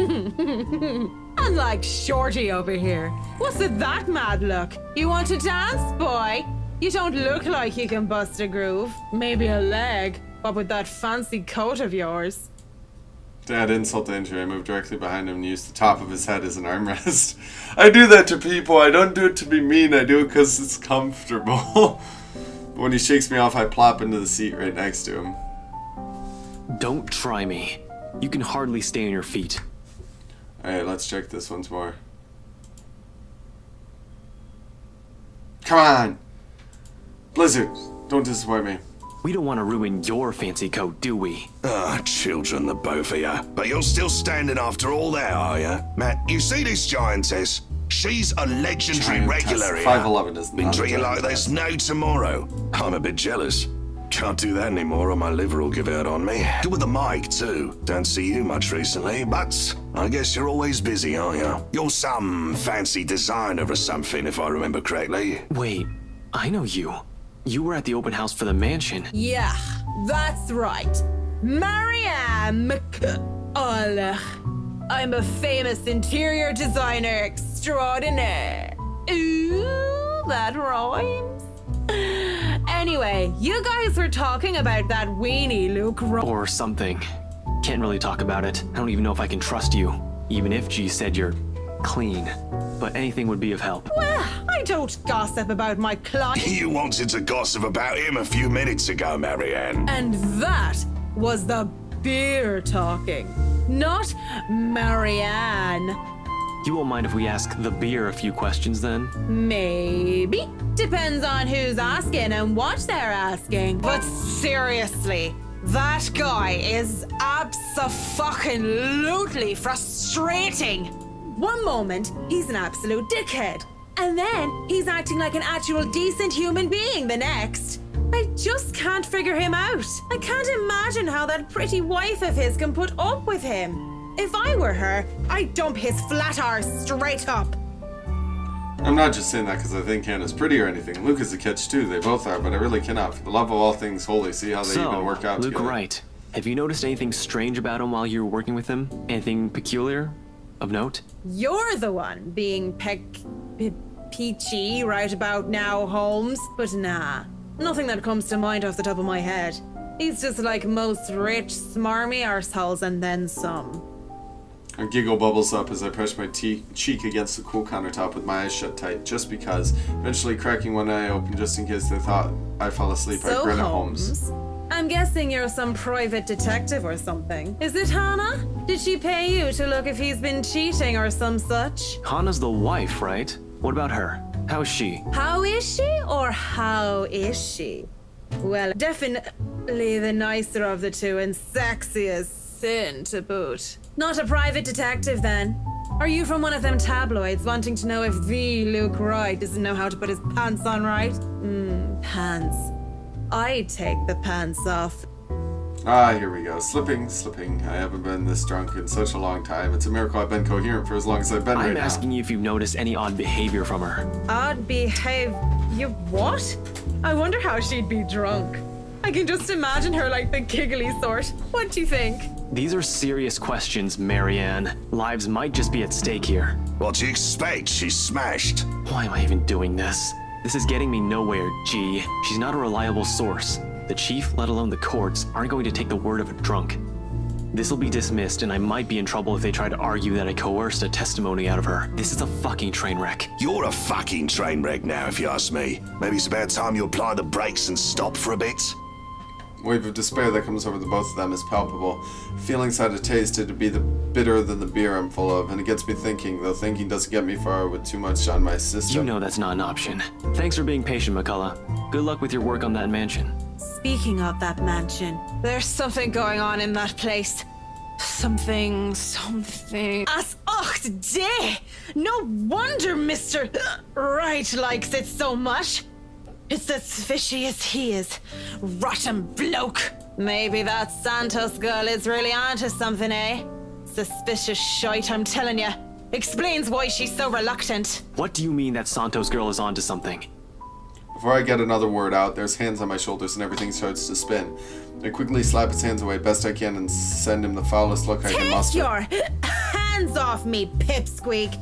Unlike Shorty over here. What's with that mad look? You want to dance, boy? You don't look like you can bust a groove. Maybe a leg. What with that fancy coat of yours? To add insult to injury, I move directly behind him and use the top of his head as an armrest. I do that to people. I don't do it to be mean. I do it because it's comfortable. When he shakes me off, I plop into the seat right next to him. Don't try me. You can hardly stay on your feet. Alright, let's check this once more. Come on! Blizzard, don't disappoint me. We don't want to ruin your fancy coat, do we? Ah, children, the both of ya. But you're still standing after all that, are ya? Matt, you see this giantess? She's a legendary Giantess. regular here. 5'11" is Been not a treated like giantess. there's no tomorrow. I'm a bit jealous. Can't do that anymore or my liver will give out on me. Good with the mic, too. Don't see you much recently, but I guess you're always busy, aren't you? You're some fancy designer or something, if I remember correctly. Wait, I know you. You were at the open house for the mansion. Yeah, that's right. Marianne McCulloch. I'm a famous interior designer extraordinaire. Ooh, that rhymes. Anyway, you guys were talking about that weenie Luke Wright. Or something. Can't really talk about it. I don't even know if I can trust you. Even if G said you're clean. But anything would be of help. Well, I don't gossip about my client. You wanted to gossip about him a few minutes ago, Marianne. And that was the beer talking, not Marianne. You won't mind if we ask the beer a few questions then? Maybe. Depends on who's asking and what they're asking. But seriously, that guy is abso-fucking-lutely frustrating. One moment, he's an absolute dickhead. And then he's acting like an actual decent human being the next. I just can't figure him out. I can't imagine how that pretty wife of his can put up with him. If I were her, I'd dump his flat arse straight up. I'm not just saying that because I think Hannah's pretty or anything. Luke is a catch too. They both are, but I really cannot, for the love of all things holy, see how they even work out Luke together. Wright. Have you noticed anything strange about him while you were working with him? Anything peculiar? Of note? You're the one being peachy right about now, Holmes. But nah, nothing that comes to mind off the top of my head. He's just like most rich, smarmy arseholes and then some. A giggle bubbles up as I press my cheek against the cool countertop with my eyes shut tight, just because, eventually cracking one eye open just in case they thought I fell asleep. I grin at Holmes. I'm guessing you're some private detective or something. Is it Hannah? Did she pay you to look if he's been cheating or some such? Hannah's the wife, right? What about her? How is she? How is she or how is she? Well, definitely the nicer of the two and sexy as sin to boot. Not a private detective then. Are you from one of them tabloids wanting to know if the Luke Wright doesn't know how to put his pants on right? Pants. I'd take the pants off. Ah, here we go. Slipping. I haven't been this drunk in such a long time. It's a miracle I've been coherent for as long as I've been I'm asking you if you've noticed any odd behavior from her. Odd behavior? What? I wonder how she'd be drunk. I can just imagine her like the giggly sort. What do you think? These are serious questions, Marianne. Lives might just be at stake here. What do you expect? She's smashed. Why am I even doing this? This is getting me nowhere, G. She's not a reliable source. The chief, let alone the courts, aren't going to take the word of a drunk. This'll be dismissed, and I might be in trouble if they try to argue that I coerced a testimony out of her. This is a fucking train wreck. You're a fucking train wreck now, if you ask me. Maybe it's about time you apply the brakes and stop for a bit. Wave of despair that comes over the both of them is palpable. Feelings had a taste to be the bitter than the beer I'm full of, and it gets me thinking, though thinking doesn't get me far with too much on my system. You know that's not an option. Thanks for being patient, McCullough. Good luck with your work on that mansion. Speaking of that mansion, there's something going on in that place. Something. As och day! No wonder Mr. Wright likes it so much. It's as fishy as he is. Rotten bloke. Maybe that Santos girl is really onto something, eh? Suspicious shite, I'm telling you. Explains why she's so reluctant. What do you mean that Santos girl is onto something? Before I get another word out, there's hands on my shoulders and everything starts to spin. I quickly slap his hands away best I can and send him the foulest look I can muster. Take your hands off me, pipsqueak.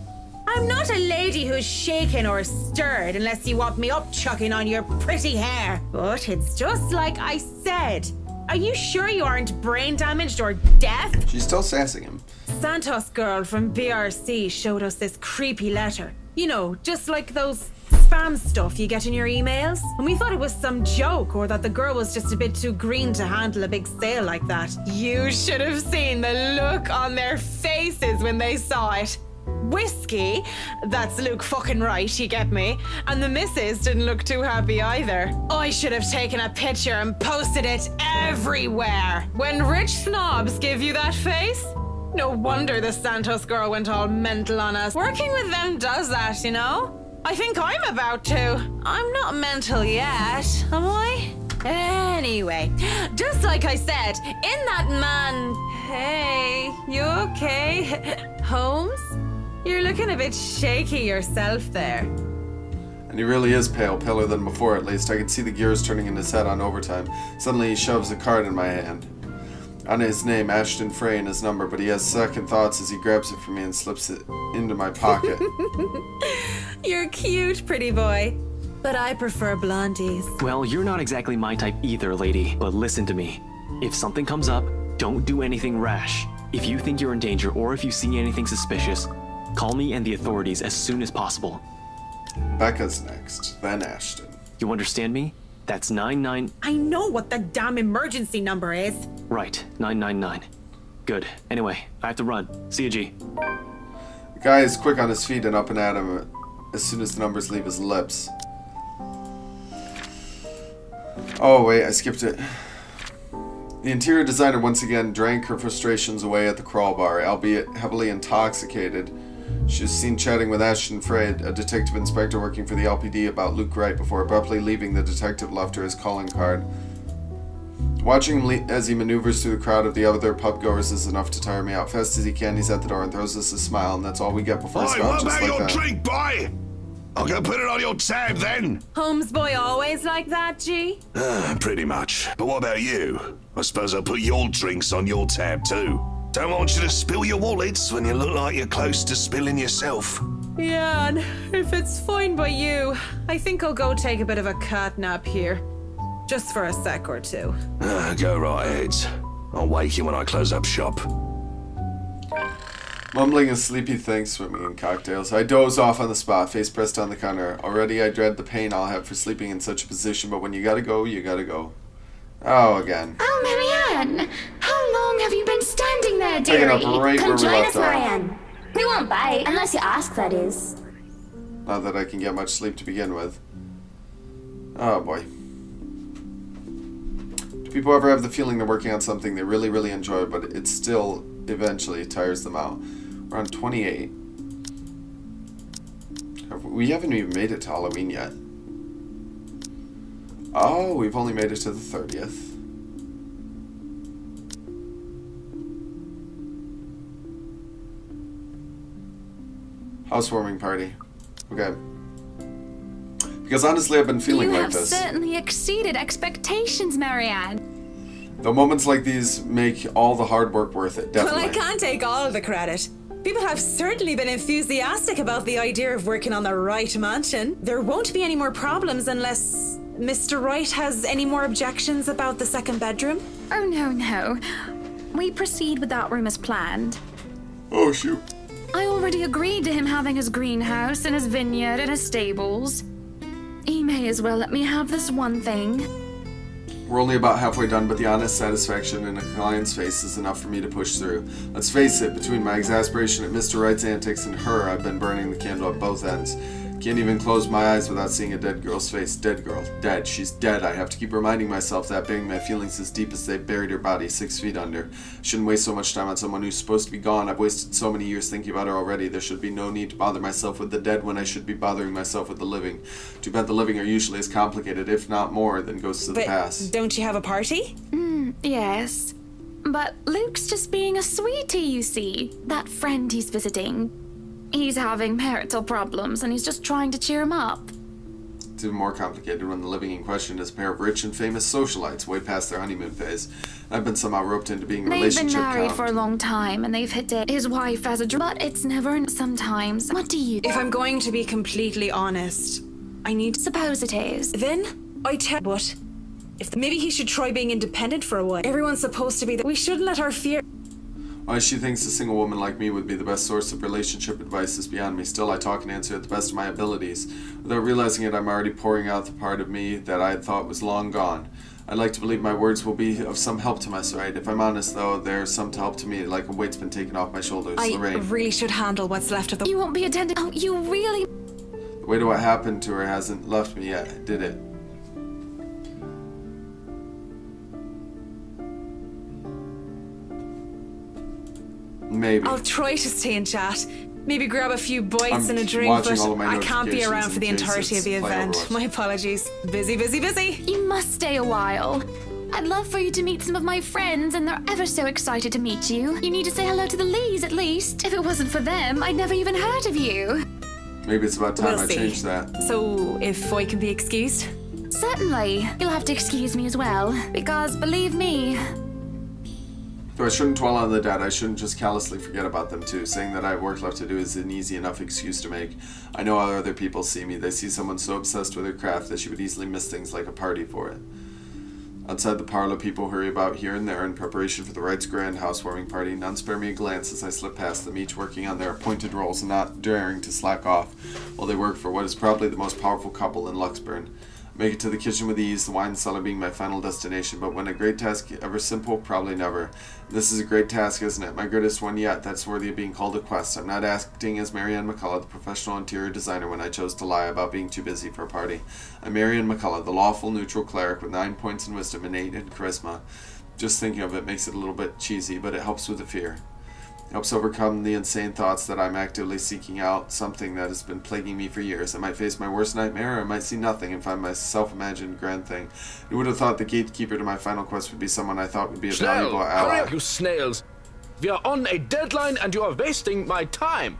I'm not a lady who's shaken or stirred unless you want me upchucking on your pretty hair. But it's just like I said. Are you sure you aren't brain damaged or deaf? She's still sassing him. Santos girl from BRC showed us this creepy letter. You know, just like those spam stuff you get in your emails. And we thought it was some joke or that the girl was just a bit too green to handle a big sale like that. You should have seen the look on their faces when they saw it. Whiskey, that's Luke fucking Wright, you get me? And the missus didn't look too happy either. I should have taken a picture and posted it everywhere. When rich snobs give you that face, no wonder the Santos girl went all mental on us. Working with them does that, you know? I think I'm about to. I'm not mental yet, am I? Anyway, just like I said, in that man... Hey, you okay? Holmes? You're looking a bit shaky yourself there. And he really is pale, paler than before at least. I can see the gears turning in his head on overtime. Suddenly he shoves a card in my hand. On his name, Ashton Frey, and his number, but he has second thoughts as he grabs it from me and slips it into my pocket. You're cute, pretty boy. But I prefer blondies. Well, you're not exactly my type either, lady. But listen to me. If something comes up, don't do anything rash. If you think you're in danger or if you see anything suspicious, call me and the authorities as soon as possible. Becca's next, then Ashton. You understand me? That's 99... I know what the damn emergency number is. Right, 999. Good. Anyway, I have to run. See you, G. The guy is quick on his feet and up and at him as soon as the numbers leave his lips. Oh wait, I skipped it. The interior designer once again drank her frustrations away at the crawl bar, albeit heavily intoxicated. She was seen chatting with Ashton Frey, a detective inspector working for the LPD, about Luke Wright before abruptly leaving. The detective left her his calling card. Watching him as he maneuvers through the crowd of the other pubgoers is enough to tire me out. Fast as he can, he's at the door and throws us a smile, and that's all we get before he's Oi, gone, what just about like your that. drink, boy? I'll go put it on your tab then. Holmes boy always like that, G? Pretty much. But what about you? I suppose I'll put your drinks on your tab too. Don't want you to spill your wallets when you look like you're close to spilling yourself. Yeah, and if it's fine by you, I think I'll go take a bit of a cat nap here. Just for a sec or two. Go right ahead. I'll wake you when I close up shop. Mumbling a sleepy thing, swimming in cocktails, I doze off on the spot, face pressed on the counter. Already I dread the pain I'll have for sleeping in such a position, but when you gotta go, you gotta go. Oh, again. Oh, Marianne! How long have you been standing there, Picking dearie? up right Come where we join left us, off. Marianne. We won't bite, unless you ask, that is. Not that I can get much sleep to begin with. Oh boy. Do people ever have the feeling they're working on something they really, really enjoy, but it still eventually tires them out? We're on 28. We haven't even made it to Halloween yet. Oh, we've only made it to the 30th. Housewarming party. Okay. Because honestly, I've been feeling You like have this. certainly exceeded expectations, Marianne. Though moments like these make all the hard work worth it, definitely. Well, I can't take all of the credit. People have certainly been enthusiastic about the idea of working on the Wright mansion. There won't be any more problems unless Mr. Wright has any more objections about the second bedroom. Oh, no. We proceed with that room as planned. Oh, shoot. I already agreed to him having his greenhouse and his vineyard and his stables. He may as well let me have this one thing. We're only about halfway done, but the honest satisfaction in a client's face is enough for me to push through. Let's face it, between my exasperation at Mr. Wright's antics and her, I've been burning the candle at both ends. Can't even close my eyes without seeing a dead girl's face. Dead girl. Dead. She's dead. I have to keep reminding myself that, bearing my feelings as deep as they've buried her body 6 feet under. Shouldn't waste so much time on someone who's supposed to be gone. I've wasted so many years thinking about her already. There should be no need to bother myself with the dead when I should be bothering myself with the living. Too bad the living are usually as complicated, if not more, than ghosts of the But past. don't you have a party? Yes. But Luke's just being a sweetie, you see. That friend he's visiting. He's having marital problems and he's just trying to cheer him up. It's even more complicated when the living in question is a pair of rich and famous socialites way past their honeymoon phase. I've been somehow roped into being a They've been relationship married count. for a long time and they've hit it. His wife has a but it's never sometimes. What do you If I'm going to be completely honest, I need to... suppose it is? Then I tell... But if maybe he should try being independent for a while. Everyone's supposed to be... We shouldn't let our fear... Why she thinks a single woman like me would be the best source of relationship advice is beyond me. Still, I talk and answer at the best of my abilities. Without realizing it, I'm already pouring out the part of me that I had thought was long gone. I'd like to believe my words will be of some help to my side. If I'm honest, though, they're some help to me, like a weight's been taken off my shoulders. I Lorraine. really should handle what's left of the... You won't be attending. Oh, you really? The weight of what happened to her hasn't left me yet, did it? Maybe. I'll try to stay in chat. Maybe grab a few bites I'm and a drink, watching but all of my I can't be notifications around for in the case entirety of it's the playing event. Overwatch. My apologies. Busy. You must stay a while. I'd love for you to meet some of my friends, and they're ever so excited to meet you. You need to say hello to the Lees, at least. If it wasn't for them, I'd never even heard of you. Maybe it's about time We'll I see. changed that. So, if I can be excused? Certainly. You'll have to excuse me as well, because believe me, Though I shouldn't dwell on the dead, I shouldn't just callously forget about them too. Saying that I have work left to do is an easy enough excuse to make. I know how other people see me. They see someone so obsessed with her craft that she would easily miss things like a party for it. Outside the parlor, people hurry about here and there in preparation for the Wright's grand housewarming party. None spare me a glance as I slip past them, each working on their appointed roles and not daring to slack off while they work for what is probably the most powerful couple in Luxburn. I make it to the kitchen with ease, the wine cellar being my final destination, but when a great task ever simple, probably never. This is a great task, isn't it? My greatest one yet, that's worthy of being called a quest. I'm not acting as Marianne McCullough, the professional interior designer, when I chose to lie about being too busy for a party. I'm Marianne McCullough, the lawful, neutral cleric with 9 points in wisdom and 8 in charisma. Just thinking of it makes it a little bit cheesy, but it helps with the fear. It helps overcome the insane thoughts that I'm actively seeking out something that has been plaguing me for years. I might face my worst nightmare, or I might see nothing and find my self-imagined grand thing. Who would have thought the gatekeeper to my final quest would be someone I thought would be a valuable Schnell, hurry ally? up, you snails. We are on a deadline and you are wasting my time.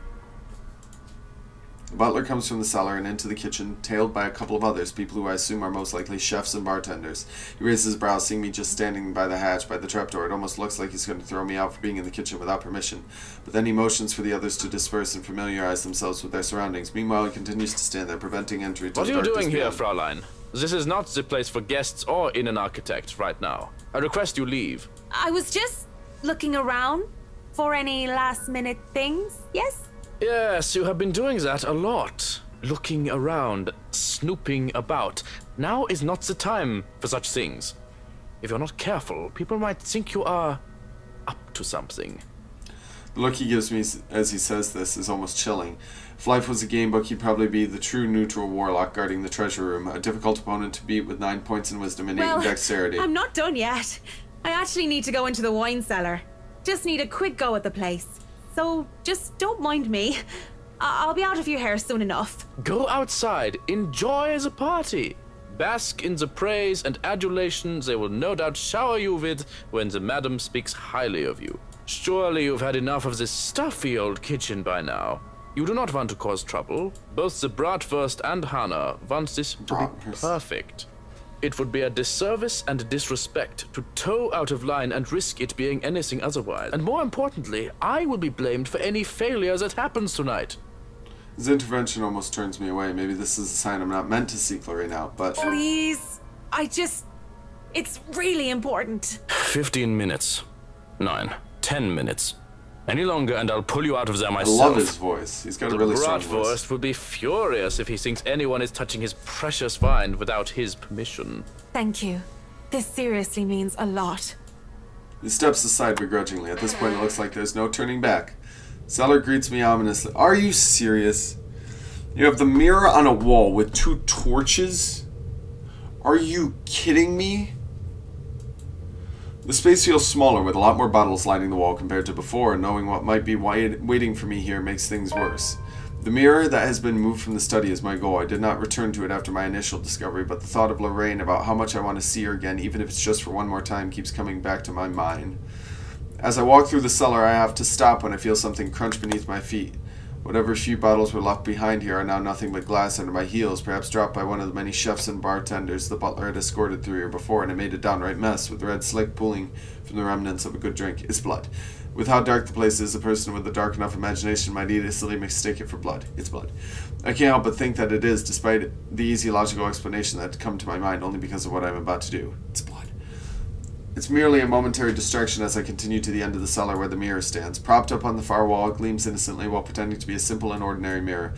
The butler comes from the cellar and into the kitchen, tailed by a couple of others, people who I assume are most likely chefs and bartenders. He raises his brows, seeing me just standing by the hatch, by the trapdoor. It almost looks like he's going to throw me out for being in the kitchen without permission. But then he motions for the others to disperse and familiarize themselves with their surroundings. Meanwhile, he continues to stand there, preventing entry to What the are you darkness doing here, beyond. Fraulein? This is not the place for guests or in an architect right now. I request you leave. I was just looking around for any last-minute things, yes? Yes, you have been doing that a lot. Looking around, snooping about. Now is not the time for such things. If you're not careful, people might think you are up to something. The look he gives me as he says this is almost chilling. If life was a game book, he'd probably be the true neutral warlock guarding the treasure room, a difficult opponent to beat with 9 points in wisdom and 8 in dexterity. I'm not done yet. I actually need to go into the wine cellar. Just need a quick go at the place. So just don't mind me. I'll be out of your hair soon enough. Go outside, enjoy the party. Bask in the praise and adulation they will no doubt shower you with when the madam speaks highly of you. Surely you've had enough of this stuffy old kitchen by now. You do not want to cause trouble. Both the Bratwurst and Hannah want this to be perfect. It would be a disservice and disrespect to toe out of line and risk it being anything otherwise. And more importantly, I will be blamed for any failure that happens tonight. His intervention almost turns me away. Maybe this is a sign I'm not meant to seek Lorraine out, but... Please. It's really important. 15 minutes. 9. 10 minutes. Any longer and I'll pull you out of there I myself. love his voice. He's got a really strong voice. Bratwurst will be furious if he thinks anyone is touching his precious wine without his permission. Thank you. This seriously means a lot. He steps aside begrudgingly. At this point, it looks like there's no turning back. Zeller greets me ominously. Are you serious? You have the mirror on a wall with 2 torches? Are you kidding me? The space feels smaller with a lot more bottles lining the wall compared to before, and knowing what might be waiting for me here makes things worse. The mirror that has been moved from the study is my goal. I did not return to it after my initial discovery, but the thought of Lorraine, about how much I want to see her again, even if it's just for one more time, keeps coming back to my mind. As I walk through the cellar, I have to stop when I feel something crunch beneath my feet. Whatever few bottles were left behind here are now nothing but glass under my heels, perhaps dropped by one of the many chefs and bartenders the butler had escorted through here before, and it made a downright mess, with the red slick pooling from the remnants of a good drink. It's blood. With how dark the place is, a person with a dark enough imagination might easily mistake it for blood. It's blood. I can't help but think that it is, despite the easy logical explanation that had come to my mind only because of what I'm about to do. It's blood. It's merely a momentary distraction as I continue to the end of the cellar where the mirror stands. Propped up on the far wall, it gleams innocently while pretending to be a simple and ordinary mirror.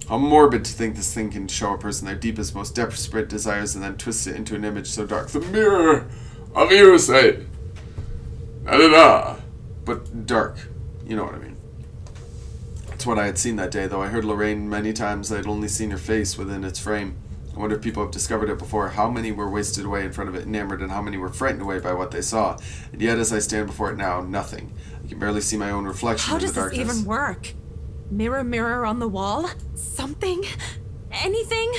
How morbid to think this thing can show a person their deepest, most desperate desires and then twist it into an image so dark. The mirror of Irusei. Da-da-da. But dark. You know what I mean. That's what I had seen that day, though I heard Lorraine many times. I had only seen her face within its frame. I wonder if people have discovered it before. How many were wasted away in front of it, enamored, and how many were frightened away by what they saw? And yet, as I stand before it now, nothing. I can barely see my own reflection in the darkness. How does this even work? Mirror, mirror on the wall? Something? Anything?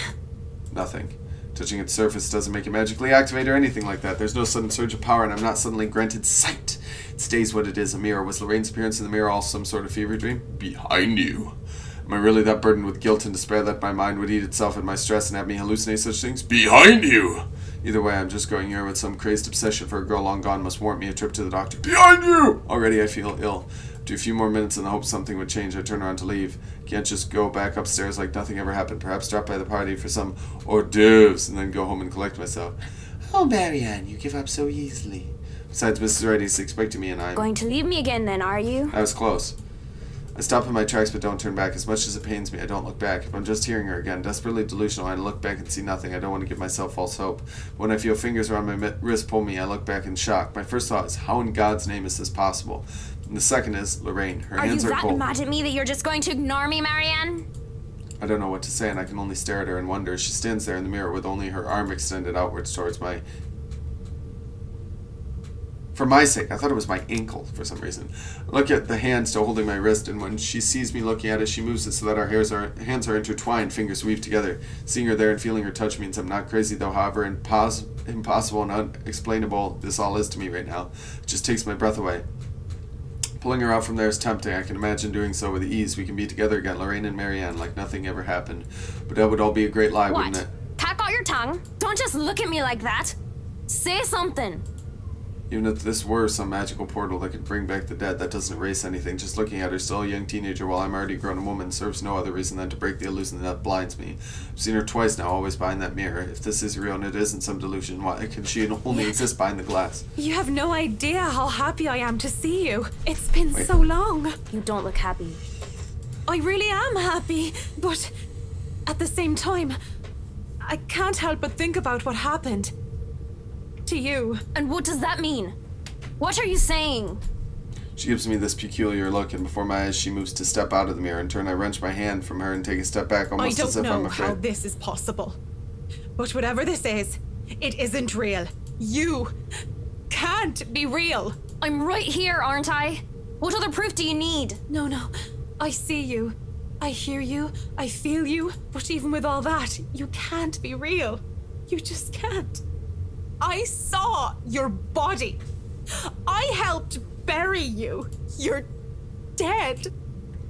Nothing. Touching its surface doesn't make it magically activate or anything like that. There's no sudden surge of power, and I'm not suddenly granted sight. It stays what it is, a mirror. Was Lorraine's appearance in the mirror all some sort of fever dream? Behind you. Am I really that burdened with guilt and despair that my mind would eat itself in my stress and have me hallucinate such things? Behind you! Either way, I'm just going here with some crazed obsession for a girl long gone must warrant me a trip to the doctor. Behind you! Already I feel ill. After a few more minutes in the hope something would change, I turn around to leave. Can't just go back upstairs like nothing ever happened. Perhaps drop by the party for some hors d'oeuvres and then go home and collect myself. Oh, Marianne, you give up so easily. Besides, Mrs. Reddy's expecting me and I'm... Going to leave me again then, are you? I was close. I stop in my tracks but don't turn back. As much as it pains me, I don't look back. If I'm just hearing her again, desperately delusional, I look back and see nothing. I don't want to give myself false hope. When I feel fingers around my wrist pull me, I look back in shock. My first thought is, how in God's name is this possible? And the second is, Lorraine. Her hands are cold. Are you that mad at me that you're just going to ignore me, Marianne? I don't know what to say, and I can only stare at her and wonder. She stands there in the mirror with only her arm extended outwards towards my... For my sake, I thought it was my ankle for some reason. I look at the hand still holding my wrist, and when she sees me looking at it, she moves it so that our hands are intertwined, fingers weave together. Seeing her there and feeling her touch means I'm not crazy, though however impossible and unexplainable this all is to me right now. It just takes my breath away. Pulling her out from there is tempting. I can imagine doing so with ease. We can be together again, Lorraine and Marianne, like nothing ever happened. But that would all be a great lie, wouldn't it? Pack out your tongue. Don't just look at me like that. Say something. Even if this were some magical portal that could bring back the dead, that doesn't erase anything. Just looking at her, still a young teenager while I'm already a grown woman, serves no other reason than to break the illusion that blinds me. I've seen her twice now, always behind that mirror. If this is real and it isn't some delusion, why can she only exist behind the glass? You have no idea how happy I am to see you. It's been so long. You don't look happy. I really am happy, but at the same time, I can't help but think about what happened to you. And what does that mean? What are you saying? She gives me this peculiar look, and before my eyes she moves to step out of the mirror. In turn, I wrench my hand from her and take a step back, almost as if I'm afraid. I don't know how this is possible. But whatever this is, it isn't real. You can't be real. I'm right here, aren't I? What other proof do you need? No. I see you. I hear you. I feel you. But even with all that, you can't be real. You just can't. I saw your body. I helped bury you. You're dead.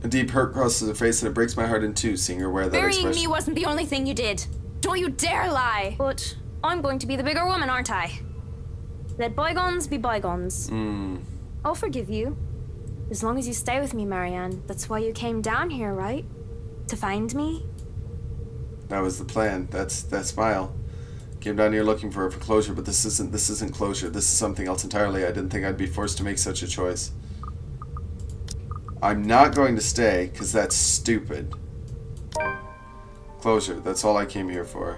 A deep hurt crosses her face and it breaks my heart in two, seeing her wear that Burying expression. me wasn't the only thing you did. Don't you dare lie. But I'm going to be the bigger woman, aren't I? Let bygones be bygones. I'll forgive you. As long as you stay with me, Marianne. That's why you came down here, right? To find me? That was the plan. That's that smile. Came down here looking for her for closure, but this isn't closure. This is something else entirely. I didn't think I'd be forced to make such a choice. I'm not going to stay, because that's stupid. Closure. That's all I came here for.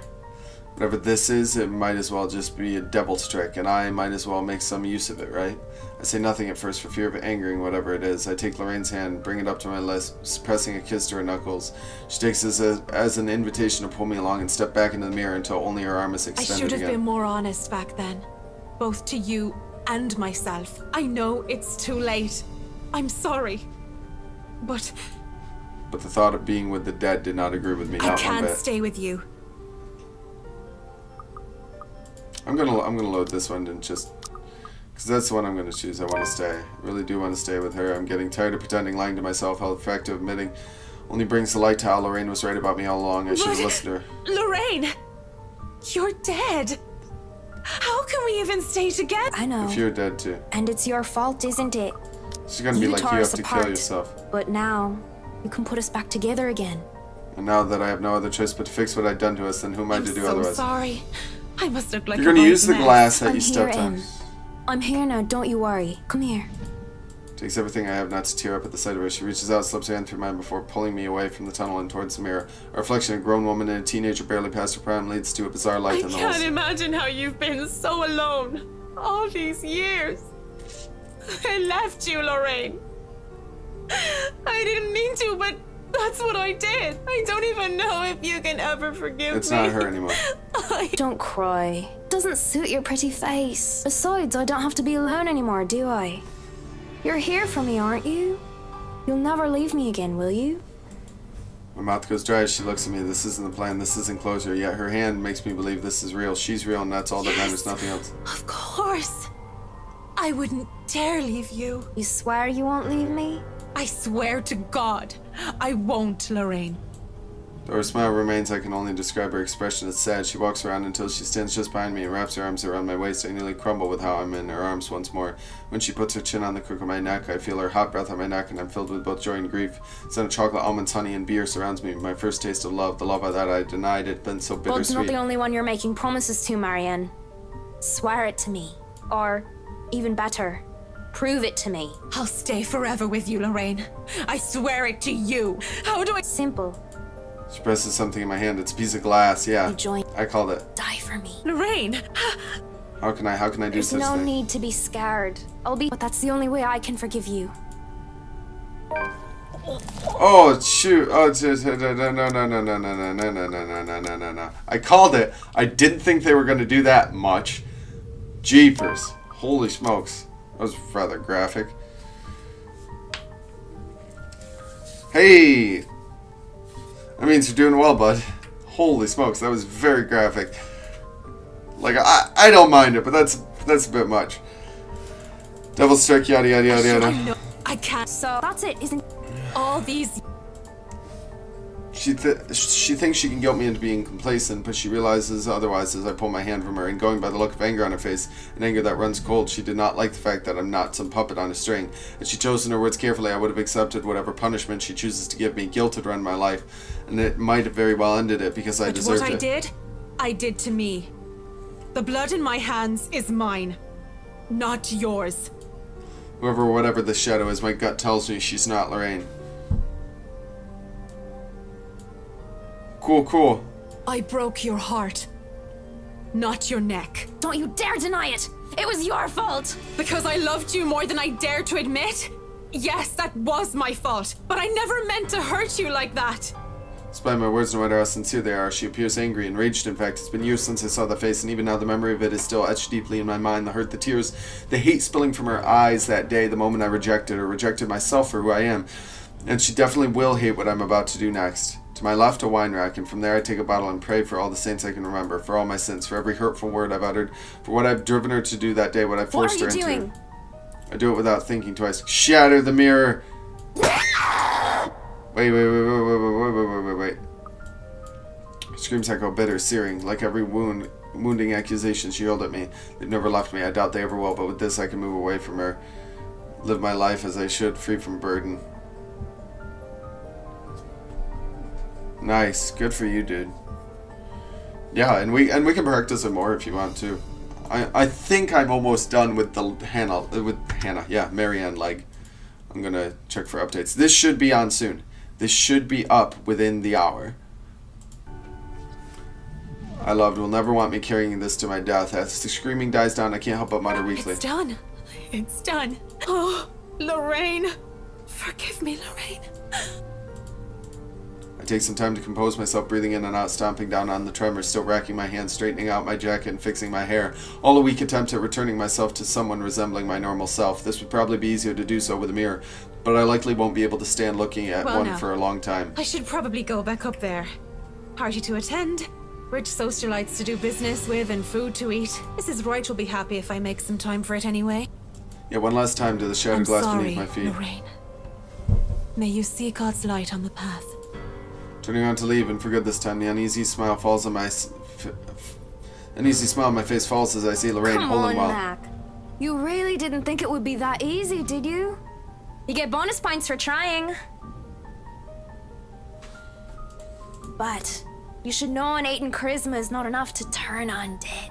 Whatever this is, it might as well just be a devil's trick, and I might as well make some use of it, right? I say nothing at first for fear of angering whatever it is. I take Lorraine's hand, bring it up to my lips, pressing a kiss to her knuckles. She takes it as an invitation to pull me along and step back into the mirror until only her arm is I extended should have again. been more honest back then. Both to you and myself. I know it's too late. I'm sorry. But the thought of being with the dead did not agree with me, I not one can't bit. stay with you. I'm gonna load this one and just, because that's the one I'm gonna choose. I want to stay. I really do want to stay with her. I'm getting tired of pretending, lying to myself. How the fact of admitting only brings to light how Lorraine was right about me all along. I should have listened to her. Lorraine, you're dead. How can we even stay together? I know. If you're dead too, And it's your fault, isn't it? she's gonna be like, you tore have us to apart. kill yourself. But now, you can put us back together again. And now that I have no other choice but to fix what I've done to us, then who am I to do so otherwise? Sorry. I must look like You're a gonna right use the mess. glass that I'm you here, stepped on. Em. I'm here now, don't you worry. Come here. Takes everything I have not to tear up at the sight of her. She reaches out, slips her hand through mine before pulling me away from the tunnel and towards the mirror. A reflection of a grown woman and a teenager barely past her prime leads to a bizarre light I in the can't halls. imagine how you've been so alone all these years. I left you, Lorraine. I didn't mean to, but that's what I did. I don't even know if you can ever forgive It's me. not her anymore. Don't cry. Doesn't suit your pretty face. Besides, I don't have to be alone anymore, do I? You're here for me, aren't you? You'll never leave me again, will you? My mouth goes dry as she looks at me. This isn't the plan. This isn't closure. Yet her hand makes me believe this is real. She's real, and that's all that matters. Nothing else. Of course. I wouldn't dare leave you. You swear you won't leave me? I swear to God, I won't, Lorraine. Though her smile remains, I can only describe her expression as sad. She walks around until she stands just behind me and wraps her arms around my waist. I nearly crumble with how I'm in her arms once more. When she puts her chin on the crook of my neck, I feel her hot breath on my neck, and I'm filled with both joy and grief. The scent of chocolate, almonds, honey, and beer surrounds me. My first taste of love, the love that I denied, had been so Bud's not bittersweet. the only one you're making promises to, Marianne. Swear it to me. Or, even better, prove it to me. I'll stay forever with you, Lorraine. I swear it to you. How do I... Simple. She presses something in my hand. It's a piece of glass. Yeah, You join. I called it. Die for me. Lorraine! How can I do There's such no thing? need to be scared. But that's the only way I can forgive you. Oh shoot! Oh no! I called it. I didn't think they were going to do that much. Jeepers! Holy smokes! That was rather graphic. Hey! That means you're doing well, bud. Holy smokes! That was very graphic. Like I don't mind it, but that's a bit much. Devil's strike, yada yada yada I yada. know I can't. So, that's it, isn't All these... She thinks she can guilt me into being complacent, but she realizes otherwise as I pull my hand from her, and going by the look of anger on her face, an anger that runs cold, she did not like the fact that I'm not some puppet on a string. Had she chosen her words carefully, I would have accepted whatever punishment she chooses to give me. Guilt had run my life, and it might have very well ended it because I deserved it. What I did to me. The blood in my hands is mine, not yours. Whoever or whatever this shadow is, my gut tells me she's not Lorraine. Cool. I broke your heart, not your neck. Don't you dare deny it! It was your fault! Because I loved you more than I dared to admit? Yes, that was my fault, but I never meant to hurt you like that. Despite my words, no matter how sincere they are, she appears angry, enraged. In fact, it's been years since I saw that face, and even now the memory of it is still etched deeply in my mind. The hurt, the tears, the hate spilling from her eyes that day, the moment I rejected myself for who I am. And she definitely will hate what I'm about to do next. To my left, a wine rack, and from there I take a bottle and pray for all the saints I can remember, for all my sins, for every hurtful word I've uttered, for what I've driven her to do that day, what I forced her into. What are you doing? I do it without thinking twice. Shatter the mirror! Wait. Screams echo bitter, searing, like every wounding accusation she hurled at me. They've never left me. I doubt they ever will, but with this I can move away from her. Live my life as I should, free from burden. Nice. Good for you, dude. Yeah, and we can practice it more if you want to. I think I'm almost done with the Marianne leg. I'm gonna check for updates. This should be on soon. This should be up within the hour. I loved will never want me carrying this to my death. As the screaming dies down, I can't help but mutter weakly. It's done. It's done. Oh, Lorraine. Forgive me, Lorraine. I take some time to compose myself, breathing in and out, stomping down on the tremors, still racking my hands, straightening out my jacket and fixing my hair. All a weak attempt at returning myself to someone resembling my normal self. This would probably be easier to do so with a mirror, but I likely won't be able to stand looking at one for a long time. I should probably go back up there. Party to attend, rich socialites to do business with, and food to eat. Mrs. Wright will be happy if I make some time for it anyway. Yeah, one last time to the shattered glass beneath my feet. Lorraine. May you see God's light on the path. Turning around to leave, and for good this time, the uneasy smile falls on my face falls as I see Lorraine holding well. Mac. You really didn't think it would be that easy, did you? You get bonus points for trying. But you should know innate charisma is not enough to turn undead.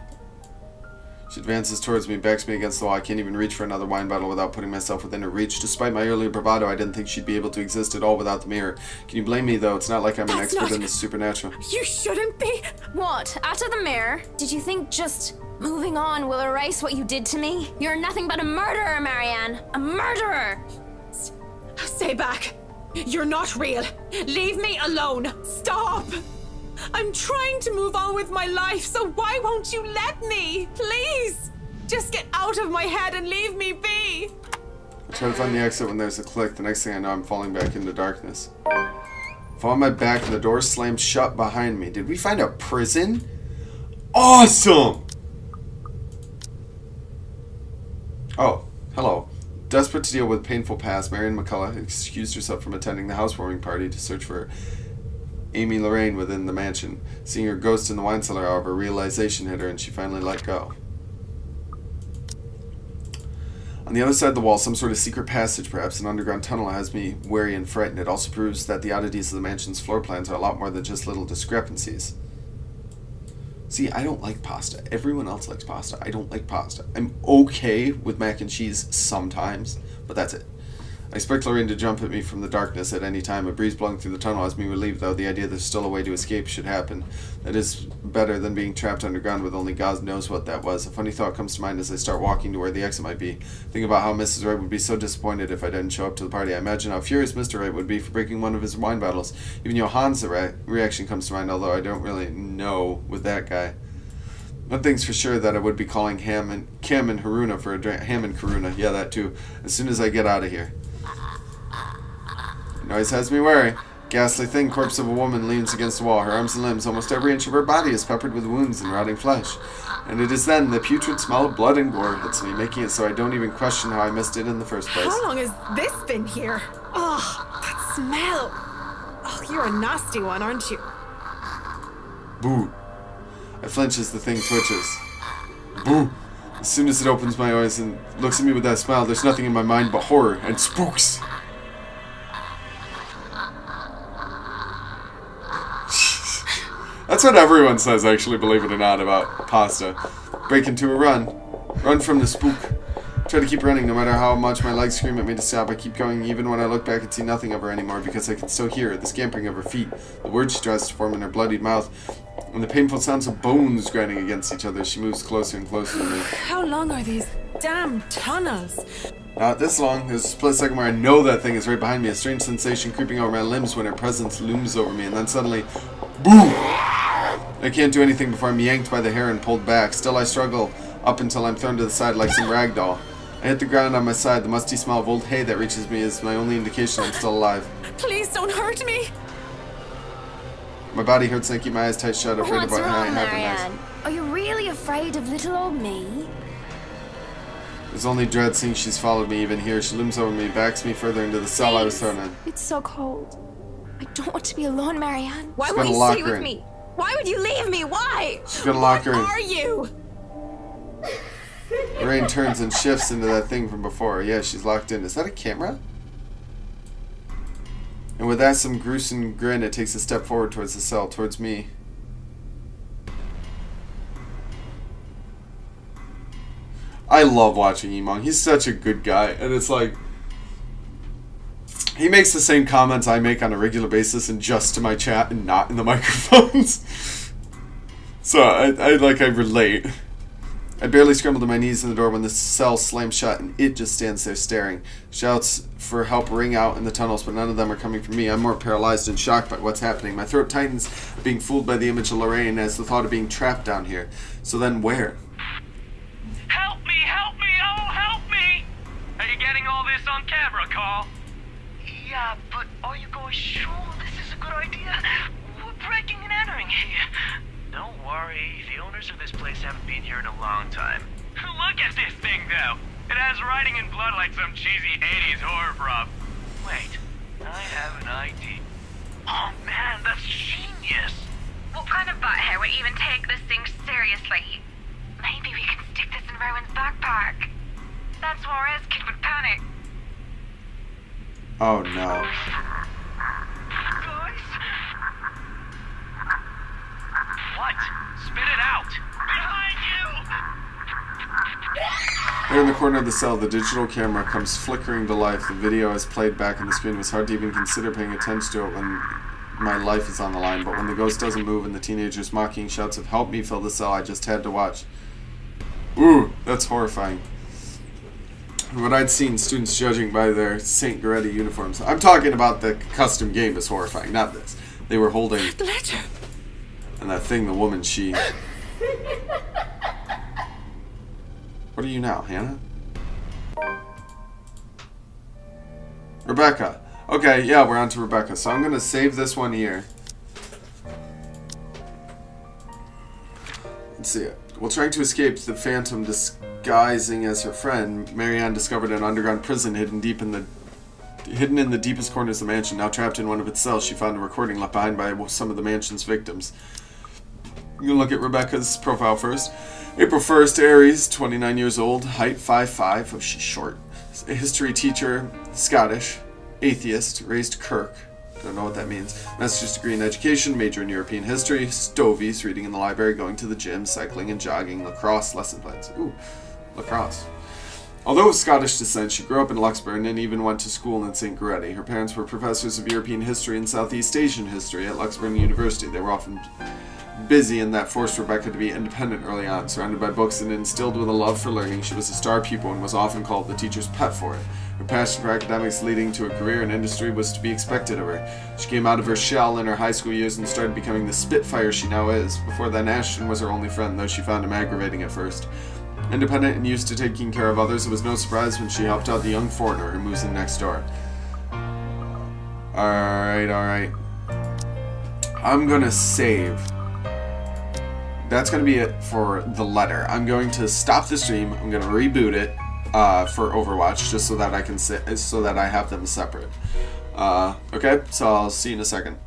She advances towards me, backs me against the wall. I can't even reach for another wine bottle without putting myself within her reach. Despite my earlier bravado, I didn't think she'd be able to exist at all without the mirror. Can you blame me, though? It's not like I'm an expert in the supernatural. You shouldn't be. What? After the mirror? Did you think just moving on will erase what you did to me? You're nothing but a murderer, Marianne. A murderer! Stay back. You're not real. Leave me alone. Stop. I'm trying to move on with my life, so why won't you let me? Please! Just get out of my head and leave me be! I try to find the exit when there's a click. The next thing I know, I'm falling back into darkness. Fall on my back and the door slammed shut behind me. Did we find a prison? Awesome! Oh, hello. Desperate to deal with painful past, Marianne McCullough excused herself from attending the housewarming party to search for Amy Lorraine within the mansion. Seeing her ghost in the wine cellar, however, realization hit her and she finally let go. On the other side of the wall, some sort of secret passage, perhaps an underground tunnel, has me wary and frightened. It also proves that the oddities of the mansion's floor plans are a lot more than just little discrepancies. See, I don't like pasta. Everyone else likes pasta. I don't like pasta. I'm okay with mac and cheese sometimes, but that's it. I expect Lorraine to jump at me from the darkness at any time. A breeze blowing through the tunnel has me relieved, though. The idea there's still a way to escape should happen. That is better than being trapped underground with only God knows what that was. A funny thought comes to mind as I start walking to where the exit might be. Think about how Mrs. Wright would be so disappointed if I didn't show up to the party. I imagine how furious Mr. Wright would be for breaking one of his wine bottles. Even Johan's reaction comes to mind, although I don't really know with that guy. One thing's for sure, that I would be calling Cam and Haruna for a drink. Ham and Karuna, yeah, that too, as soon as I get out of here. The noise has me wary. Ghastly thin corpse of a woman leans against the wall. Her arms and limbs, almost every inch of her body, is peppered with wounds and rotting flesh. And it is then the putrid smell of blood and gore hits me, making it so I don't even question how I missed it in the first place. How long has this been here? Oh, that smell. Oh, you're a nasty one, aren't you? Boo. I flinch as the thing twitches. Boo. As soon as it opens my eyes and looks at me with that smile, there's nothing in my mind but horror and spooks. That's what everyone says, actually, believe it or not, about pasta. Break into a run. Run from the spook. Try to keep running, no matter how much my legs scream at me to stop. I keep going, even when I look back and see nothing of her anymore, because I can still hear her, the scampering of her feet, the words she tries to form in her bloodied mouth, and the painful sounds of bones grinding against each other as she moves closer and closer to me. How long are these damn tunnels? Not this long. There's a split second where I know that thing is right behind me, a strange sensation creeping over my limbs when her presence looms over me, and then suddenly, boom! I can't do anything before I'm yanked by the hair and pulled back. Still, I struggle up until I'm thrown to the side like some rag doll. I hit the ground on my side. The musty smell of old hay that reaches me is my only indication I'm still alive. Please don't hurt me. My body hurts and I keep my eyes tight shut, afraid of what might happen next. Are you really afraid of little old me? There's only dread seeing she's followed me even here. She looms over me, backs me further into the cell I was thrown in. It's so cold. I don't want to be alone, Marianne. Why She's would gonna you lock stay her with in. me? Why would you leave me? Why? She's gonna lock her in. What are you? Rain turns and shifts into that thing from before. Yeah, she's locked in. Is that a camera? And with that some gruesome grin, it takes a step forward towards the cell, towards me. I love watching Emong. He's such a good guy. And it's like, he makes the same comments I make on a regular basis and just to my chat and not in the microphones. So I relate. I barely scrambled to my knees in the door when the cell slams shut and it just stands there staring. Shouts for help ring out in the tunnels, but none of them are coming from me. I'm more paralyzed and shocked by what's happening. My throat tightens, being fooled by the image of Lorraine as the thought of being trapped down here. So then where? Help me! Help me! Oh, help me! Are you getting all this on camera, Carl? Yeah, but are you guys sure this is a good idea? We're breaking and entering here. Don't worry, the owners of this place haven't been here in a long time. Look at this thing, though. It has writing in blood like some cheesy 80s horror prop. Wait, I have an idea. Oh man, that's genius! What kind of butthead would even take this thing seriously? Maybe we can stick this in Rowan's backpack. That's Juarez kid would panic. Oh no. Guys? What? Spit it out! Behind you! There in the corner of the cell, the digital camera comes flickering to life. The video is played back on the screen. It was hard to even consider paying attention to it when my life is on the line. But when the ghost doesn't move and the teenagers' mocking shouts of "Help me" fill the cell, I just had to watch. Ooh, that's horrifying. What I'd seen students judging by their St. Goretti uniforms. I'm talking about the custom game is horrifying, not this. They were holding... Letter. And that thing, the woman, she... What are you now, Hannah? Rebecca. Okay, yeah, we're on to Rebecca. So I'm going to save this one here. Let's see it. While trying to escape the Phantom disguising as her friend, Marianne discovered an underground prison hidden in the deepest corners of the mansion. Now trapped in one of its cells, she found a recording left behind by some of the mansion's victims. You can look at Rebecca's profile first. April 1st, Aries, 29 years old, height 5'5", oh she's short. A history teacher, Scottish, atheist, raised Kirk. Don't know what that means. Master's degree in education, major in European history, stovies, reading in the library, going to the gym, cycling and jogging, lacrosse, lesson plans. Ooh, lacrosse. Although of Scottish descent, she grew up in Luxburn and even went to school in St. Goretti. Her parents were professors of European history and Southeast Asian history at Luxburn University. They were often busy, and that forced Rebecca to be independent early on. Surrounded by books and instilled with a love for learning, she was a star pupil and was often called the teacher's pet for it. Her passion for academics leading to a career in industry was to be expected of her. She came out of her shell in her high school years and started becoming the Spitfire she now is. Before then, Ashton was her only friend, though she found him aggravating at first. Independent and used to taking care of others, it was no surprise when she helped out the young foreigner who moves in next door. Alright. I'm gonna save. That's gonna be it for the letter. I'm going to stop the stream. I'm gonna reboot it for Overwatch just so that I can so that I have them separate. Okay, so I'll see you in a second.